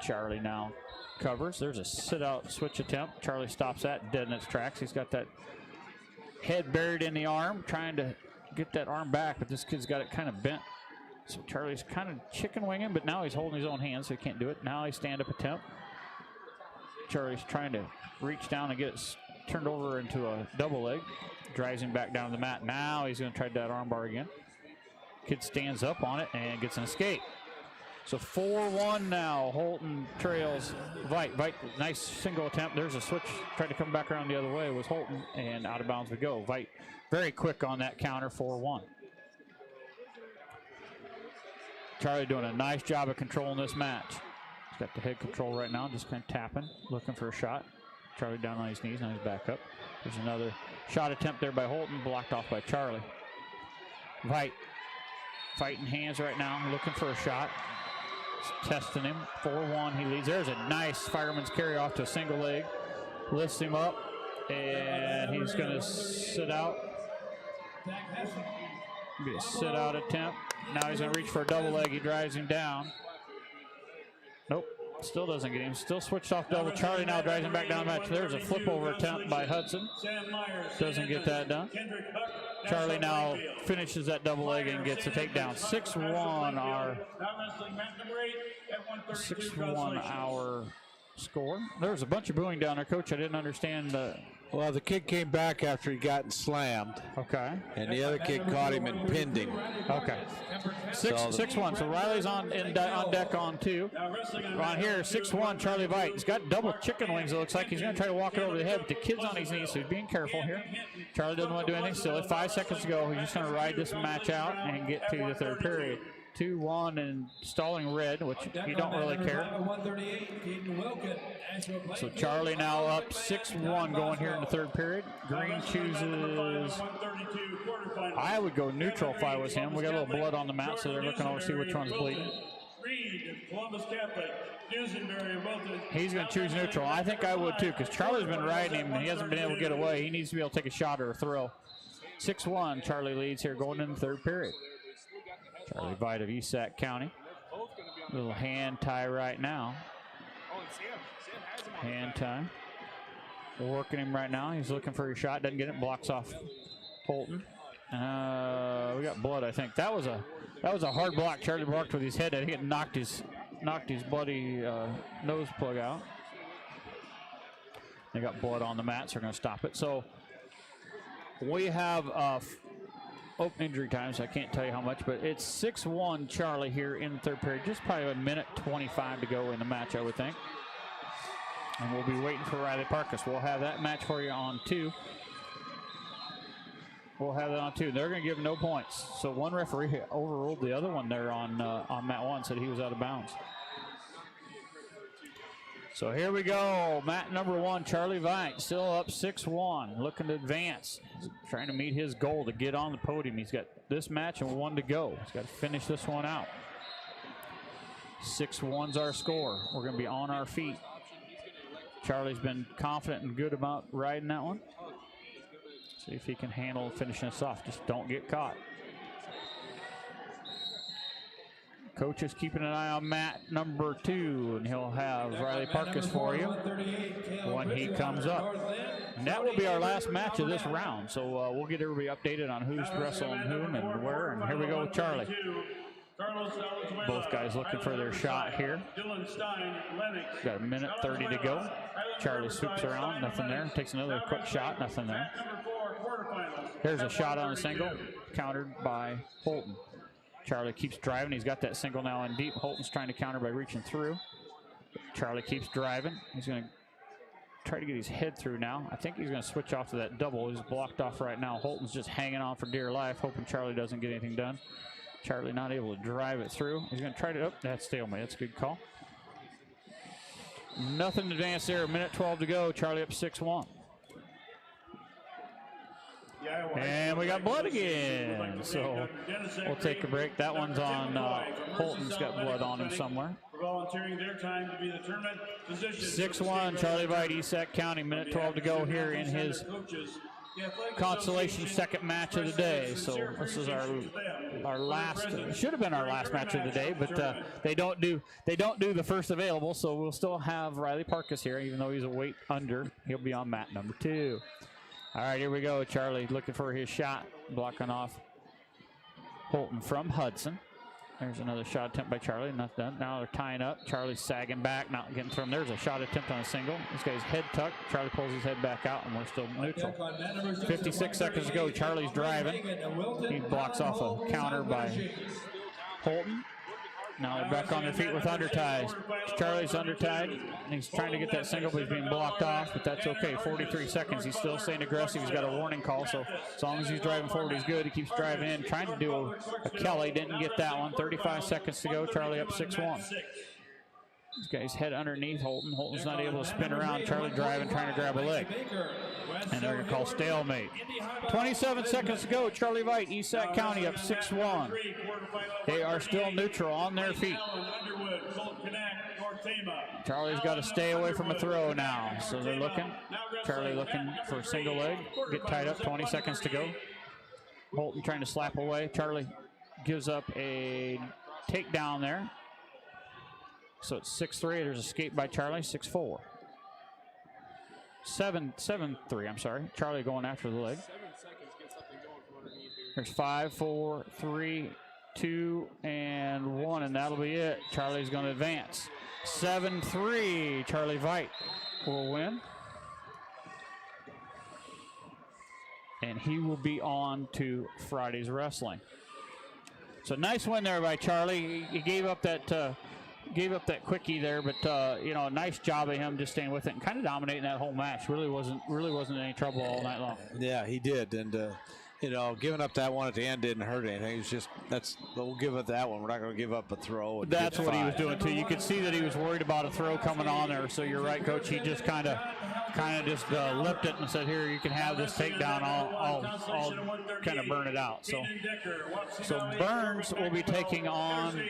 Charlie now covers. There's a sit-out switch attempt. Charlie stops that, dead in its tracks. He's got that head buried in the arm, trying to get that arm back, but this kid's got it kind of bent. So Charlie's kind of chicken winging, but now he's holding his own hand, so he can't do it. Now he stand-up attempt. Charlie's trying to reach down and get it turned over into a double leg. Drives him back down to the mat. Now he's going to try that arm bar again. Kid stands up on it and gets an escape. So 4-1 now. Holton trails Vite. Vite, nice single attempt. There's a switch. Tried to come back around the other way. It was Holton, and out of bounds we go. Vite very quick on that counter, 4-1. Charlie doing a nice job of controlling this match. He's got the head control right now, just kind of tapping, looking for a shot. Charlie down on his knees, now he's back up. There's another shot attempt there by Holton, blocked off by Charlie. Veit fighting hands right now, looking for a shot. Just testing him, 4-1, he leads. There's a nice fireman's carry off to a single leg. Lifts him up, and he's gonna sit out. Be a sit out attempt. Now he's gonna reach for a double leg, he drives him down. Nope. Still doesn't get him. Still switched off double. Charlie now drives him back down the match. There's a flip over attempt by Hudson. Doesn't get that done. Charlie now finishes that double leg and gets a takedown. 6-1 our score. There's a bunch of booing down there, Coach. I didn't understand.
Well, the kid came back after he got slammed.
Okay.
And the other kid caught him and pinned him.
Okay. 6-1. So Riley's on deck on 2. On here, 6-1, Charlie Veit. He's got double chicken wings, it looks like. He's going to try to walk it over the head, but the kid's on his knees, so he's being careful here. Charlie doesn't want to do anything silly. 5 seconds to go. He's just going to ride this match out and get to the third period. 2-1 and stalling red, which you don't really care. So Charlie now up 6-1 going here in the third period. Green chooses, I would go neutral if I was him. We got a little blood on the mat, so they're looking over to see which one's bleeding. He's going to choose neutral. I think I would too, because Charlie's been riding him and he hasn't been able to get away. He needs to be able to take a shot or a throw. 6-1, Charlie leads here going into the third period. Charlie Veit of IHSAA County. Little hand tie right now. Hand tie. Working him right now. He's looking for a shot. Doesn't get it. Blocks off Holton. We got blood, I think. That was a hard block. Charlie blocked with his head. I think it knocked his bloody nose plug out. They got blood on the mat, so we're going to stop it. So we have open injury times. I can't tell you how much, but it's 6-1 Charlie here in the third period. Just probably a minute 25 to go in the match, I would think. And we'll be waiting for Riley Parkus. We'll have that match for you on 2. We'll have that on 2. They're going to give no points. So one referee overruled the other one there on mat 1, said he was out of bounds. So here we go. Mat number 1, Charlie Veit, still up 6-1, looking to advance. He's trying to meet his goal to get on the podium. He's got this match and 1 to go. He's got to finish this one out. 6-1's our score. We're going to be on our feet. Charlie's been confident and good about riding that one. See if he can handle finishing this off. Just don't get caught. Coach is keeping an eye on mat number 2, and he'll have Riley Parkus for you when he comes up. And that will be our last match of this round, so we'll get everybody updated on who's wrestling whom and where. And here we go with Charlie. Both guys looking for their shot here. Got a minute 30 to go. Charlie swoops around, nothing there. Takes another quick shot, nothing there. There's a shot on a single, countered by Holton. Charlie keeps driving. He's got that single now in deep. Holton's trying to counter by reaching through. Charlie keeps driving. He's going to try to get his head through now. I think he's going to switch off to that double. He's blocked off right now. Holton's just hanging on for dear life, hoping Charlie doesn't get anything done. Charlie not able to drive it through. He's going to try to, that's stalemate. That's a good call. Nothing advanced there. A minute 12 to go. Charlie up 6-1. And we got blood again. So we'll take a break. That one's on Holton's got blood on him somewhere.
Volunteering their time to be the tournament position.
6-1, Charlie Veit, IHSAA County. Minute 12 to go here in his Consolation second match of the day. So this is our last. Should have been our last match of the day, but they don't do the first available. So we'll still have Riley Parkus here, even though he's a weight under. He'll be on mat number 2. All right, here we go. Charlie looking for his shot, blocking off Holton from Hudson. There's another shot attempt by Charlie, not done. Now they're tying up. Charlie's sagging back, not getting through him. There's a shot attempt on a single. This guy's head tucked. Charlie pulls his head back out, and we're still neutral. 56 seconds to go. Charlie's driving. He blocks off a counter by Holton. Now they're back on their feet with underties. Charlie's undertied. He's trying to get that single, but he's being blocked off, but that's okay. 43 seconds. He's still staying aggressive. He's got a warning call, so as long as he's driving forward, he's good. He keeps driving in, trying to do a Kelly. Didn't get that one. 35 seconds to go. Charlie up 6-1. He's got his head underneath Holton. Holton's not able to spin around. Charlie driving, trying to grab a leg. And they're going to call stalemate. 27 seconds to go. Charlie Veit, Esac County up 6-1. They are still neutral on their feet. Charlie's got to stay away from a throw now. So they're looking. Charlie looking for a single leg. Get tied up. 20 seconds to go. Holton trying to slap away. Charlie gives up a takedown there. So it's 6-3. There's a escape by Charlie. 6-4. 7-3. I'm sorry. Charlie going after the leg. There's 5, 4, 3, 2, and 1, and that'll be it. Charlie's going to advance. 7-3. Charlie Veit will win. And he will be on to Friday's wrestling. So nice win there by Charlie. He gave up that quickie there, but you know, nice job of him just staying with it and kind of dominating that whole match. Really wasn't any trouble all night long.
Yeah, he did, and you know, giving up that one at the end didn't hurt anything. It's just we'll give up that one. We're not going to give up a throw.
That's what he was doing too. You could see that he was worried about a throw coming on there. So you're right, Coach. He just kind of just lipped it and said, "Here, you can have this takedown. I'll kind of burn it out." So Burns will be taking on.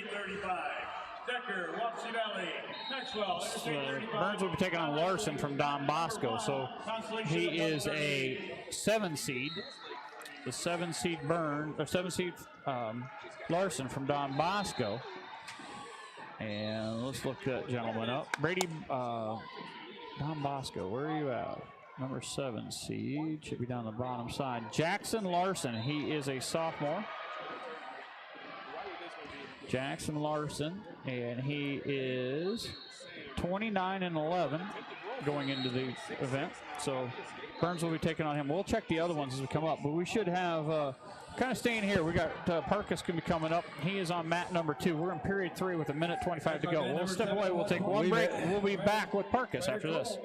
Burns will be taking on Larson from Don Bosco. So he is a 7 seed. The 7 seed Larson from Don Bosco. And let's look that gentleman up. Brady, Don Bosco, where are you at? Number 7 seed, should be down the bottom side. Jackson Larson, he is a sophomore. Jackson Larson, and he is 29-11 going into the event. So Burns will be taking on him. We'll check the other ones as we come up, but we should have kind of staying here. We got Parkus going to be coming up. He is on mat number 2. We're in period 3 with 1:25 to go. We'll step away. We'll take one break. We'll be back with Parkus after this.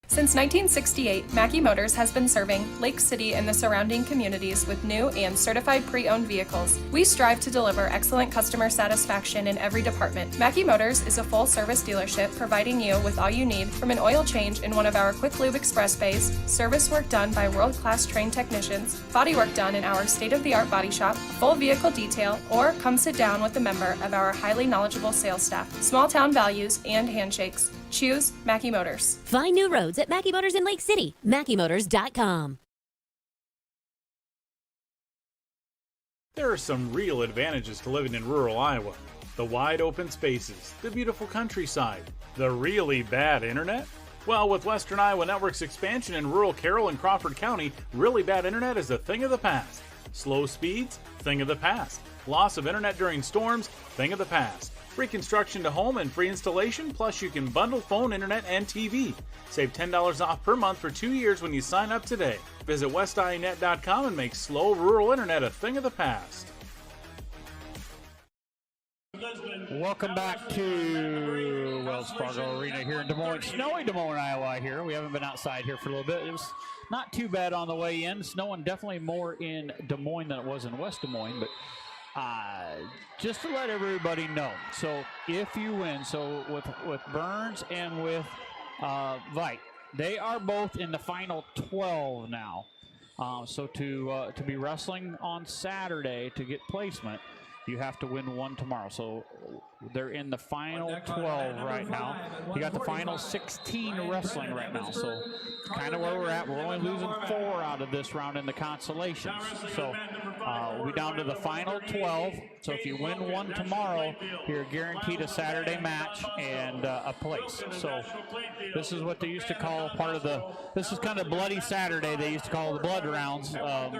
Since 1968, Mackey Motors has been serving Lake City and the surrounding communities with new and certified pre-owned vehicles. We strive to deliver excellent customer satisfaction in every department. Mackey Motors is a full-service dealership providing you with all you need, from an oil change in one of our quick lube express bays, service work done by world-class trained technicians, body work done in our state-of-the-art body shop, full vehicle detail, or come sit down with a member of our highly knowledgeable sales staff. Small town values and handshakes. Choose Mackey Motors.
Find new roads at Mackey Motors in Lake City. MackeyMotors.com.
There are some real advantages to living in rural Iowa. The wide open spaces, the beautiful countryside, the really bad internet. Well, with Western Iowa Network's expansion in rural Carroll and Crawford County, really bad internet is a thing of the past. Slow speeds, thing of the past. Loss of internet during storms, thing of the past. Free construction to home and free installation, plus you can bundle phone, internet, and TV. Save $10 off per month for 2 years when you sign up today. Visit westinet.com and make slow rural internet a thing of the past.
Welcome back to Wells Fargo Arena here in Des Moines. Snowy Des Moines, Iowa here. We haven't been outside here for a little bit. It was not too bad on the way in. Snowing definitely more in Des Moines than it was in West Des Moines, but just to let everybody know, so if you win, so with Burns and with Veit, they are both in the final 12 now. So to be wrestling on Saturday to get placement, you have to win one tomorrow. So they're in the final 12 right now. You got the final 16 wrestling right now. So kind of where we're at. We're only losing 4 out of this round in the Consolations. So we'll be down to the final 12. So if you win one tomorrow, you're guaranteed a Saturday match and a place. So this is what they used to call this is kind of Bloody Saturday. They used to call the blood rounds.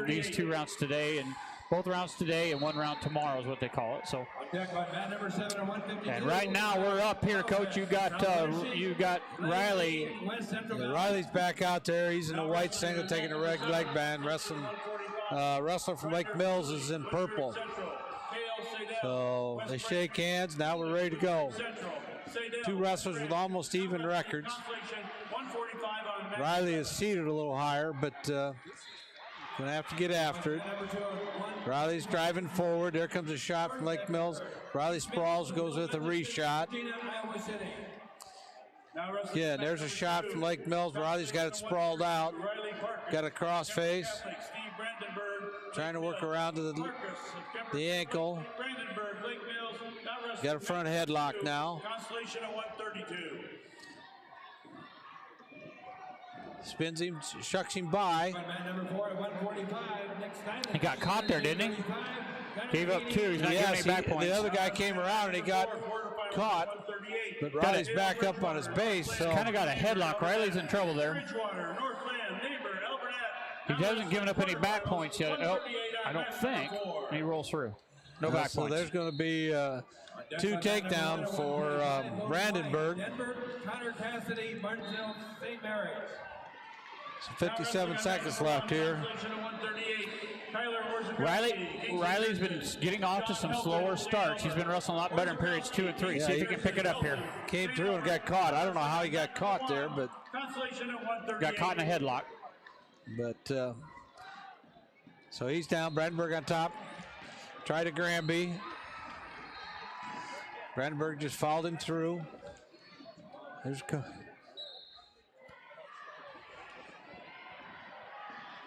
These 2 rounds today, and both rounds today and 1 round tomorrow is what they call it. So, and right now we're up here, Coach. You got Riley.
Yeah, Riley's back out there. He's in the white single, taking a leg band. Wrestler from Lake Mills is in purple. So they shake hands. Now we're ready to go. Two wrestlers with almost even records. Riley is seated a little higher, but gonna have to get after it. Riley's driving forward. There comes a shot from Lake Mills. Riley sprawls, goes with a reshot. Yeah, there's a shot from Lake Mills. Riley's got it sprawled out. Got a cross face. Trying to work around to the ankle. Got a front headlock now. Spins him, shucks him by.
He got caught there, didn't he? Gave up two. He's not getting any back points.
The other guy came around and he got caught. But Riley's back up on his base. So
kind of got a headlock. Riley's in trouble there. He hasn't given up any back points yet. Oh, I don't think. And he rolls through. No back
so
points.
There's going to be two takedown for Brandenburg.
Connor Cassidy, Martinsville, St. Mary's.
So 57 seconds left here.
Riley's been getting off to some slower starts. He's been wrestling a lot better in periods 2 and 3.
Yeah,
See if he can pick it up here.
Came through and got caught. I don't know how he got caught there, but
got caught in a headlock.
But so he's down. Brandenburg on top. Try to Granby. Brandenburg just followed him through. There's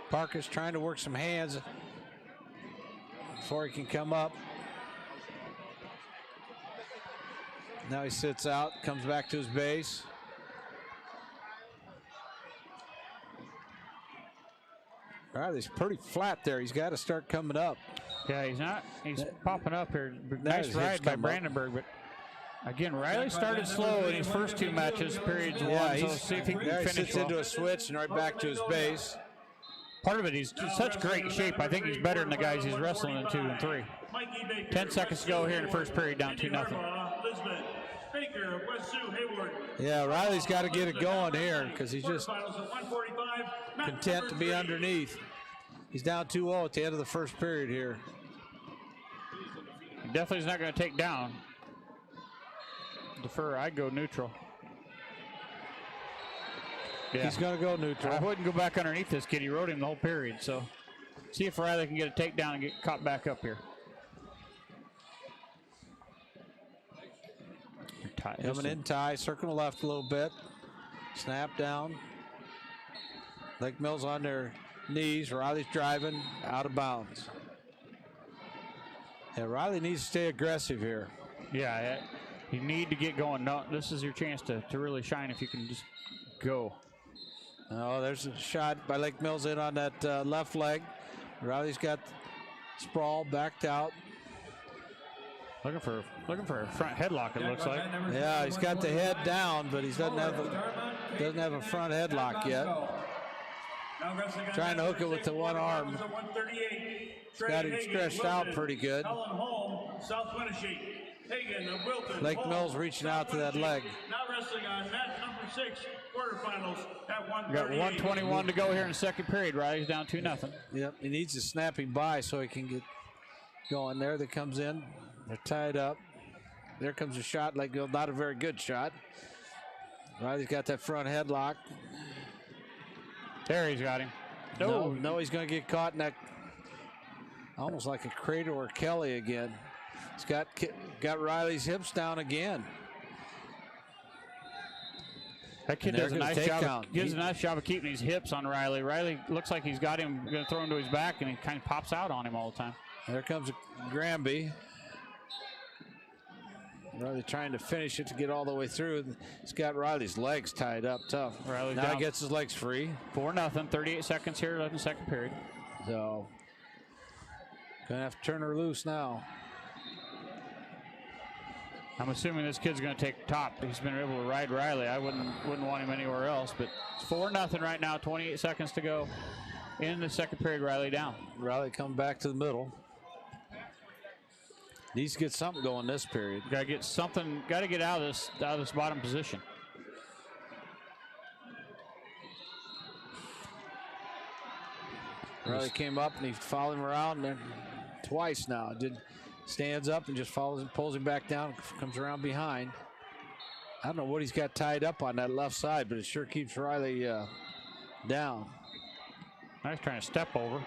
Parker's trying to work some hands before he can come up. Now he sits out, comes back to his base. All right, he's pretty flat there. He's got to start coming up.
Yeah, he's not. He's popping up here. Nice ride by Brandenburg, but again, Riley started slow in his first two matches, periods one. So see if he can finish.
He sits into a switch and right back to his base.
Part of it, he's in such great shape. I think he's better than the guys he's wrestling in 2 and 3. 10 seconds to go here in the first period, down 2-0.
Yeah, Riley's got to get it going here because he's just content to be underneath. He's down 2-0 at the end of the first period here.
He definitely is not going to take down. Defer, I'd go neutral. Yeah.
He's going to go neutral.
I wouldn't go back underneath this kid. He rode him the whole period. So see if Riley can get a takedown and get caught back up here.
Coming in tie, circle left a little bit. Snap down. Lake Mills on their knees. Riley's driving out of bounds. Yeah, Riley needs to stay aggressive here.
Yeah, you need to get going. No, this is your chance to really shine if you can just go.
Oh, there's a shot by Lake Mills in on that left leg. Riley's got sprawl backed out.
Looking for a front headlock. It looks like.
Yeah, he's got the head down, but he doesn't have a front headlock yet. Trying to hook it with the one arm. He's got him stretched out pretty good. Lake Mills reaching out to that leg.
Now wrestling on match number 6, quarterfinals at 1:38.
Got 1:21 to go here in the second period. Riley's down 2-0.
Yep, he needs to snap him by so he can get going there. That comes in. They're tied up. There comes a shot, like not a very good shot. Riley's got that front headlock.
There he's got him.
No, he's going to get caught in that, almost like a Crater or Kelly again. He's got Riley's hips down again.
That kid does a nice job of keeping his hips on Riley. Riley looks like he's got him going to throw him to his back, and he kind of pops out on him all the time.
There comes Granby. Riley trying to finish it to get all the way through. He's got Riley's legs tied up tough.
Riley
now he gets his legs free.
4-0, 38 seconds here left in the second period.
So, gonna have to turn her loose now.
I'm assuming this kid's gonna take top. He's been able to ride Riley. I wouldn't want him anywhere else, but it's 4-0 right now, 28 seconds to go in the second period. Riley down.
Riley come back to the middle. Needs to get something going this period.
Got to get something. Got to get out of this bottom position.
Riley came up and he followed him around there twice now. Stands up and just pulls him back down, comes around behind. I don't know what he's got tied up on that left side, but it sure keeps Riley down.
Now he's trying to step over.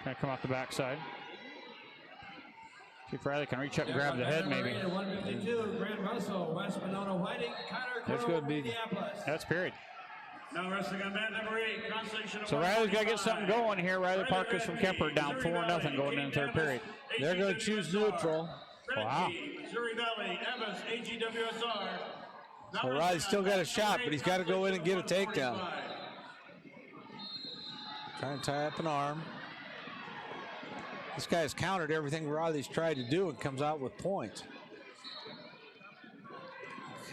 Trying to come out the backside. See if Riley can reach up and grab the head, maybe.
152, Grand Russell, West Monona Whiting,
That's going to be.
That's period.
Now wrestling on mat number 8, Consolation.
So Riley's got to get something going here. Riley Parkus from Kemper down 4-0 going into the third period.
They're going to choose neutral.
Wow.
Missouri Valley, Evans, AGWSR.
So Riley's still got a shot, but he's got to go in and get a takedown. Trying to tie up an arm. This guy's countered everything Riley's tried to do and comes out with points.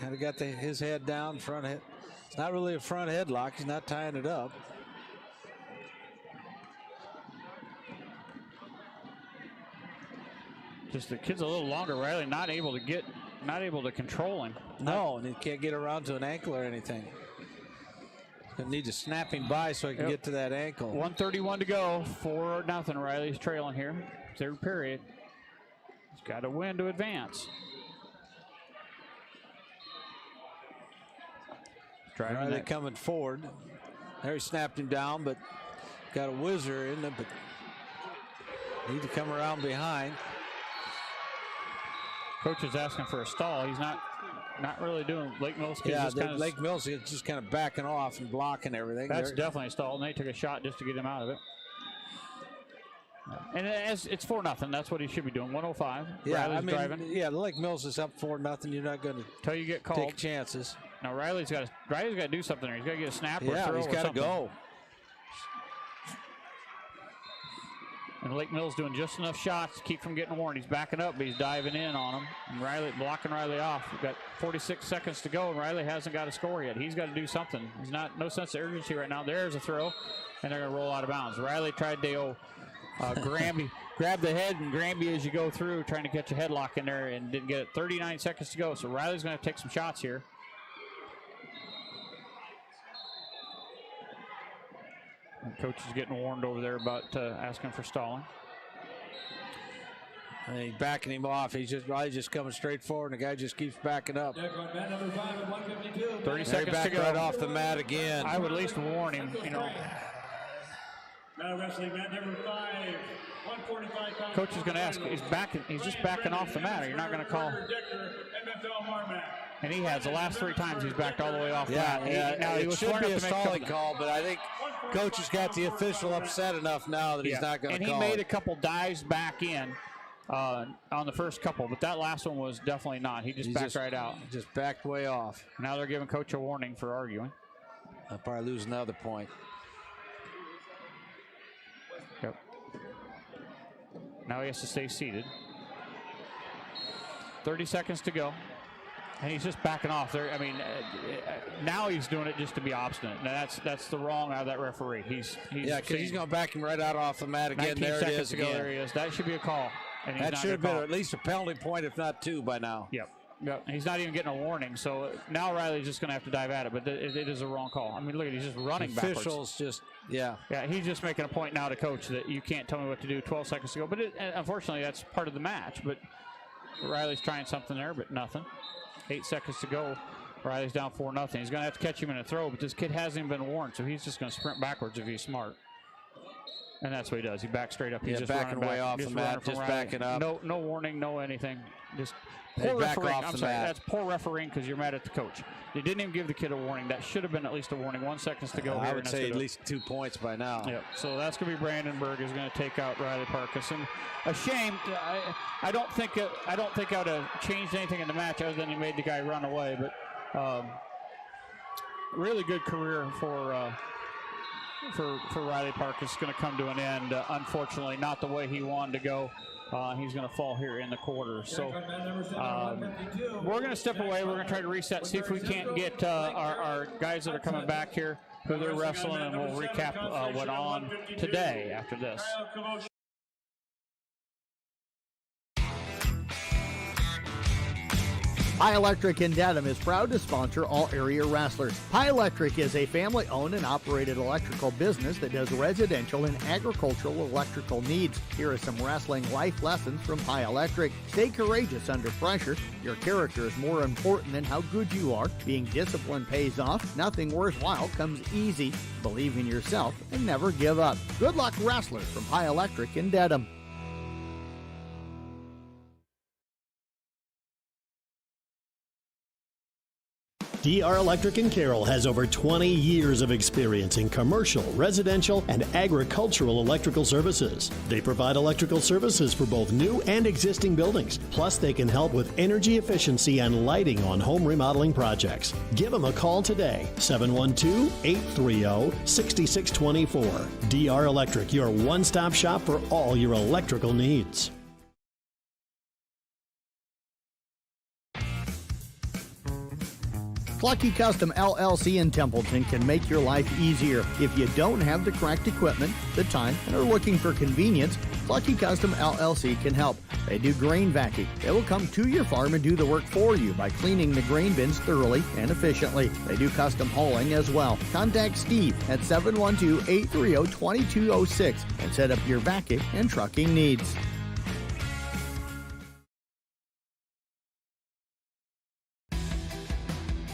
Kind of got his head down, front head. It's not really a front headlock. He's not tying it up.
Just the kid's a little longer. Riley not able to control him.
No, and he can't get around to an ankle or anything. Gonna need to snap him by so he can get to that ankle.
1:31 to go. 4-0. Riley's trailing here. Third period. He's got to win to advance.
Riley coming forward. There he snapped him down, but got a whizzer in there, but need to come around behind.
Coach is asking for a stall. He's not really doing. Lake Mills.
Yeah, Lake Mills is just kind of backing off and blocking everything.
That's definitely a stall, and they took a shot just to get him out of it. And it's 4-0. That's what he should be doing. 105.
Yeah,
Riley's driving.
Yeah, Lake Mills is up 4-0. You're not going to
until you get called.
Take chances.
Now Riley's got to do something there. He's got to get a snap or
yeah,
throw.
He's got to go.
And Lake Mills doing just enough shots to keep from getting warned. He's backing up, but he's diving in on him. And Riley blocking Riley off. We've got 46 seconds to go, and Riley hasn't got a score yet. He's got to do something. He's no sense of urgency right now. There's a throw, and they're going to roll out of bounds. Riley tried to grab the head and Granby as you go through, trying to catch a headlock in there, and didn't get it. 39 seconds to go, so Riley's going to take some shots here. And coach is getting warned over there about asking for stalling.
And he's backing him off. Riley's just coming straight forward, and the guy just keeps backing up.
30 seconds to go.
Right off the mat again.
I would at least warn him, you know.
Now wrestling mat number 5, 145 pounds.
Coach is going to ask. He's just backing off the mat. You're not going to call. And he has. The last 3 times he's backed all the way off the mat.
It should be a stalling call, but I think coach has got the official upset enough now that he's not going to call.
And he made a couple dives back in on the first couple, but that last one was definitely not. He just backed right out.
Just backed way off.
Now they're giving coach a warning for arguing.
They'll probably lose another point.
Yep. Now he has to stay seated. 30 seconds to go. And he's just backing off there. I mean, now he's doing it just to be obstinate. Now that's the wrong out of that referee. He's
because he's going to back him right out off the mat again.
19
there
seconds
it is
to go.
again.
There he is. That should be a call. And
that should have been at least a penalty point, if not 2 by now.
Yep. And he's not even getting a warning. So now Riley's just going to have to dive at it. But it is a wrong call. I mean, look, he's just running backwards.
Officials just, yeah.
Yeah, he's just making a point now to coach that you can't tell me what to do. 12 seconds to go. But unfortunately, that's part of the match. But Riley's trying something there, but nothing. 8 seconds to go. Riley's down 4-0. He's going to have to catch him in a throw, but this kid hasn't even been warned, so he's just going to sprint backwards if he's smart. And that's what he does. He backs straight up. He's just
backing way off the mat, just backing up.
No warning, no anything. Just
poor refereeing.
I'm sorry, that's poor refereeing because you're mad at the coach. They didn't even give the kid a warning. That should have been at least a warning. 1 second to go.
I would say at least 2 points by now.
Yep. So that's going to be Brandenburg is going to take out Riley Parkus. And a shame. I don't think I would have changed anything in the match other than he made the guy run away. But really good career for Riley Parkus. Going to come to an end. Unfortunately, not the way he wanted to go. He's going to fall here in the quarter. So we're going to step away. We're going to try to reset, see if we can't get our guys that are coming back here, who they're wrestling, and we'll recap what went on today after this.
Pie Electric in Dedham is proud to sponsor all area wrestlers. Pie Electric is a family-owned and operated electrical business that does residential and agricultural electrical needs. Here are some wrestling life lessons from Pie Electric. Stay courageous under pressure. Your character is more important than how good you are. Being disciplined pays off. Nothing worthwhile comes easy. Believe in yourself and never give up. Good luck, wrestlers from Pie Electric in Dedham.
DR Electric in Carroll has over 20 years of experience in commercial, residential, and agricultural electrical services. They provide electrical services for both new and existing buildings. Plus, they can help with energy efficiency and lighting on home remodeling projects. Give them a call today, 712-830-6624. DR Electric, your one-stop shop for all your electrical needs.
Clucky Custom LLC in Templeton can make your life easier. If you don't have the correct equipment, the time, and are looking for convenience, Clucky Custom LLC can help. They do grain vacuum. They will come to your farm and do the work for you by cleaning the grain bins thoroughly and efficiently. They do custom hauling as well. Contact Steve at 712-830-2206 and set up your vacuum and trucking needs.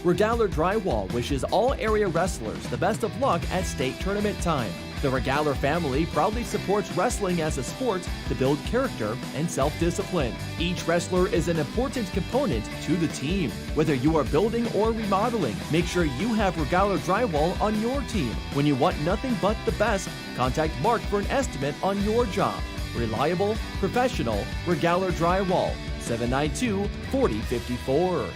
Regaler Drywall wishes all area wrestlers the best of luck at state tournament time. The Regaler family proudly supports wrestling as a sport to build character and self-discipline. Each wrestler is an important component to the team. Whether you are building or remodeling, make sure you have Regaler Drywall on your team. When you want nothing but the best, contact Mark for an estimate on your job. Reliable, professional, Regaler Drywall, 792-4054.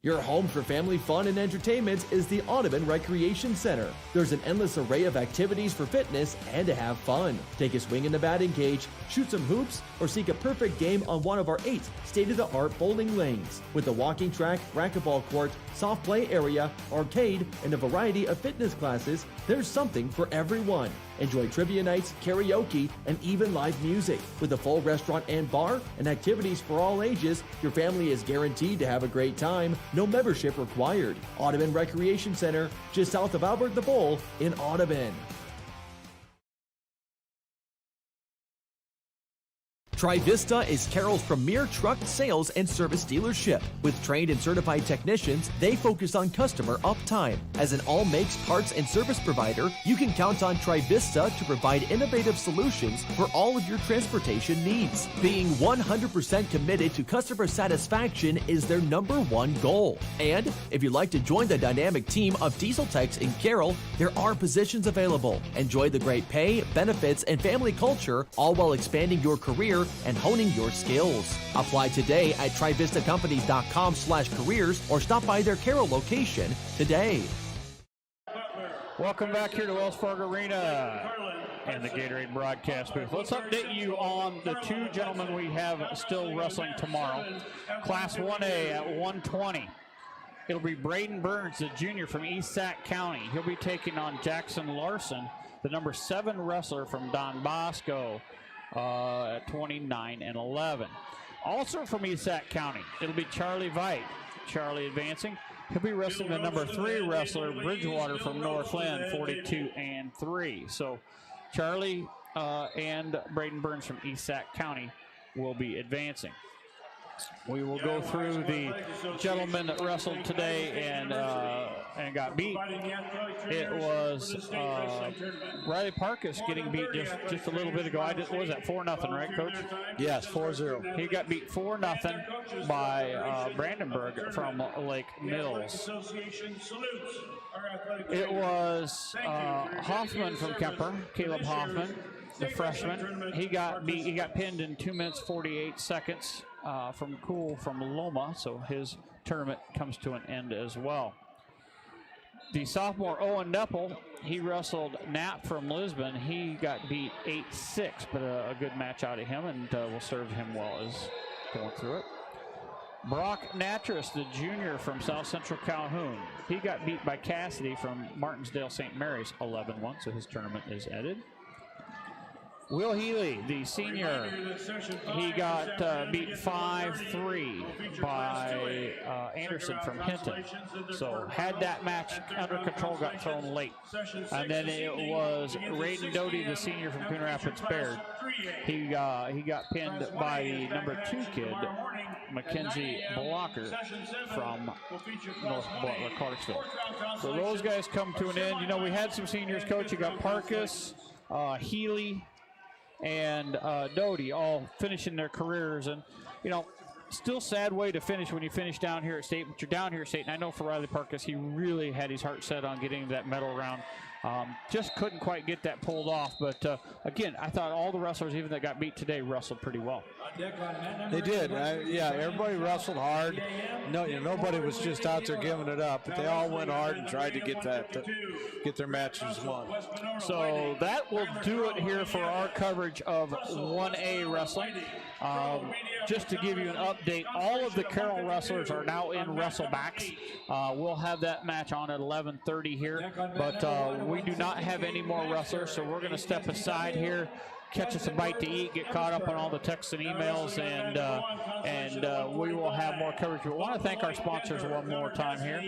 Your home for family fun and entertainment is the Audubon Recreation Center. There's an endless array of activities for fitness and to have fun. Take a swing in the batting cage, shoot some hoops, or seek a perfect game on one of our 8 state-of-the-art bowling lanes. With a walking track, racquetball court, soft play area, arcade, and a variety of fitness classes, there's something for everyone. Enjoy trivia nights, karaoke, and even live music. With a full restaurant and bar and activities for all ages, your family is guaranteed to have a great time. No membership required. Audubon Recreation Center, just south of Albert the Bull in Audubon. Trivista is Carroll's premier truck sales and service dealership. With trained and certified technicians, they focus on customer uptime. As an all-makes parts and service provider, you can count on Trivista to provide innovative solutions for all of your transportation needs. Being 100% committed to customer satisfaction is their #1 goal. And if you'd like to join the dynamic team of diesel techs in Carroll, there are positions available. Enjoy the great pay, benefits, and family culture, all while expanding your career and honing your skills. Apply today at trivistacompanies.com/careers or stop by their Carroll location today.
Welcome back here to Wells Fargo Arena and the Gatorade broadcast booth. Let's update you on the 2 gentlemen we have still wrestling tomorrow. Class 1A at 120. It'll be Braden Burns, the junior from East Sac County. He'll be taking on Jackson Larson, the number 7 wrestler from Don Bosco. At 29 and 11. Also from East Sac County, it'll be Charlie Veit. Charlie advancing. He'll be wrestling the number 3 wrestler, Bridgewater from Northland, 42 and 3. So Charlie and Braden Burns from East Sac County will be advancing. We will go through the gentlemen that wrestled today and got beat. It was Riley Parkus getting beat just a little bit ago. What was that, 4-0, right, Coach?
Yes, 4-0.
He got beat 4-0 by Brandenburg from Lake Mills. It was Hoffman from Kemper, Caleb Hoffman, the freshman. He got pinned in 2 minutes 48 seconds. From Cool from Loma, so his tournament comes to an end as well. The sophomore Owen Neppel, he wrestled Knapp from Lisbon. He got beat 8-6, but a good match out of him, and will serve him well as going through it. Brock Natras, the junior from South Central Calhoun, he got beat by Cassidy from Martinsdale St. Mary's 11-1, so his tournament is ended. Will Healy, the senior, he got beat 5-3 by Anderson from Hinton. So had that match under control, got thrown late. And then it was Raiden Doty, the senior from Coon Rapids Baird. He got pinned by the number 2 kid, Mackenzie Blocker from North Butler, Clarksville. So those guys come to an end. You know, we had some seniors, Coach. You got Parkus, Healy, and Doty all finishing their careers. And, you know, still sad way to finish when you finish down here at state, but you're down here at state. And I know for Riley Parkus, he really had his heart set on getting that medal round. Just couldn't quite get that pulled off. But, again, I thought all the wrestlers, even that got beat today, wrestled pretty well.
They did. Yeah, everybody wrestled hard. No, nobody was just out there giving it up. But they all went hard and tried to get their matches won.
So that will do it here for our coverage of 1A wrestling. Just to give you an update, all of the Carroll wrestlers are now in wrestlebacks. We'll have that match on at 11:30 here, but we do not have any more wrestlers, so we're going to step aside here, catch us a bite to eat, get caught up on all the texts and emails, and we will have more coverage. We want to thank our sponsors one more time here.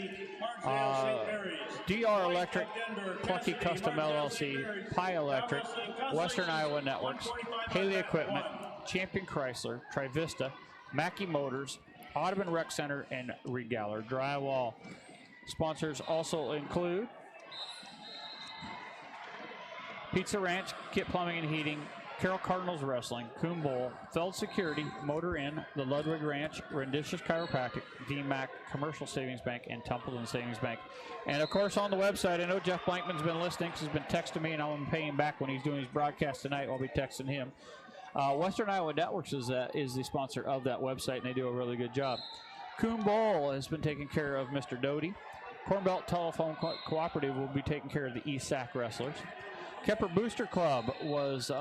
DR Electric, Clucky Custom LLC, Pi Electric, Western Iowa Networks, Haley Equipment, Champion Chrysler, Trivista, Mackey Motors, Audubon Rec Center, and Regaler Drywall. Sponsors also include Pizza Ranch, Kit Plumbing and Heating, Carroll Cardinals Wrestling, Coon Bowl, Feld Security, Motor Inn, the Ludwig Ranch, Renditious Chiropractic, VMAC, Commercial Savings Bank, and Templeton Savings Bank. And, of course, on the website, I know Jeff Blankman's been listening because he's been texting me, and I'm going to pay him back when he's doing his broadcast tonight. I'll be texting him. Western Iowa Networks is the sponsor of that website, and they do a really good job. Coon Bowl has been taking care of Mr. Doty. Corn Belt Telephone Cooperative will be taking care of the ESAC wrestlers. Kemper Booster Club was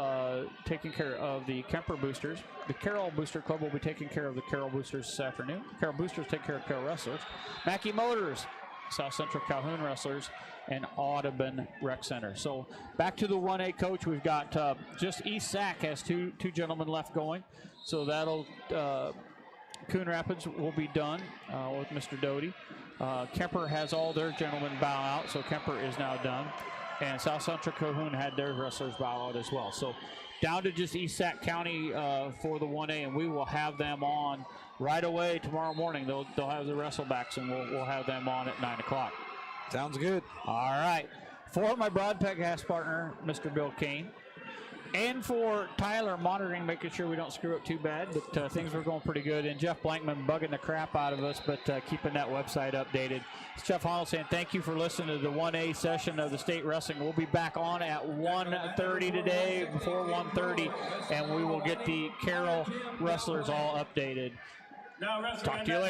taking care of the Kemper Boosters. The Carroll Booster Club will be taking care of the Carroll Boosters this afternoon. Carroll Boosters take care of Carroll Wrestlers. Mackey Motors, South Central Calhoun Wrestlers, and Audubon Rec Center. So back to the 1A, Coach. We've got just East Sac has two gentlemen left going. So that'll Coon Rapids will be done with Mr. Doty. Kemper has all their gentlemen bow out, so Kemper is now done. And South Central Calhoun had their wrestlers bow out as well. So down to just East Sac County for the 1A, and we will have them on right away tomorrow morning. They'll have the wrestlebacks, and we'll have them on at 9 o'clock.
Sounds good.
All right. For my broadcast partner, Mr. Bill Kane, and for Tyler monitoring, making sure we don't screw up too bad, but things were going pretty good. And Jeff Blankman bugging the crap out of us, but keeping that website updated. It's Jeff Honnell saying thank you for listening to the 1A session of the state wrestling. We'll be back on at 1:30 today, before 1:30, and we will get the Carroll wrestlers all updated. Talk to you later.